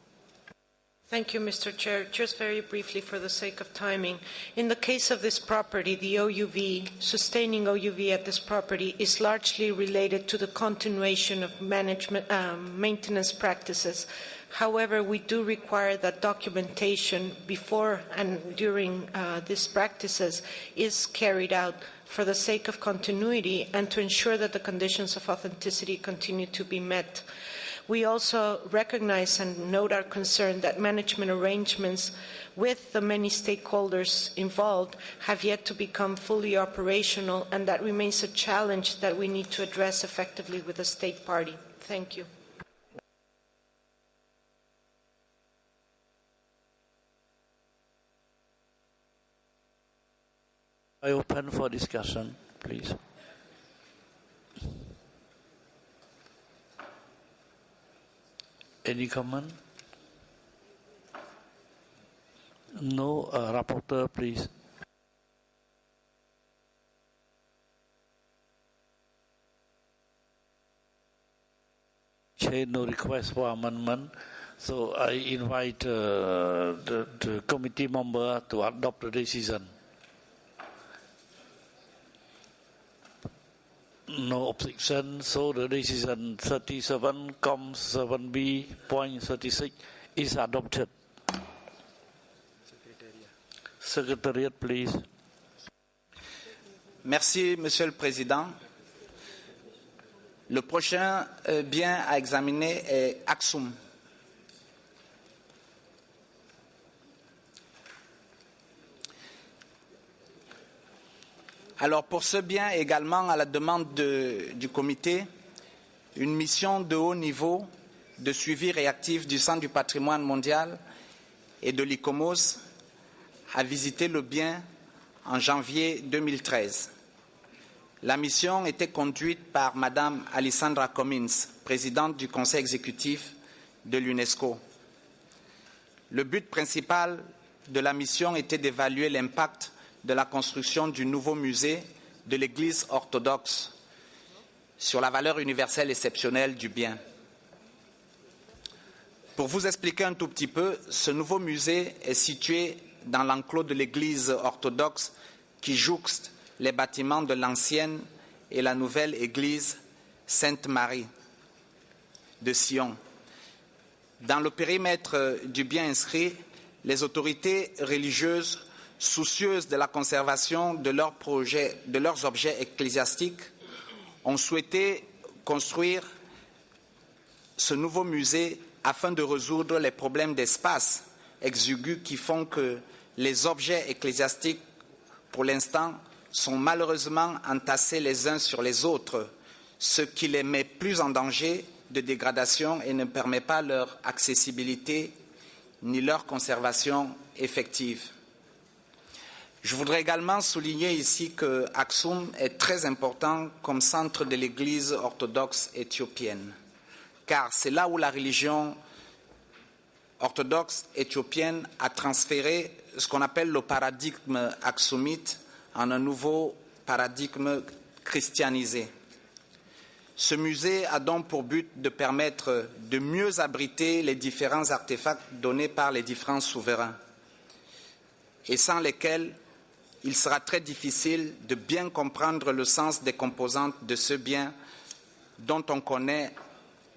Thank you, Mr. Chair. Just very briefly for the sake of timing. In the case of this property, the OUV, sustaining OUV at this property is largely related to the continuation of maintenance practices. However, we do require that documentation before and during these practices is carried out for the sake of continuity and to ensure that the conditions of authenticity continue to be met. We also recognize and note our concern that management arrangements with the many stakeholders involved have yet to become fully operational, and that remains a challenge that we need to address effectively with the state party. Thank you. I open for discussion, please. Any comment? No, rapporteur, please. Chair, no request for amendment. So I invite the committee member to adopt the decision. No objection, so the decision 37.7b.36 is adopted. Secretariat, please. Merci, Monsieur le Président. Le prochain bien à examiner est Aksum. Alors pour ce bien également, à la demande du comité, une mission de haut niveau de suivi réactif du Centre du patrimoine mondial et de l'ICOMOS a visité le bien en janvier 2013. La mission était conduite par Madame Alessandra Comins, présidente du conseil exécutif de l'UNESCO. Le but principal de la mission était d'évaluer l'impact de la construction du nouveau musée de l'Église orthodoxe sur la valeur universelle exceptionnelle du bien. Pour vous expliquer un tout petit peu, ce nouveau musée est situé dans l'enclos de l'Église orthodoxe qui jouxte les bâtiments de l'ancienne et la nouvelle Église Sainte-Marie de Sion. Dans le périmètre du bien inscrit, les autorités religieuses soucieuses de la conservation de leurs objets ecclésiastiques, ont souhaité construire ce nouveau musée afin de résoudre les problèmes d'espace exigus qui font que les objets ecclésiastiques, pour l'instant, sont malheureusement entassés les uns sur les autres, ce qui les met plus en danger de dégradation et ne permet pas leur accessibilité ni leur conservation effective. Je voudrais également souligner ici que Aksum est très important comme centre de l'Église orthodoxe éthiopienne, car c'est là où la religion orthodoxe éthiopienne a transféré ce qu'on appelle le paradigme aksumite en un nouveau paradigme christianisé. Ce musée a donc pour but de permettre de mieux abriter les différents artefacts donnés par les différents souverains et sans lesquels il sera très difficile de bien comprendre le sens des composantes de ce bien dont on connaît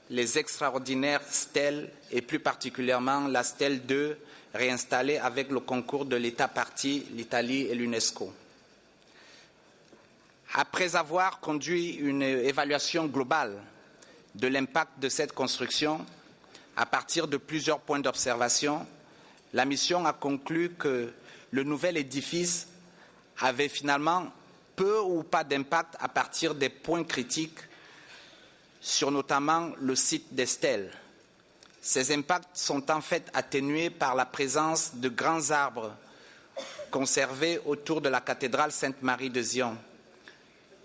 les extraordinaires stèles et plus particulièrement la stèle 2 réinstallée avec le concours de l'État partie, l'Italie et l'UNESCO. Après avoir conduit une évaluation globale de l'impact de cette construction, à partir de plusieurs points d'observation, la mission a conclu que le nouvel édifice avait finalement peu ou pas d'impact à partir des points critiques sur notamment le site des stèles. Ces impacts sont en fait atténués par la présence de grands arbres conservés autour de la cathédrale Sainte-Marie de Sion.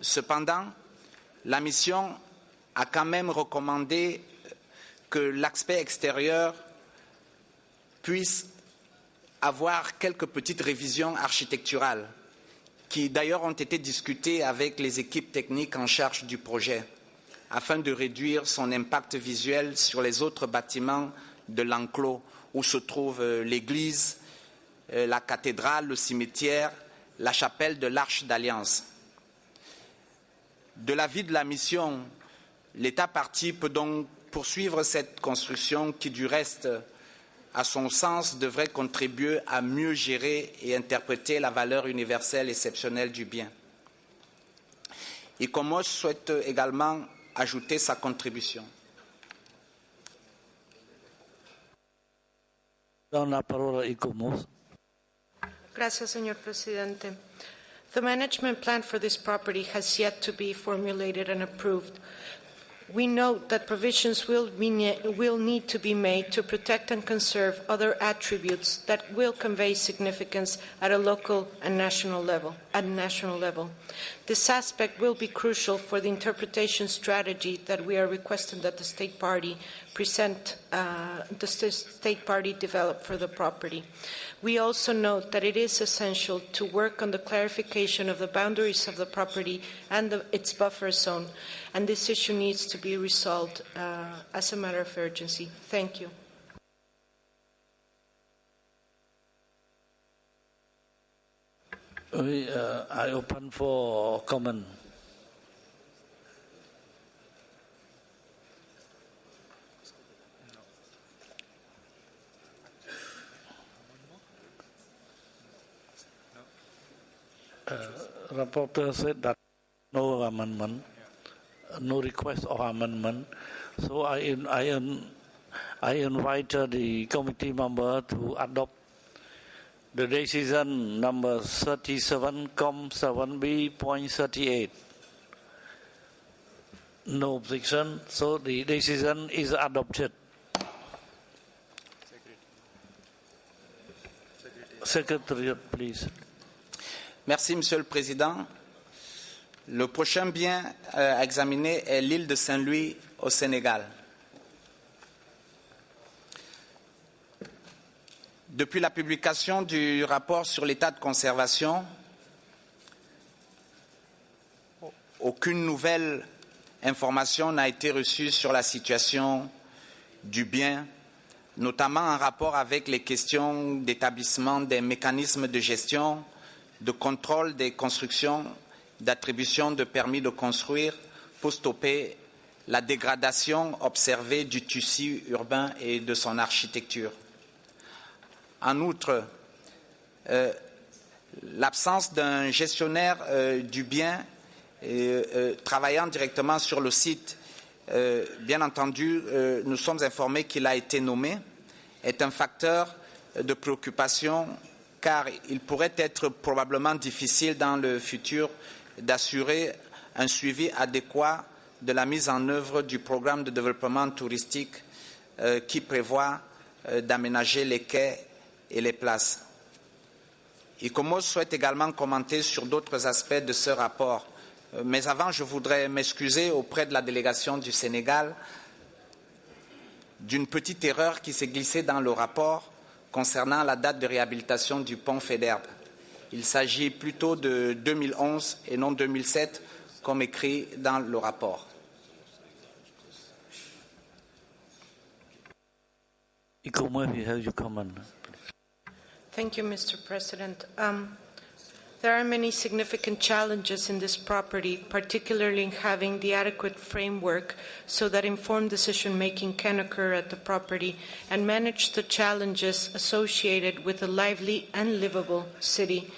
Cependant, la mission a quand même recommandé que l'aspect extérieur puisse avoir quelques petites révisions architecturales qui d'ailleurs ont été discutées avec les équipes techniques en charge du projet afin de réduire son impact visuel sur les autres bâtiments de l'enclos où se trouvent l'église, la cathédrale, le cimetière, la chapelle de l'Arche d'Alliance. De l'avis de la mission, l'État partie peut donc poursuivre cette construction qui, du reste, à son sens, devrait contribuer à mieux gérer et interpréter la valeur universelle exceptionnelle du bien. ICOMOS souhaite également ajouter sa contribution. Gracias, señor presidente. The management plan for this property has yet to be formulated and approved. We note that provisions will need to be made to protect and conserve other attributes that will convey significance at a local and national level. This aspect will be crucial for the interpretation strategy that we are requesting that the state party develop for the property. We also note that it is essential to work on the clarification of the boundaries of the property and its buffer zone, and this issue needs to be resolved as a matter of urgency. Thank you. I open for comment. Rapporteur said that no amendment, no request of amendment. So I invite the committee member to adopt the decision number 37.7b.38. No objection, so the decision is adopted. Secretariat, please. Merci, Monsieur le Président. Le prochain bien à examiner est l'île de Saint-Louis au Sénégal. Depuis la publication du rapport sur l'état de conservation, aucune nouvelle information n'a été reçue sur la situation du bien, notamment en rapport avec les questions d'établissement des mécanismes de gestion, de contrôle des constructions, d'attribution de permis de construire pour stopper la dégradation observée du tissu urbain et de son architecture. En outre, l'absence d'un gestionnaire du bien travaillant directement sur le site, bien entendu, nous sommes informés qu'il a été nommé, est un facteur de préoccupation car il pourrait être probablement difficile dans le futur d'assurer un suivi adéquat de la mise en œuvre du programme de développement touristique qui prévoit d'aménager les quais et les places. ICOMOS souhaite également commenter sur d'autres aspects de ce rapport. Mais avant, je voudrais m'excuser auprès de la délégation du Sénégal d'une petite erreur qui s'est glissée dans le rapport concernant la date de réhabilitation du pont Faidherbe. Il s'agit plutôt de 2011 et non 2007, comme écrit dans le rapport. Thank you, Mr. President. There are many significant challenges in this property, particularly in having the adequate framework so that informed decision-making can occur at the property and manage the challenges associated with a lively and livable city.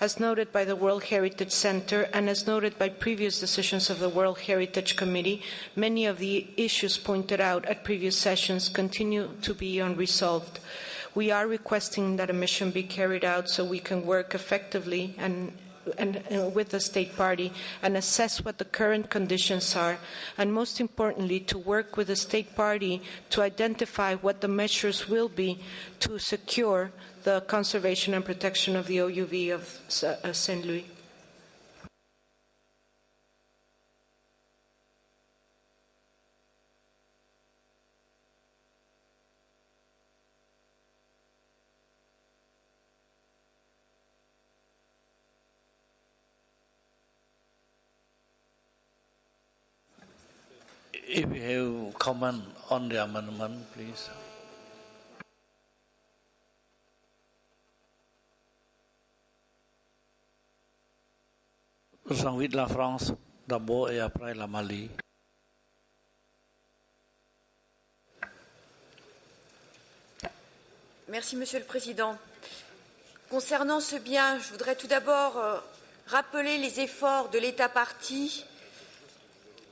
As noted by the World Heritage Center and as noted by previous decisions of the World Heritage Committee, many of the issues pointed out at previous sessions continue to be unresolved. We are requesting that a mission be carried out so we can work effectively and with the state party and assess what the current conditions are, and most importantly, to work with the state party to identify what the measures will be to secure the conservation and protection of the OUV of Saint Louis. If you have comment on the amendment, please. J'invite la France d'abord et après la Mali. Merci, Monsieur le Président. Concernant ce bien, je voudrais tout d'abord rappeler les efforts de l'État partie,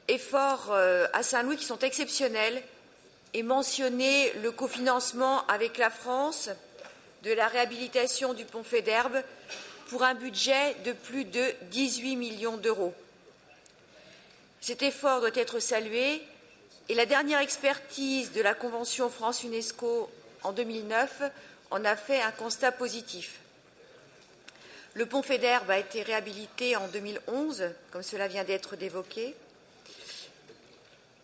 efforts à Saint-Louis qui sont exceptionnels, et mentionner le cofinancement avec la France de la réhabilitation du pont Faidherbe pour un budget de plus de 18 millions d'euros. Cet effort doit être salué et la dernière expertise de la Convention France-UNESCO en 2009 en a fait un constat positif. Le pont Faidherbe a été réhabilité en 2011, comme cela vient d'être évoqué.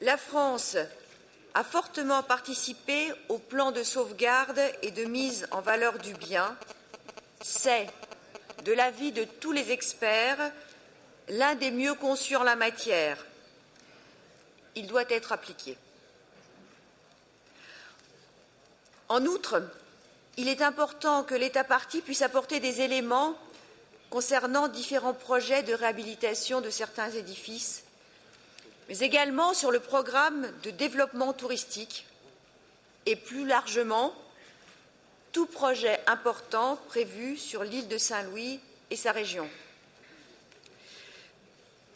La France a fortement participé au plan de sauvegarde et de mise en valeur du bien. C'est, de l'avis de tous les experts, l'un des mieux conçus en la matière. Il doit être appliqué. En outre, il est important que l'État partie puisse apporter des éléments concernant différents projets de réhabilitation de certains édifices, mais également sur le programme de développement touristique et plus largement tout projet important prévu sur l'île de Saint-Louis et sa région.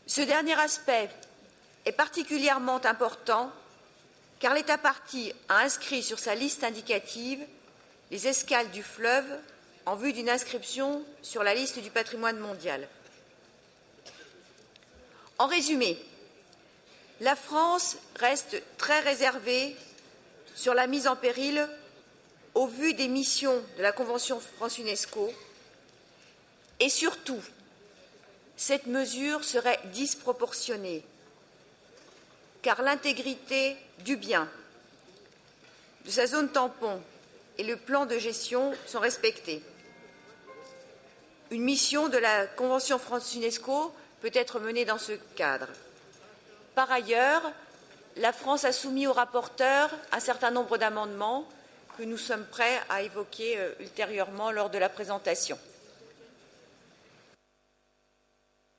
Ce dernier aspect est particulièrement important car l'État partie a inscrit sur sa liste indicative les escales du fleuve en vue d'une inscription sur la liste du patrimoine mondial. En résumé, la France reste très réservée sur la mise en péril au vu des missions de la Convention France-UNESCO et surtout, cette mesure serait disproportionnée car l'intégrité du bien, de sa zone tampon et le plan de gestion sont respectés. Une mission de la Convention France-UNESCO peut être menée dans ce cadre. Par ailleurs, la France a soumis au rapporteur un certain nombre d'amendements que nous sommes prêts à évoquer ultérieurement lors de la présentation.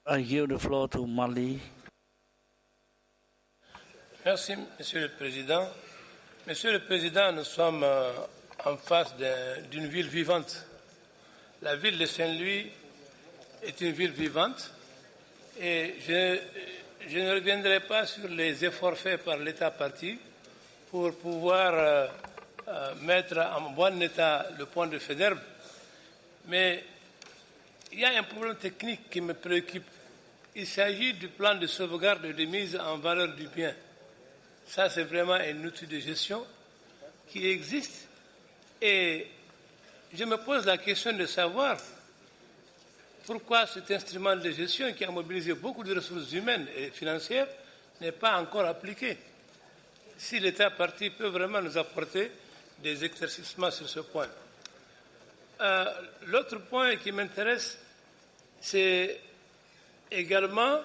I give the floor to Mali. Merci, Monsieur le Président. Monsieur le Président, nous sommes en face d'une ville vivante. La ville de Saint-Louis est une ville vivante et je ne reviendrai pas sur les efforts faits par l'État parti pour pouvoir mettre en bon état le pont de Faidherbe. Mais il y a un problème technique qui me préoccupe. Il s'agit du plan de sauvegarde et de mise en valeur du bien. Ça, c'est vraiment un outil de gestion qui existe. Et je me pose la question de savoir pourquoi cet instrument de gestion qui a mobilisé beaucoup de ressources humaines et financières n'est pas encore appliqué. Si l'État parti peut vraiment nous apporter des éclaircissements sur ce point. L'autre point qui m'intéresse, c'est également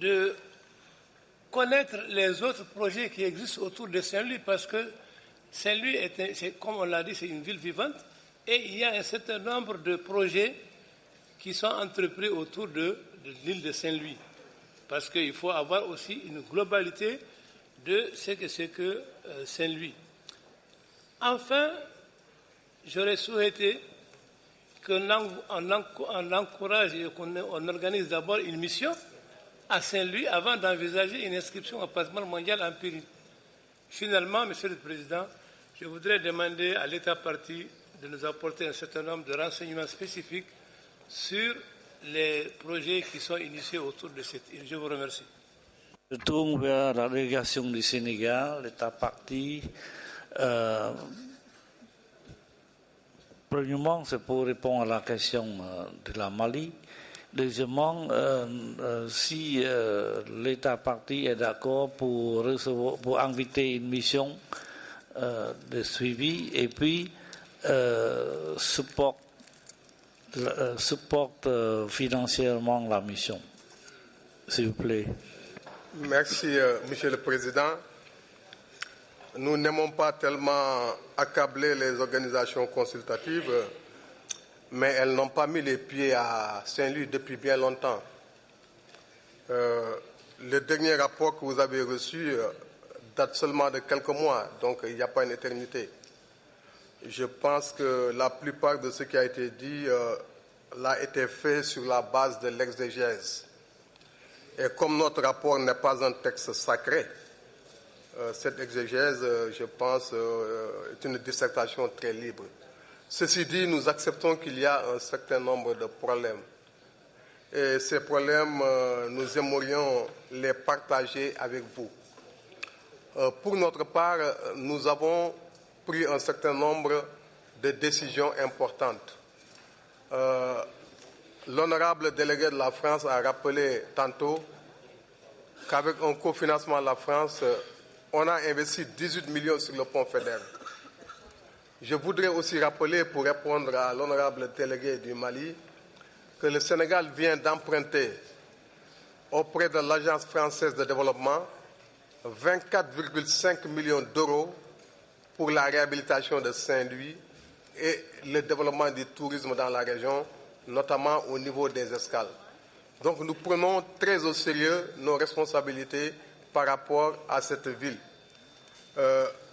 de connaître les autres projets qui existent autour de Saint-Louis, parce que Saint-Louis, comme on l'a dit, c'est une ville vivante, et il y a un certain nombre de projets qui sont entrepris autour de l'île de Saint-Louis, parce qu'il faut avoir aussi une globalité de ce que c'est que Saint-Louis. Enfin, j'aurais souhaité qu'on encourage et qu'on organise d'abord une mission à Saint-Louis avant d'envisager une inscription au patrimoine mondial en péril. Finalement, Monsieur le Président, je voudrais demander à l'État parti de nous apporter un certain nombre de renseignements spécifiques sur les projets qui sont initiés autour de cette île. Je vous remercie. Je tourne vers la délégation du Sénégal, l'État parti. Premièrement, c'est pour répondre à la question de la Mali. Deuxièmement, si l'État parti est d'accord pour inviter une mission de suivi et puis supporte financièrement la mission. S'il vous plaît. Merci, Monsieur le Président. Nous n'aimons pas tellement accabler les organisations consultatives, mais elles n'ont pas mis les pieds à Saint-Louis depuis bien longtemps. Le dernier rapport que vous avez reçu date seulement de quelques mois, donc il n'y a pas une éternité. Je pense que la plupart de ce qui a été dit l'a été fait sur la base de l'exégèse. Et comme notre rapport n'est pas un texte sacré, cette exégèse, je pense, est une dissertation très libre. Ceci dit, nous acceptons qu'il y a un certain nombre de problèmes. Et ces problèmes, nous aimerions les partager avec vous. Pour notre part, nous avons pris un certain nombre de décisions importantes. L'honorable délégué de la France a rappelé tantôt qu'avec un cofinancement de la France, on a investi 18 millions sur le pont Faidherbe. Je voudrais aussi rappeler, pour répondre à l'honorable délégué du Mali, que le Sénégal vient d'emprunter auprès de l'Agence française de développement 24,5 millions d'euros pour la réhabilitation de Saint-Louis et le développement du tourisme dans la région notamment au niveau des escales. Donc nous prenons très au sérieux nos responsabilités par rapport à cette ville.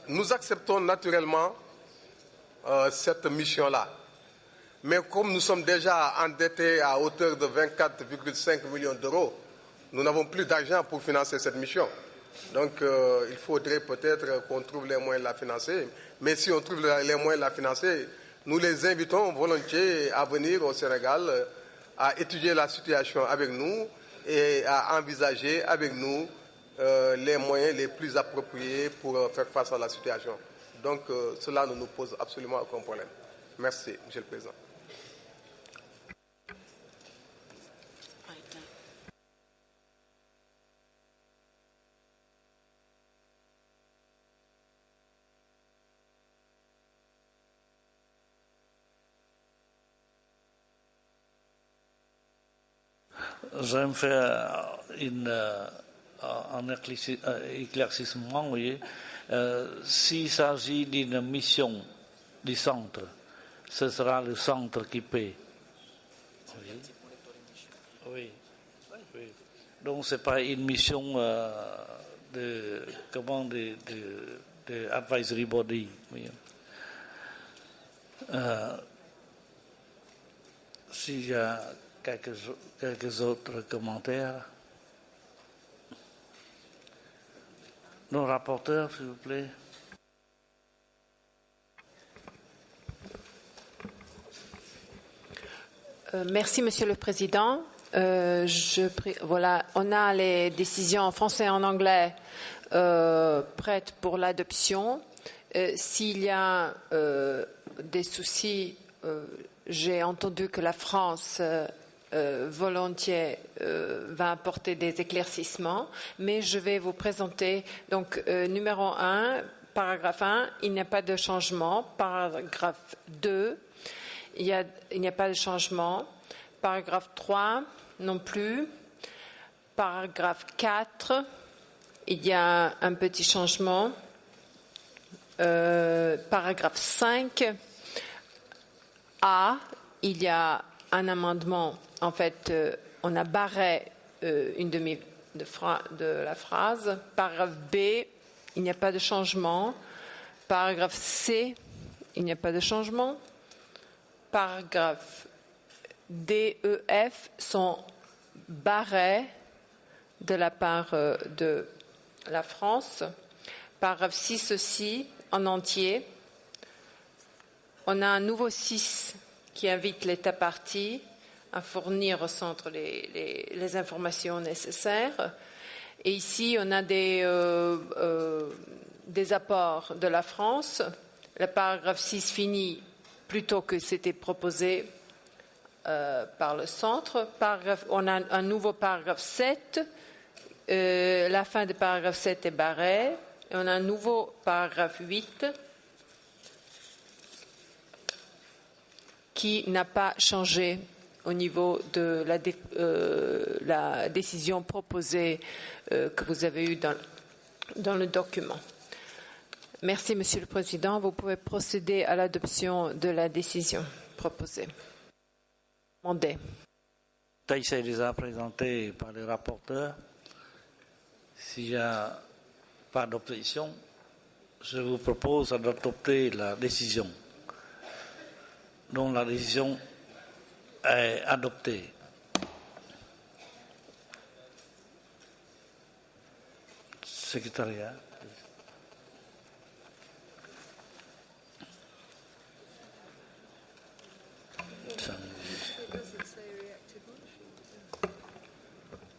Nous acceptons naturellement cette mission-là. Mais comme nous sommes déjà endettés à hauteur de 24,5 millions d'euros, nous n'avons plus d'argent pour financer cette mission. Donc il faudrait peut-être qu'on trouve les moyens de la financer. Mais si on trouve les moyens de la financer, nous les invitons volontiers à venir au Sénégal, à étudier la situation avec nous et à envisager avec nous les moyens les plus appropriés pour faire face à la situation. Donc cela ne nous pose absolument aucun problème. Merci, Monsieur le Président. J'aime faire un éclaircissement. Oui. S'il s'agit d'une mission du centre, ce sera le centre qui paie. Oui. Oui. Donc ce n'est pas une mission de advisory body. Oui. S'il y a quelques autres commentaires. Nos rapporteurs, s'il vous plaît. Merci, Monsieur le Président. Voilà, on a les décisions en français et en anglais prêtes pour l'adoption. S'il y a des soucis, j'ai entendu que la France volontiers va apporter des éclaircissements, mais je vais vous présenter donc numéro 1, paragraphe 1, il n'y a pas de changement. Paragraphe 2, il n'y a pas de changement. Paragraphe 3, non plus. Paragraphe 4, il y a un petit changement. Paragraphe 5, A, il y a un amendement. En fait, on a barré une demi de la phrase. Paragraphe B, il n'y a pas de changement. Paragraphe C, il n'y a pas de changement. Paragraphe D, E, F sont barrés de la part de la France. Paragraphe 6 aussi, en entier. On a un nouveau 6 qui invite l'État partie à fournir au centre les informations nécessaires. Et ici, on a des apports de la France. Le paragraphe 6 finit plutôt que c'était proposé par le centre. On a un nouveau paragraphe 7. La fin du paragraphe 7 est barrée. Et on a un nouveau paragraphe 8 qui n'a pas changé au niveau de la décision proposée que vous avez eue dans le document. Merci, Monsieur le Président. Vous pouvez procéder à l'adoption de la décision proposée. Demandez. Le texte est déjà présenté par le rapporteur. S'il n'y a pas d'opposition, je vous propose d'adopter la décision. Donc la décision est adoptée. Secrétariat.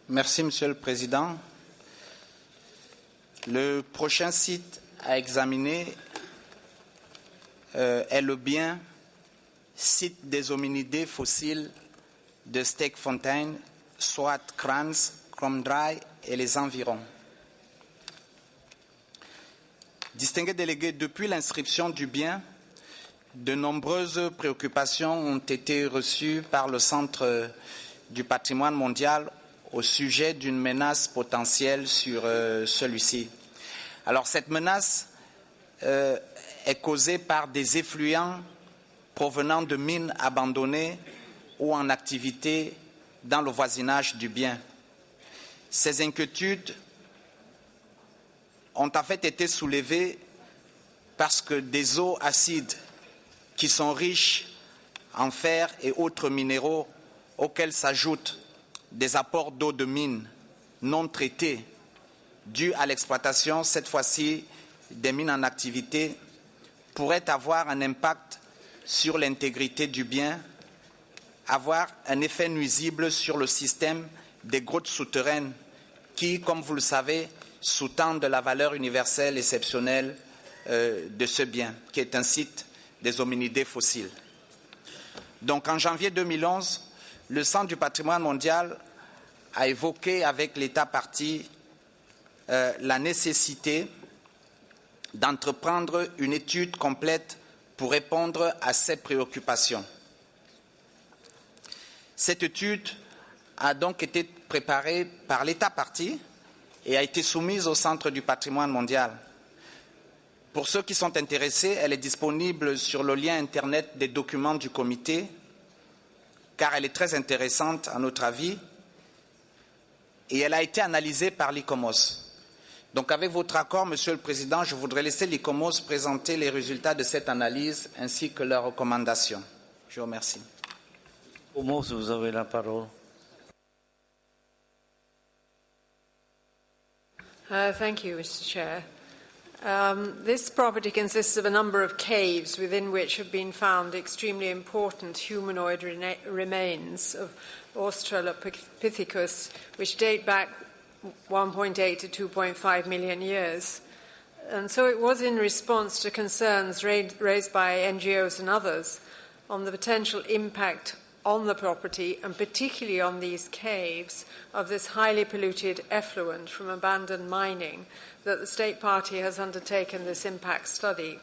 Merci, Monsieur le Président. Le prochain site à examiner est le bien site des hominidés fossiles de Steekfontein, soit Krans, Kromdraai et les environs. Distingués délégués, depuis l'inscription du bien, de nombreuses préoccupations ont été reçues par le Centre du patrimoine mondial au sujet d'une menace potentielle sur celui-ci. Alors cette menace est causée par des effluents provenant de mines abandonnées ou en activité dans le voisinage du bien. Ces inquiétudes ont en fait été soulevées parce que des eaux acides qui sont riches en fer et autres minéraux auxquels s'ajoutent des apports d'eau de mine non traités dus à l'exploitation, cette fois-ci des mines en activité, pourraient avoir un impact sur l'intégrité du bien, avoir un effet nuisible sur le système des grottes souterraines qui, comme vous le savez, sous-tendent la valeur universelle exceptionnelle de ce bien, qui est un site des hominidés fossiles. Donc, en janvier 2011, le Centre du patrimoine mondial a évoqué avec l'État partie la nécessité d'entreprendre une étude complète pour répondre à ces préoccupations. Cette étude a donc été préparée par l'État partie et a été soumise au Centre du patrimoine mondial. Pour ceux qui sont intéressés, elle est disponible sur le lien Internet des documents du comité, car elle est très intéressante à notre avis, et elle a été analysée par l'ICOMOS. Donc, avec votre accord, Monsieur le Président, je voudrais laisser l'ICOMOS présenter les résultats de cette analyse ainsi que leurs recommandations. Je vous remercie. ICOMOS, vous avez la parole. Thank you, Mr. Chair. This property consists of a number of caves within which have been found extremely important humanoid remains of Australopithecus, which date back 1.8 to 2.5 million years. And so it was in response to concerns raised by NGOs and others on the potential impact on the property, and particularly on these caves, of this highly polluted effluent from abandoned mining, that the State Party has undertaken this impact study.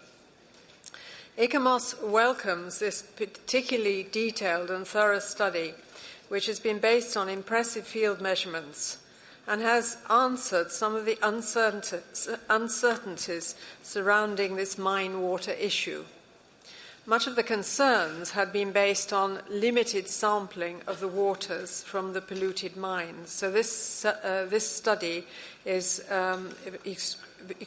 ICOMOS welcomes this particularly detailed and thorough study, which has been based on impressive field measurements and has answered some of the uncertainties surrounding this mine water issue. Much of the concerns had been based on limited sampling of the waters from the polluted mines. So this study is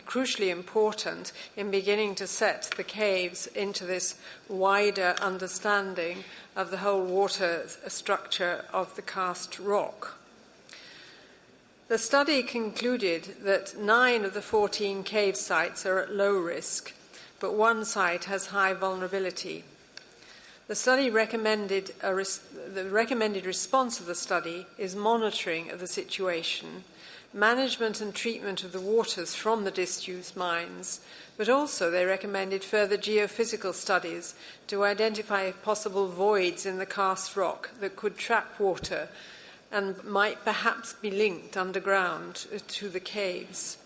crucially important in beginning to set the caves into this wider understanding of the whole water structure of the karst rock. The study concluded that 9 of the 14 cave sites are at low risk, but one site has high vulnerability. The study recommended the recommended response of the study is monitoring of the situation, management and treatment of the waters from the disused mines, but also they recommended further geophysical studies to identify possible voids in the karst rock that could trap water and might perhaps be linked underground to the caves.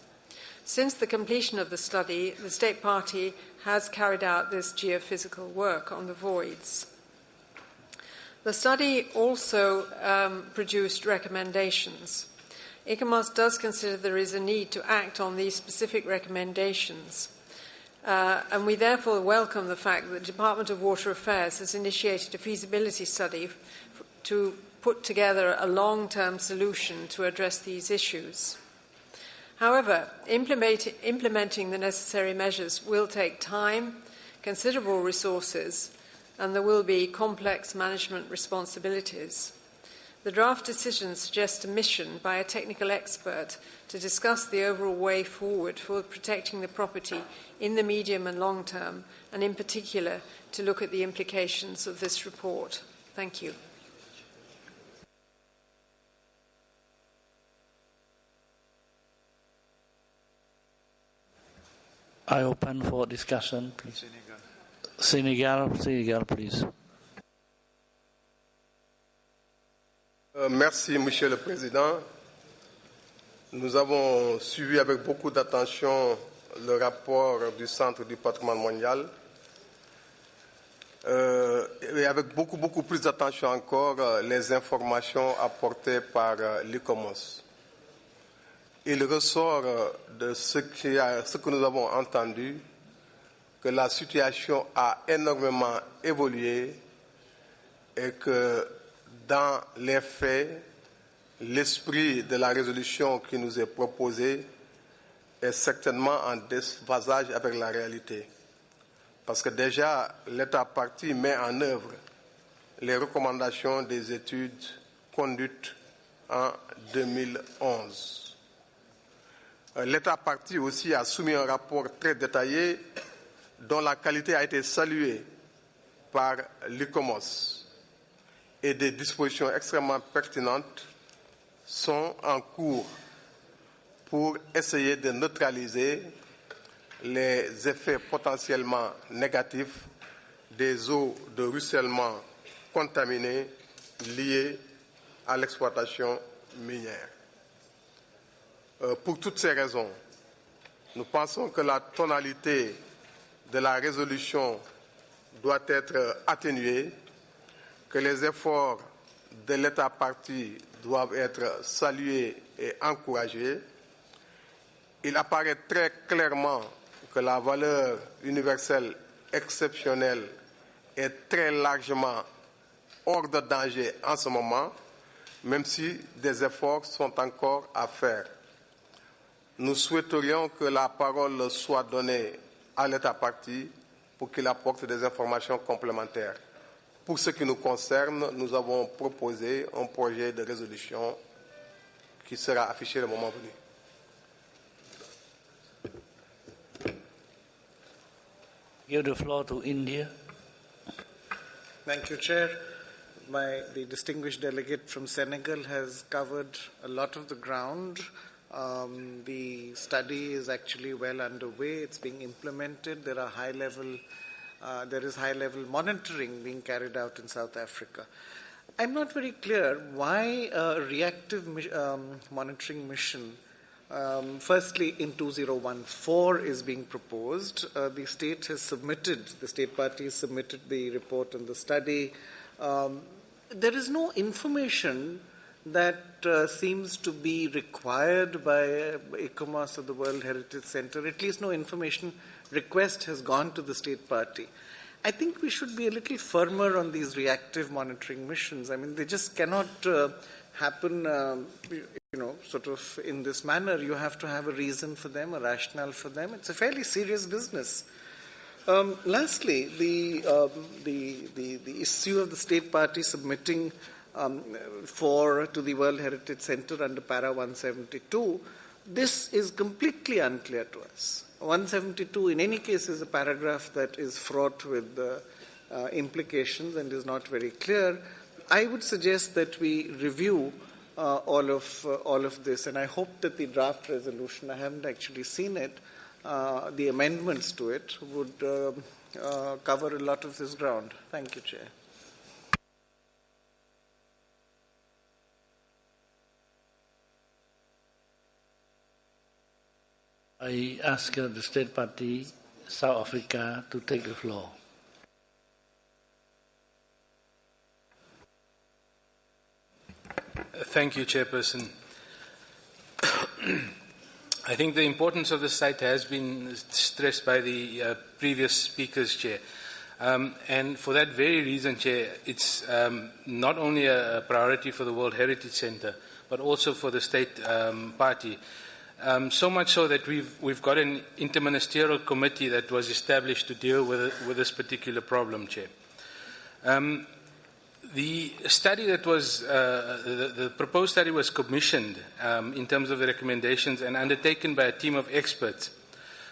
Since the completion of the study, the State Party has carried out this geophysical work on the voids. The study also produced recommendations. ICOMOS does consider there is a need to act on these specific recommendations, and we therefore welcome the fact that the Department of Water Affairs has initiated a feasibility study to put together a long-term solution to address these issues. However, implementing the necessary measures will take time, considerable resources, and there will be complex management responsibilities. The draft decision suggests a mission by a technical expert to discuss the overall way forward for protecting the property in the medium and long term, and in particular to look at the implications of this report. Thank you. I open for discussion, please. Senegal, please. Merci, Monsieur le Président. Nous avons suivi avec beaucoup d'attention le rapport du Centre du patrimoine mondial et avec beaucoup plus d'attention encore les informations apportées par l'ICOMOS. Il ressort de ce que nous avons entendu que la situation a énormément évolué et que dans les faits, l'esprit de la résolution qui nous est proposée est certainement en déphasage avec la réalité. Parce que déjà, l'État partie met en œuvre les recommandations des études conduites en 2011. L'État partie aussi a soumis un rapport très détaillé dont la qualité a été saluée par l'ICOMOS et des dispositions extrêmement pertinentes sont en cours pour essayer de neutraliser les effets potentiellement négatifs des eaux de ruissellement contaminées liées à l'exploitation minière. Pour toutes ces raisons, nous pensons que la tonalité de la résolution doit être atténuée, que les efforts de l'État partie doivent être salués et encouragés. Il apparaît très clairement que la valeur universelle exceptionnelle est très largement hors de danger en ce moment, même si des efforts sont encore à faire. Nous souhaiterions que la parole soit donnée à l'État partie pour qu'il apporte des informations complémentaires. Pour ce qui nous concerne, nous avons proposé un projet de résolution qui sera affiché le moment venu. Give the floor to India. Thank you, Chair. The distinguished delegate from Senegal has covered a lot of the ground. The study is actually well underway. It's being implemented. There is high-level monitoring being carried out in South Africa. I'm not very clear why a reactive monitoring mission, firstly in 2014, is being proposed. The state party has submitted the report and the study. There is no information that seems to be required by ICOMOS or the World Heritage Center. At least no information request has gone to the state party. I think we should be a little firmer on these reactive monitoring missions. I mean, they just cannot happen, sort of in this manner. You have to have a reason for them, a rationale for them. It's a fairly serious business. Lastly, the issue of the state party submitting to the World Heritage Center under Para 172, this is completely unclear to us. 172, in any case, is a paragraph that is fraught with implications and is not very clear. I would suggest that we review all of this, and I hope that the draft resolution, I haven't actually seen it, the amendments to it would cover a lot of this ground. Thank you, Chair. I ask the State Party, South Africa, to take the floor. Thank you, Chairperson. I think the importance of the site has been stressed by the previous speakers, Chair. And for that very reason, Chair, it's not only a priority for the World Heritage Center, but also for the State Party. So much so that we've got an interministerial committee that was established to deal with this particular problem, Chair. The study that was, the proposed study was commissioned in terms of the recommendations and undertaken by a team of experts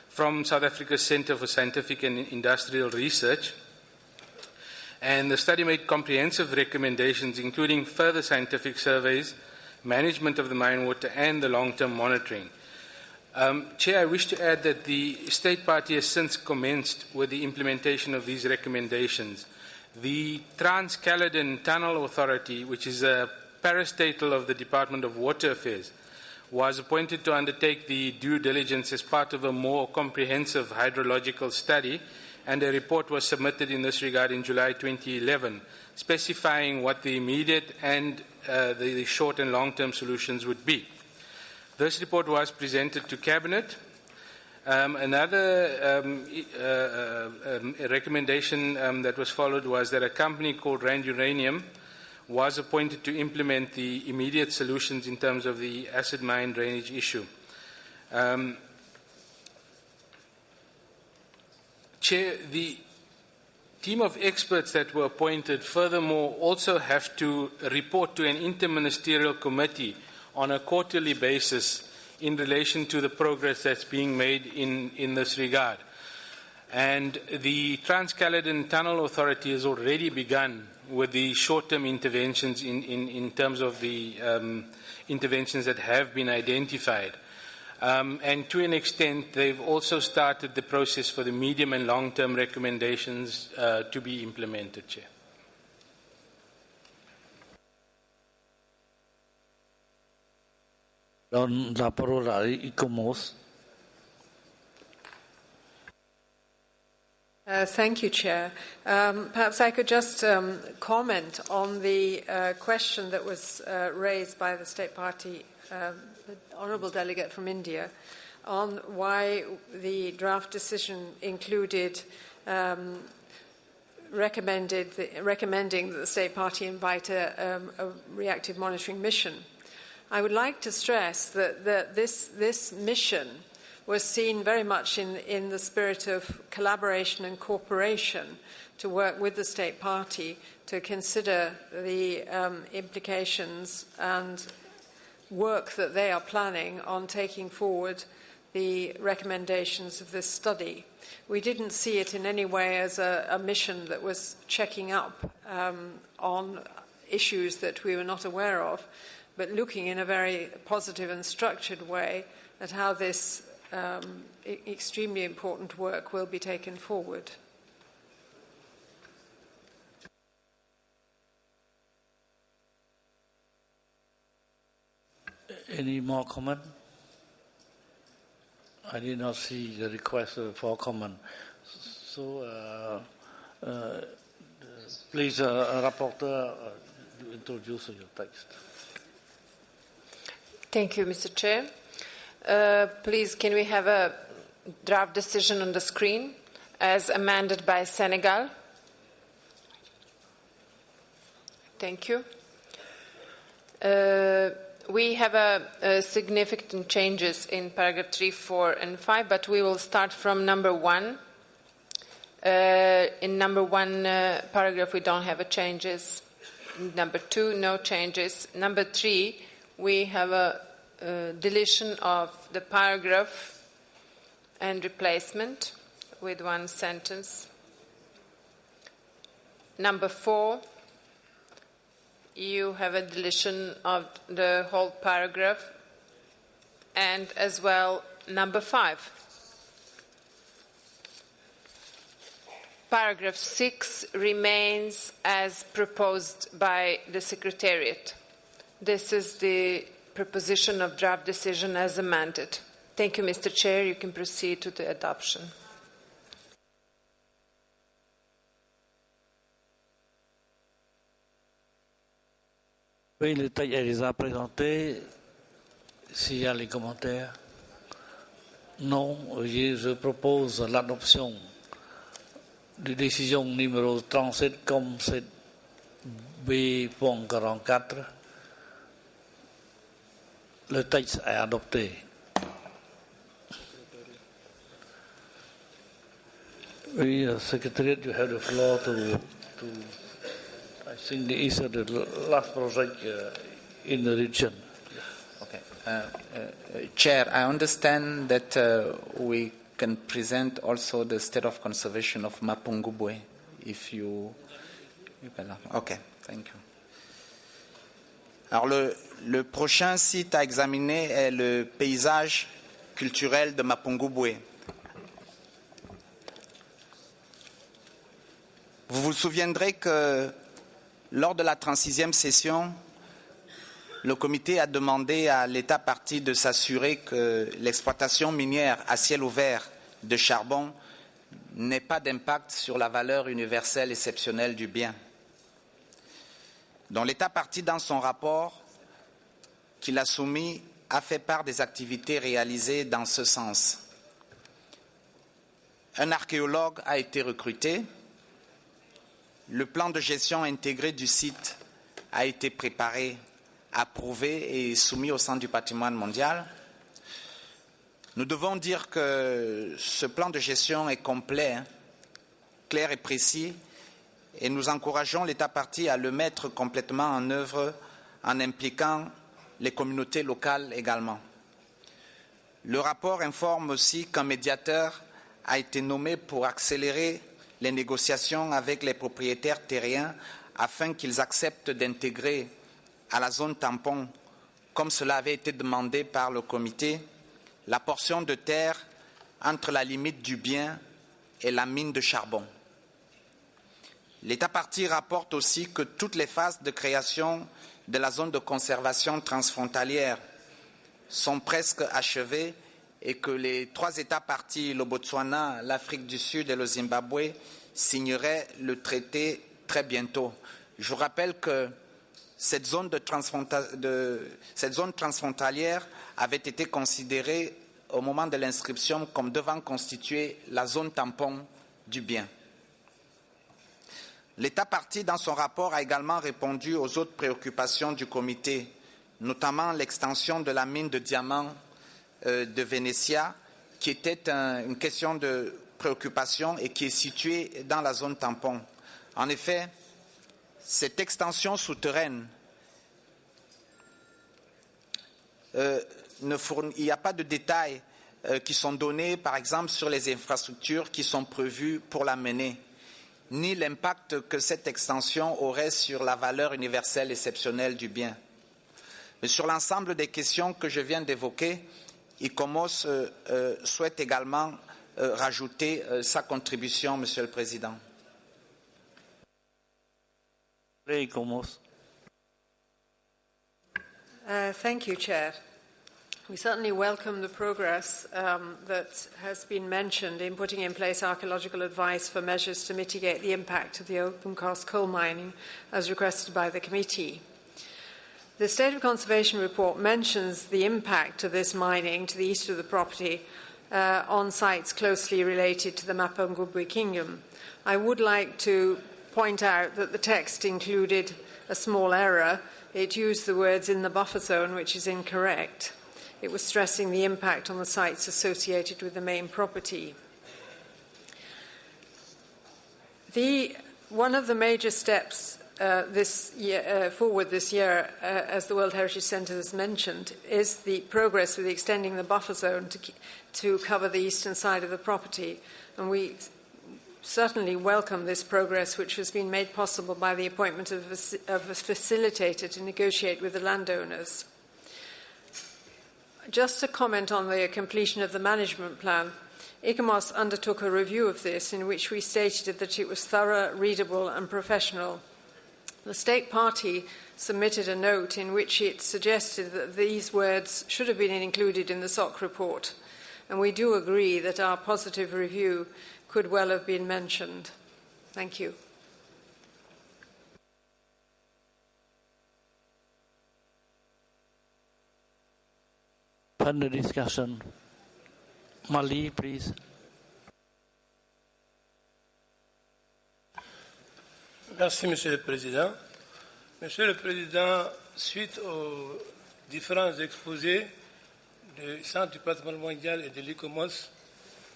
from South Africa's Centre for Scientific and Industrial Research. And the study made comprehensive recommendations, including further scientific surveys, management of the mine water, and the long-term monitoring. Chair, I wish to add that the State Party has since commenced with the implementation of these recommendations. The Trans-Caledon Tunnel Authority, which is a parastatal of the Department of Water Affairs, was appointed to undertake the due diligence as part of a more comprehensive hydrological study, and a report was submitted in this regard in July 2011, specifying what the immediate and the short and long-term solutions would be. This report was presented to Cabinet, Another recommendation that was followed was that a company called Rand Uranium was appointed to implement the immediate solutions in terms of the acid mine drainage issue. Chair, the team of experts that were appointed furthermore also have to report to an interministerial committee on a quarterly basis in relation to the progress that's being made in this regard. And the Trans-Caledon Tunnel Authority has already begun with the short-term interventions in terms of the interventions that have been identified. And to an extent, they've also started the process for the medium and long-term recommendations to be implemented, Chair. La parola a ICOMOS. Thank you, Chair. Perhaps I could just comment on the question that was raised by the State Party, the Honourable Delegate from India, on why the draft decision included recommending that the State Party invite a reactive monitoring mission. I would like to stress that this mission was seen very much in the spirit of collaboration and cooperation to work with the State Party to consider the implications and work that they are planning on taking forward the recommendations of this study. We didn't see it in any way as a mission that was checking up on issues that we were not aware of, but looking in a very positive and structured way at how this extremely important work will be taken forward. Any more comment? I did not see the request for comment. So, please, Rapporteur, introduce your text. Thank you, Mr. Chair. Please, can we have a draft decision on the screen as amended by Senegal? Thank you. We have significant changes in paragraph 3, 4, and 5, but we will start from number 1. In number 1 paragraph, we don't have changes. In number 2, no changes. Number 3, we have a deletion of the paragraph and replacement with one sentence. Number 4, you have a deletion of the whole paragraph, and as well number 5. Paragraph 6 remains as proposed by the Secretariat. This is the proposition of draft decision as amended. Thank you, Mr. Chair. You can proceed to the adoption. Oui, le texte est déjà présenté. S'il y a les commentaires. Non, je propose l'adoption de décision numéro 37 comme c'est B.44. Le texte est adopté. Oui, Secretariat, you have the floor to I think this is the last project in the region. Okay. Chair, I understand that we can present also the state of conservation of Mapungubwe, if you Okay, thank you. Alors le prochain site à examiner est le paysage culturel de Mapungubwe. Vous vous souviendrez que lors de la 36e session, le comité a demandé à l'État partie de s'assurer que l'exploitation minière à ciel ouvert de charbon n'ait pas d'impact sur la valeur universelle exceptionnelle du bien. Donc l'État partie, dans son rapport qu'il a soumis, a fait part des activités réalisées dans ce sens. Un archéologue a été recruté. Le plan de gestion intégré du site a été préparé, approuvé et soumis au Centre du patrimoine mondial. Nous devons dire que ce plan de gestion est complet, clair et précis, et nous encourageons l'État partie à le mettre complètement en œuvre en impliquant les communautés locales également. Le rapport informe aussi qu'un médiateur a été nommé pour accélérer les négociations avec les propriétaires terriens afin qu'ils acceptent d'intégrer à la zone tampon, comme cela avait été demandé par le comité, la portion de terre entre la limite du bien et la mine de charbon. L'État partie rapporte aussi que toutes les phases de création de la zone de conservation transfrontalière sont presque achevées et que les 3 États parties, le Botswana, l'Afrique du Sud et le Zimbabwe, signeraient le traité très bientôt. Je vous rappelle que cette zone transfrontalière avait été considérée au moment de l'inscription comme devant constituer la zone tampon du bien. L'État partie, dans son rapport, a également répondu aux autres préoccupations du comité, notamment l'extension de la mine de diamants de Venetia, qui était une question de préoccupation et qui est située dans la zone tampon. En effet, cette extension souterraine, il n'y a pas de détails qui sont donnés, par exemple, sur les infrastructures qui sont prévues pour la mener, ni l'impact que cette extension aurait sur la valeur universelle exceptionnelle du bien. Mais sur l'ensemble des questions que je viens d'évoquer, ICOMOS souhaite également rajouter sa contribution, Monsieur le Président. Thank you, Chair. We certainly welcome the progress that has been mentioned in putting in place archaeological advice for measures to mitigate the impact of the open-cast coal mining as requested by the committee. The State of Conservation report mentions the impact of this mining to the east of the property on sites closely related to the Mapungubwe Kingdom. I would like to point out that the text included a small error. It used the words "in the buffer zone," which is incorrect. It was stressing the impact on the sites associated with the main property. One of the major steps forward this year, as the World Heritage Centre has mentioned, is the progress with extending the buffer zone to cover the eastern side of the property. And we certainly welcome this progress, which has been made possible by the appointment of a facilitator to negotiate with the landowners. Just to comment on the completion of the management plan, ICOMOS undertook a review of this in which we stated that it was thorough, readable and professional. The State Party submitted a note in which it suggested that these words should have been included in the SOC report, and we do agree that our positive review could well have been mentioned. Thank you. Further discussion. Mali, please. Merci, Monsieur le Président. Monsieur le Président, suite aux différents exposés du Centre du patrimoine mondial et de l'ICOMOS,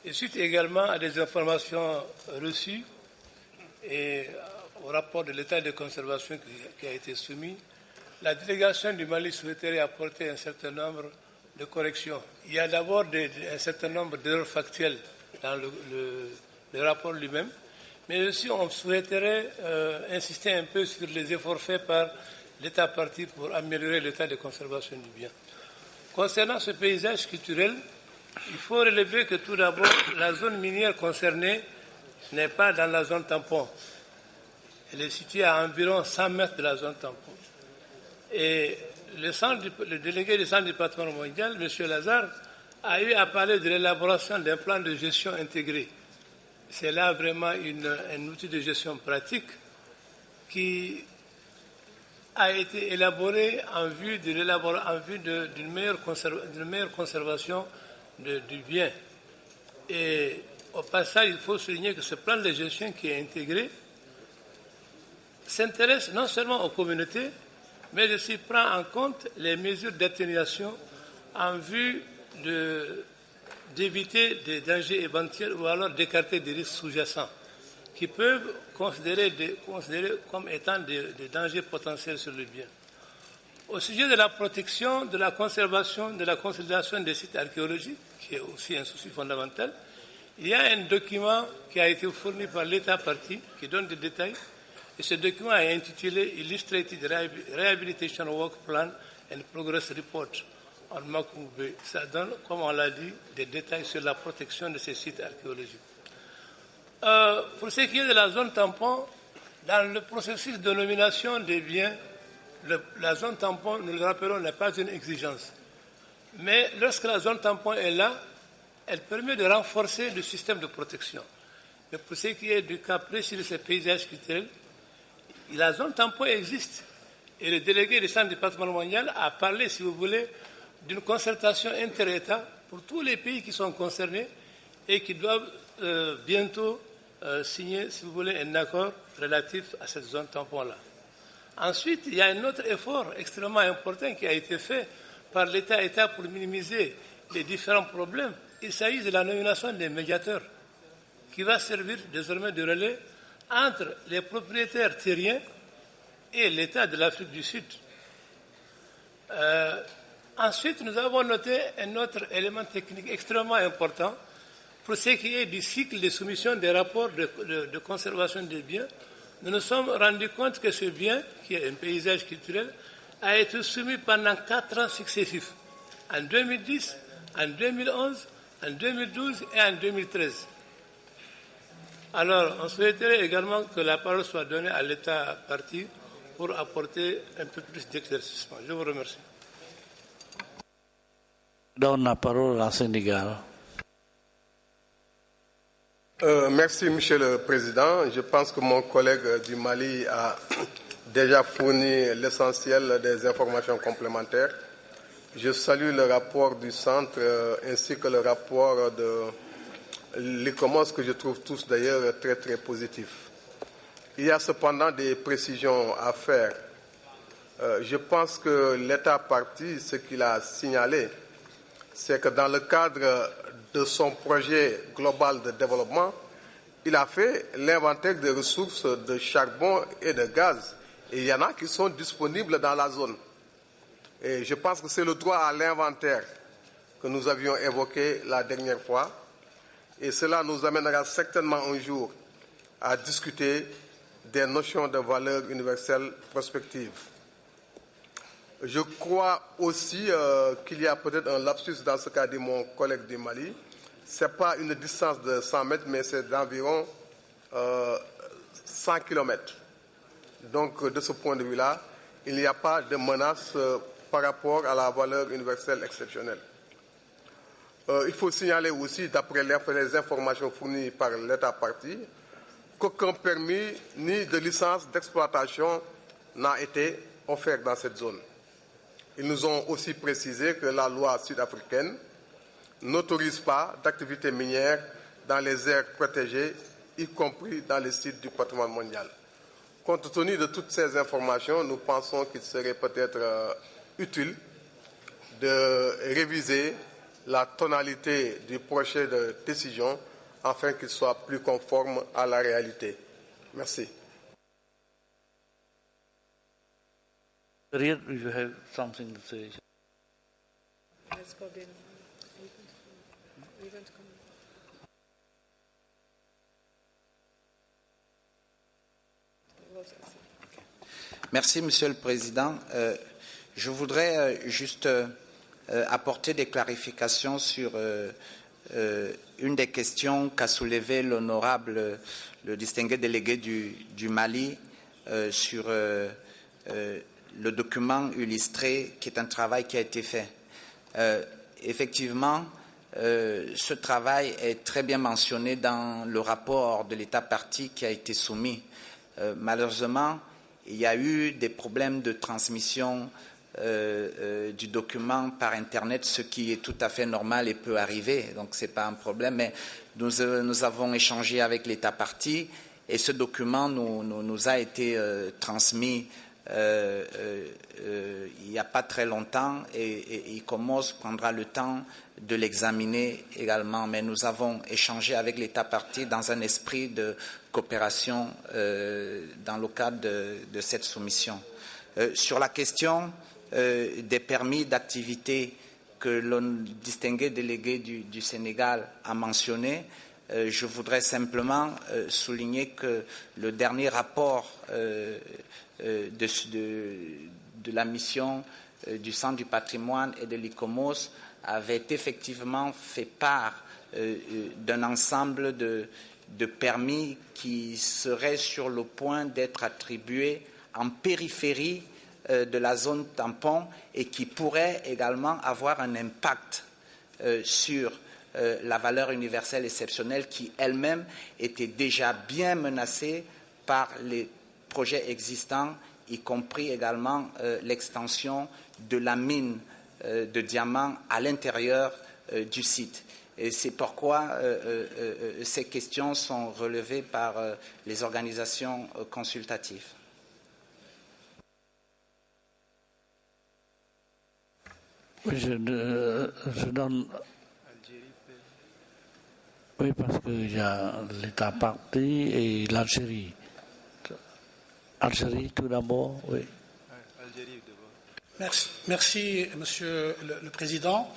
et suite également à des informations reçues et au rapport de l'état de conservation qui a été soumis, la délégation du Mali souhaiterait apporter un certain nombre de corrections. Il y a d'abord un certain nombre d'erreurs factuelles dans le rapport lui-même, mais aussi on souhaiterait insister un peu sur les efforts faits par l'État partie pour améliorer l'état de conservation du bien. Concernant ce paysage culturel, il faut relever que tout d'abord, la zone minière concernée n'est pas dans la zone tampon. Elle est située à environ 100 mètres de la zone tampon. Et le délégué du Centre du patrimoine mondial, M. Lazare, a eu à parler de l'élaboration d'un plan de gestion intégré. C'est là vraiment un outil de gestion pratique qui a été élaboré en vue d'une meilleure conservation du bien. Et Au passage, il faut souligner que ce plan de gestion qui est intégré s'intéresse non seulement aux communautés, mais aussi prend en compte les mesures d'atténuation en vue d'éviter des dangers éventuels ou alors d'écarter des risques sous-jacents qui peuvent considérer comme étant des dangers potentiels sur le bien. Au sujet de la protection, de la conservation, de la consolidation des sites archéologiques, qui est aussi un souci fondamental, il y a un document qui a été fourni par l'État partie qui donne des détails. Et ce document est intitulé Illustrated Rehabilitation Work Plan and Progress Report on Makumbe. Ça donne, comme on l'a dit, des détails sur la protection de ces sites archéologiques. Pour ce qui est de la zone tampon, dans le processus de nomination des biens, la zone tampon, nous le rappelons, n'est pas une exigence. Mais lorsque la zone tampon est là, elle permet de renforcer le système de protection. Mais pour ce qui est du cas précis de ces paysages culturels, la zone tampon existe. Et le délégué du centre du patrimoine mondial a parlé, si vous voulez, d'une concertation inter-État pour tous les pays qui sont concernés et qui doivent bientôt signer, si vous voulez, un accord relatif à cette zone tampon-là. Ensuite, il y a un autre effort extrêmement important qui a été fait par l'État pour minimiser les différents problèmes. Il s'agit de la nomination des médiateurs qui va servir désormais de relais entre les propriétaires terriens et l'État de l'Afrique du Sud. Ensuite, nous avons noté un autre élément technique extrêmement important pour ce qui est du cycle de soumission des rapports de conservation des biens. Nous nous sommes rendus compte que ce bien, qui est un paysage culturel, a été soumis pendant 4 ans successifs, en 2010, en 2011, en 2012 et en 2013. Alors, on souhaiterait également que la parole soit donnée à l'État parti pour apporter un peu plus d'éclaircissement. Je vous remercie. Donne la parole à Sénégal. Merci, Monsieur le Président. Je pense que mon collègue du Mali a déjà fourni l'essentiel des informations complémentaires. Je salue le rapport du Centre ainsi que le rapport de l'ICOMOS que je trouve tous d'ailleurs très très positifs. Il y a cependant des précisions à faire. Je pense que l'État parti, ce qu'il a signalé, c'est que dans le cadre de son projet global de développement, il a fait l'inventaire des ressources de charbon et de gaz. Et il y en a qui sont disponibles dans la zone. Et je pense que c'est le droit à l'inventaire que nous avions évoqué la dernière fois. Et cela nous amènera certainement un jour à discuter des notions de valeur universelle prospective. Je crois aussi qu'il y a peut-être un lapsus dans ce qu'a dit mon collègue du Mali. Ce n'est pas une distance de 100 mètres, mais c'est d'environ 100 km. Donc, de ce point de vue-là, il n'y a pas de menace par rapport à la valeur universelle exceptionnelle. Il faut signaler aussi, d'après les informations fournies par l'État parti, qu'aucun permis ni de licence d'exploitation n'a été offert dans cette zone. Ils nous ont aussi précisé que la loi sud-africaine n'autorise pas d'activité minière dans les aires protégées, y compris dans les sites du patrimoine mondial. Compte tenu de toutes ces informations, nous pensons qu'il serait peut-être utile de réviser la tonalité du projet de décision afin qu'il soit plus conforme à la réalité. Merci. Riyad, you have something to say. Merci, Monsieur le Président. Je voudrais juste apporter des clarifications sur une des questions qu'a soulevée l'honorable, le distingué délégué du Mali sur le document illustré, qui est un travail qui a été fait. Effectivement, ce travail est très bien mentionné dans le rapport de l'État parti qui a été soumis. Malheureusement, il y a eu des problèmes de transmission du document par Internet, ce qui est tout à fait normal et peut arriver, donc ce n'est pas un problème. Mais nous avons échangé avec l'État partie et ce document nous a été transmis il n'y a pas très longtemps et ICOMOS prendra le temps de l'examiner également. Mais nous avons échangé avec l'État partie dans un esprit de coopération dans le cadre de cette soumission. Sur la question des permis d'activité que le distingué délégué du Sénégal a mentionné, je voudrais simplement souligner que le dernier rapport de la mission du Centre du patrimoine et de l'ICOMOS avait effectivement fait part d'un ensemble de permis qui seraient sur le point d'être attribués en périphérie de la zone tampon et qui pourraient également avoir un impact sur la valeur universelle exceptionnelle qui elle-même était déjà bien menacée par les projets existants, y compris également l'extension de la mine de diamants à l'intérieur du site. Et c'est pourquoi ces questions sont relevées par les organisations consultatives. Je donne... Oui, parce qu'il y a l'État partie et l'Algérie. Algérie, tout d'abord, oui. Merci, Monsieur le Président.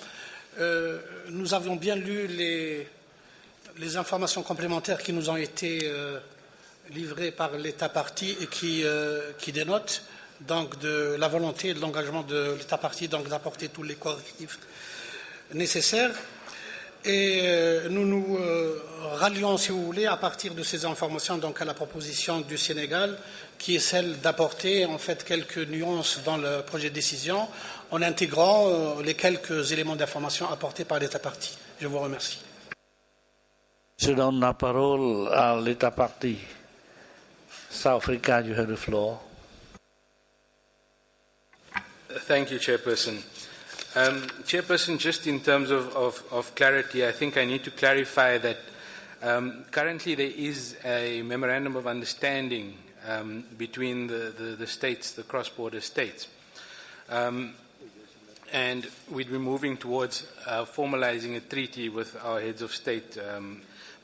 Nous avons bien lu les informations complémentaires qui nous ont été livrées par l'État partie et qui dénotent donc de la volonté et de l'engagement de l'État partie donc d'apporter tous les correctifs nécessaires. Et nous nous rallions, si vous voulez, à partir de ces informations donc à la proposition du Sénégal, qui est celle d'apporter en fait quelques nuances dans le projet de décision en intégrant les quelques éléments d'information apportés par l'État partie. Je vous remercie. Je donne la parole à l'État partie. South Africa, you have the floor. Thank you, Chairperson. Chairperson, just in terms of clarity, I think I need to clarify that currently there is a memorandum of understanding between the states, the cross-border states. And we'd be moving towards formalizing a treaty with our heads of state.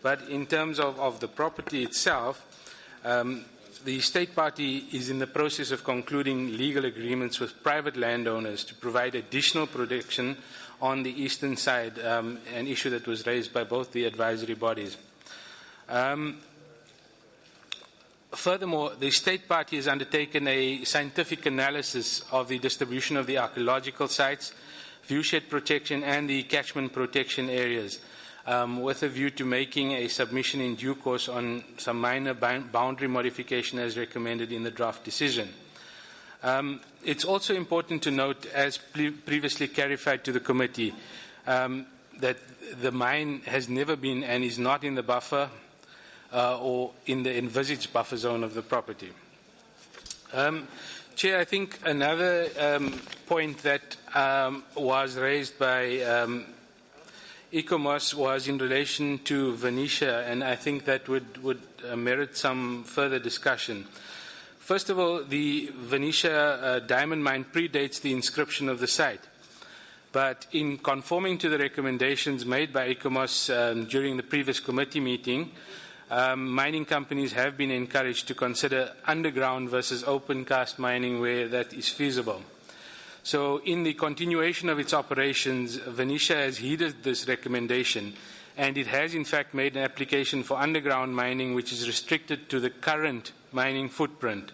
But in terms of the property itself, the state party is in the process of concluding legal agreements with private landowners to provide additional protection on the eastern side, an issue that was raised by both the advisory bodies. Furthermore, the state party has undertaken a scientific analysis of the distribution of the archaeological sites, viewshed protection and the catchment protection areas, with a view to making a submission in due course on some minor boundary modification as recommended in the draft decision. It's also important to note, as previously clarified to the committee, that the mine has never been and is not in the buffer or in the envisaged buffer zone of the property. Chair, I think another point that was raised by ICOMOS was in relation to Venetia, and I think that would merit some further discussion. First of all, the Venetia diamond mine predates the inscription of the site. But in conforming to the recommendations made by ICOMOS during the previous committee meeting, mining companies have been encouraged to consider underground versus open cast mining where that is feasible. So in the continuation of its operations, Venetia has heeded this recommendation, and it has in fact made an application for underground mining which is restricted to the current mining footprint.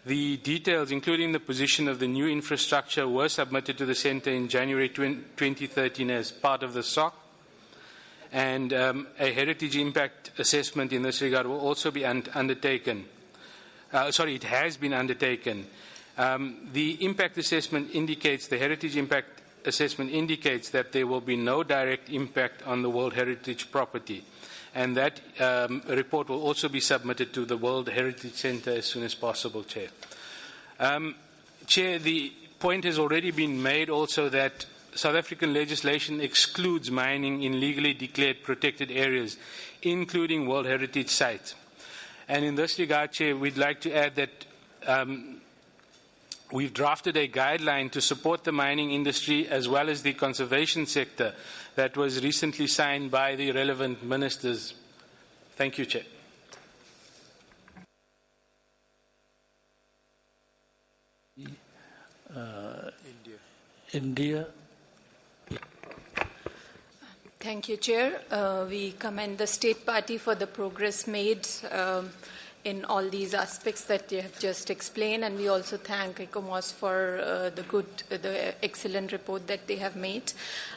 The details, including the position of the new infrastructure, were submitted to the Centre in January 2013 as part of the SOC, and a heritage impact assessment in this regard will also be undertaken. It has been undertaken. The impact assessment indicates, the heritage impact assessment indicates that there will be no direct impact on the World Heritage property. And that report will also be submitted to the World Heritage Centre as soon as possible, Chair. Chair, the point has already been made also that South African legislation excludes mining in legally declared protected areas, including World Heritage sites. And in this regard, Chair, we'd like to add that we've drafted a guideline to support the mining industry as well as the conservation sector that was recently signed by the relevant ministers. Thank you, Chair. India. Thank you, Chair. We commend the State Party for the progress made in all these aspects that you have just explained, and we also thank ICOMOS for the excellent report that they have made.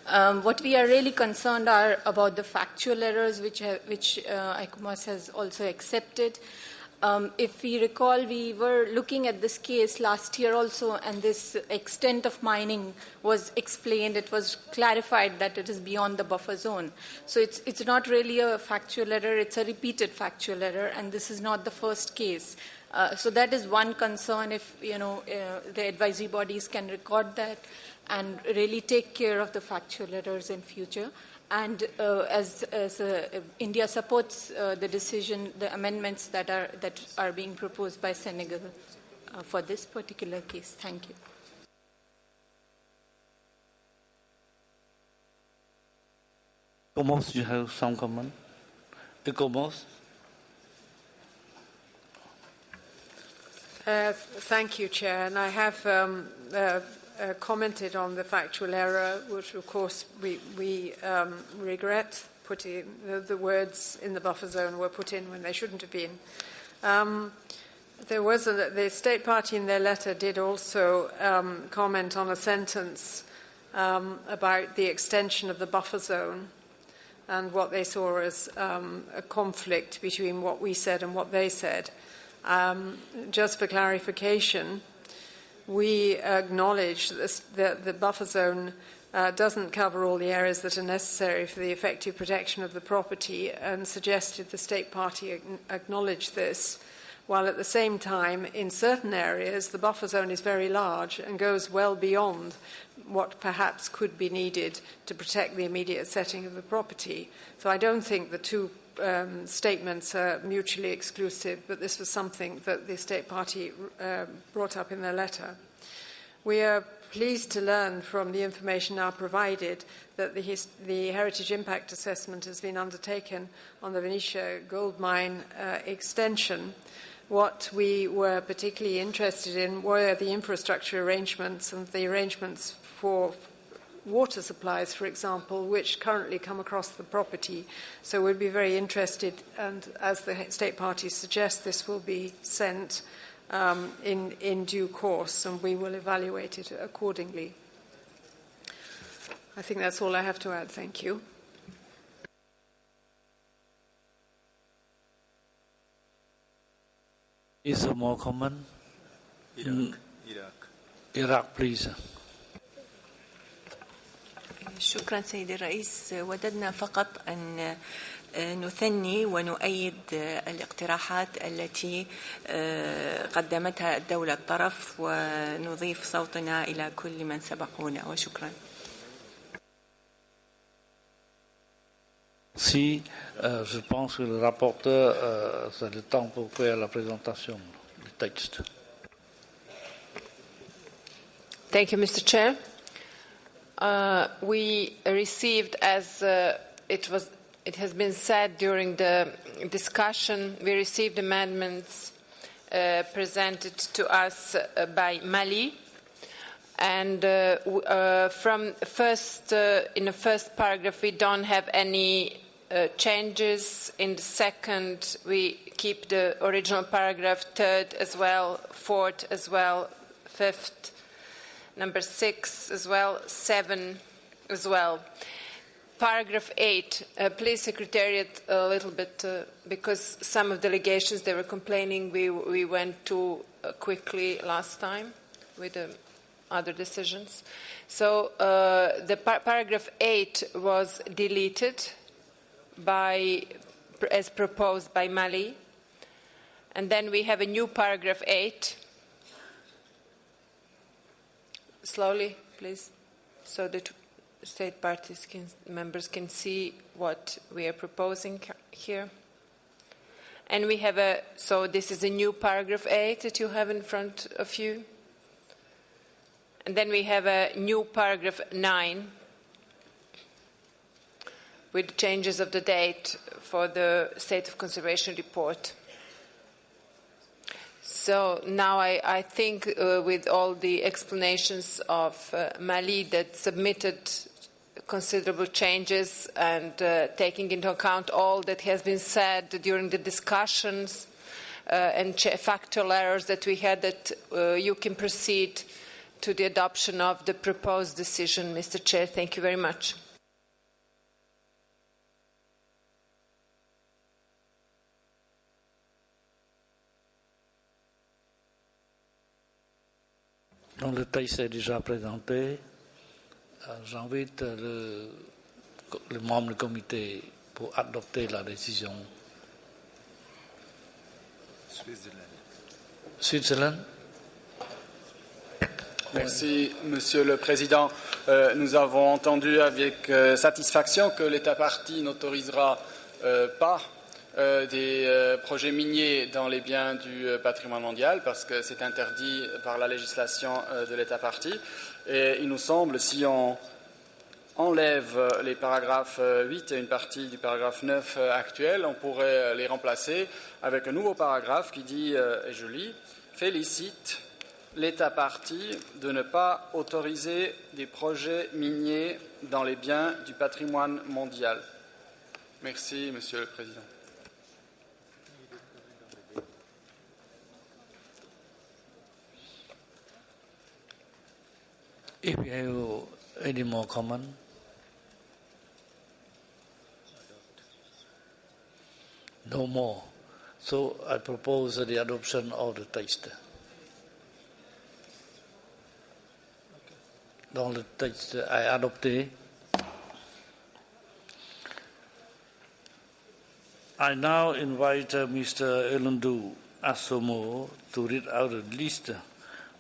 What we are really concerned are about the factual errors which ICOMOS has also accepted. If we recall, we were looking at this case last year also, and this extent of mining was explained. It was clarified that it is beyond the buffer zone. So it's not really a factual error, it's a repeated factual error, and this is not the first case. So that is one concern, if the advisory bodies can record that and really take care of the factual errors in future. And as India supports the decision, the amendments that are being proposed by Senegal for this particular case. Thank you. ICOMOS, you have some comment? ICOMOS? Thank you, Chair. And I have commented on the factual error, which of course we regret. Putting the words in the buffer zone were put in when they shouldn't have been. The State Party in their letter did also comment on a sentence about the extension of the buffer zone and what they saw as a conflict between what we said and what they said. Just for clarification, we acknowledge that the buffer zone doesn't cover all the areas that are necessary for the effective protection of the property, and suggested the State Party acknowledge this, while at the same time, in certain areas, the buffer zone is very large and goes well beyond what perhaps could be needed to protect the immediate setting of the property. So I don't think the two statements are mutually exclusive, but this was something that the State Party brought up in their letter. We are pleased to learn from the information now provided that the Heritage Impact Assessment has been undertaken on the Venetia gold mine extension. What we were particularly interested in were the infrastructure arrangements and the arrangements for water supplies, for example, which currently come across the property. So we'd be very interested, and as the State Party suggests, this will be sent in due course, and we will evaluate it accordingly. I think that's all I have to add. Thank you. Is there more comment? Iraq, please. شكرا سيدي الرئيس. وددنا فقط أن نثني ونؤيد الاقتراحات التي قدمتها الدولة الطرف ونضيف صوتنا إلى كل من سبقونا وشكرا. Si, je pense que le rapporteur, c'est le temps pour faire la présentation du texte. Thank you, Mr. Chair. We received, as it has been said during the discussion, we received amendments presented to us by Mali, and from first in the first paragraph we don't have any changes. In the second, we keep the original paragraph, third as well, fourth as well, fifth, number 6 as well, 7 as well. Paragraph 8, please Secretariat a little bit, because some of delegations, they were complaining we went too quickly last time with the other decisions. So the paragraph 8 was deleted as proposed by Mali. And then we have a new paragraph 8. slowly, please, so that state parties members can see what we are proposing here. And we have so this is a new paragraph 8 that you have in front of you. And then we have a new paragraph 9 with changes of the date for the State of Conservation report. So now I think with all the explanations of Mali that submitted considerable changes and taking into account all that has been said during the discussions and factual errors that we had, that you can proceed to the adoption of the proposed decision, Mr. Chair. Thank you very much. Donc le texte est déjà présenté. J'invite les membres du comité pour adopter la décision. Switzerland. Merci, Monsieur le Président. Nous avons entendu avec satisfaction que l'État partie n'autorisera pas des projets miniers dans les biens du patrimoine mondial parce que c'est interdit par la législation de l'État partie. Et il nous semble, si on enlève les paragraphes 8 et une partie du paragraphe 9 actuel, on pourrait les remplacer avec un nouveau paragraphe qui dit, et je lis, « Félicite l'État partie de ne pas autoriser des projets miniers dans les biens du patrimoine mondial. » Merci, Monsieur le Président. If you have any more comment, no more. So I propose the adoption of the text. Dans le texte adopté, I now invite Mr. Elundu Asomo to read out a list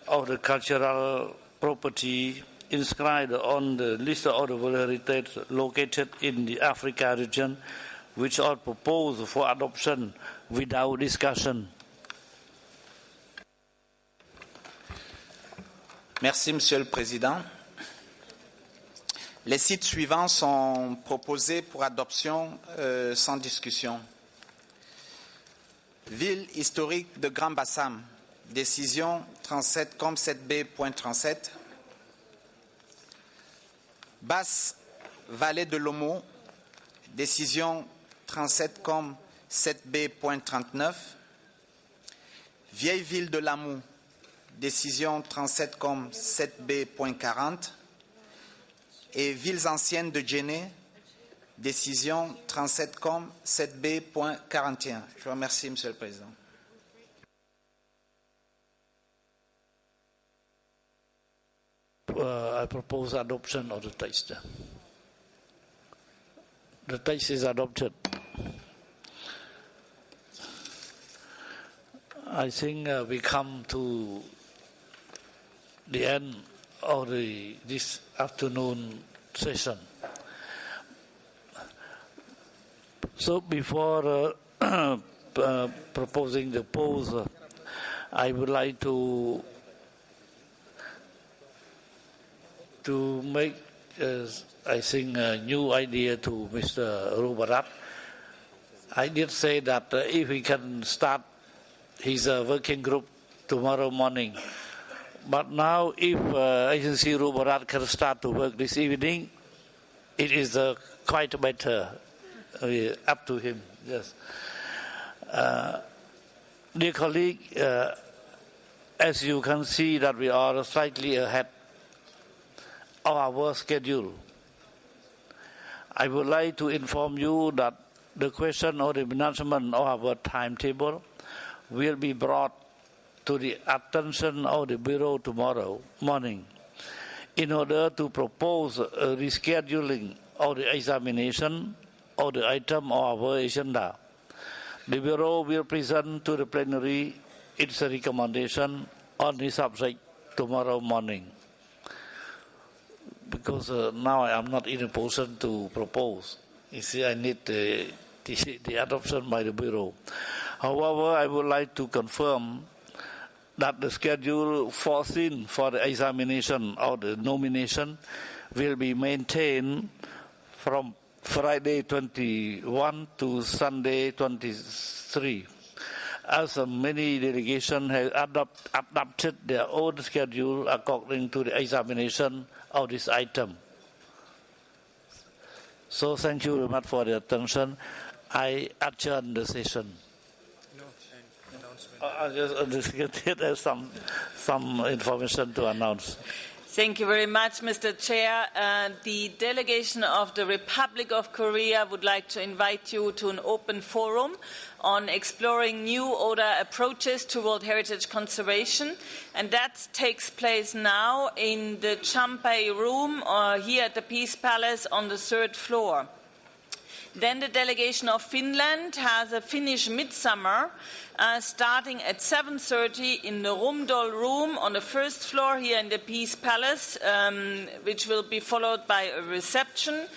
of the cultural property inscribed on the list of the World Heritage located in the Africa region, which are proposed for adoption without discussion. Merci, Monsieur le Président. Les sites suivants sont proposés pour adoption sans discussion. Ville historique de Grand Bassam, décision 37,7b.37. Basse Vallée de l'Omo, décision 37,7b.39. Vieille Ville de Lamou, décision 37,7b.40. Et Villes anciennes de Djenné, décision 37,7b.41. Je vous remercie, Monsieur le Président. I propose adoption of the text. The text is adopted. I think we come to the end of this afternoon session. So before proposing the polls, I would like to make, I think, a new idea to Mr. Rubarat. I did say that if we can start his working group tomorrow morning, but now if Agency Rubarat can start to work this evening, it is quite better, up to him, yes. Dear colleague, as you can see that we are slightly ahead of our schedule. I would like to inform you that the question of the management of our timetable will be brought to the attention of the Bureau tomorrow morning in order to propose a rescheduling of the examination of the item of our agenda. The Bureau will present to the plenary its recommendation on the subject tomorrow morning. because now I am not in a position to propose. You see, I need the adoption by the Bureau. However, I would like to confirm that the schedule foreseen for the examination or the nomination will be maintained from Friday 21 to Sunday 23, as many delegations have adopted their own schedule according to the examination of this item. So thank you very much for the attention. I adjourn the session. I just get some information to announce. Thank you very much, Mr. Chair. The delegation of the Republic of Korea would like to invite you to an open forum on exploring new order approaches to World Heritage conservation, and that takes place now in the Champai room here at the Peace Palace on the 3rd floor. Then the delegation of Finland has a Finnish midsummer starting at 7:30 in the Rumdol room on the 1st floor here in the Peace Palace, which will be followed by a reception.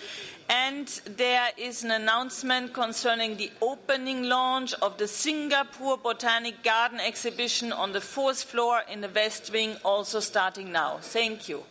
And there is an announcement concerning the opening launch of the Singapore Botanic Garden exhibition on the 4th floor in the West Wing, also starting now. Thank you.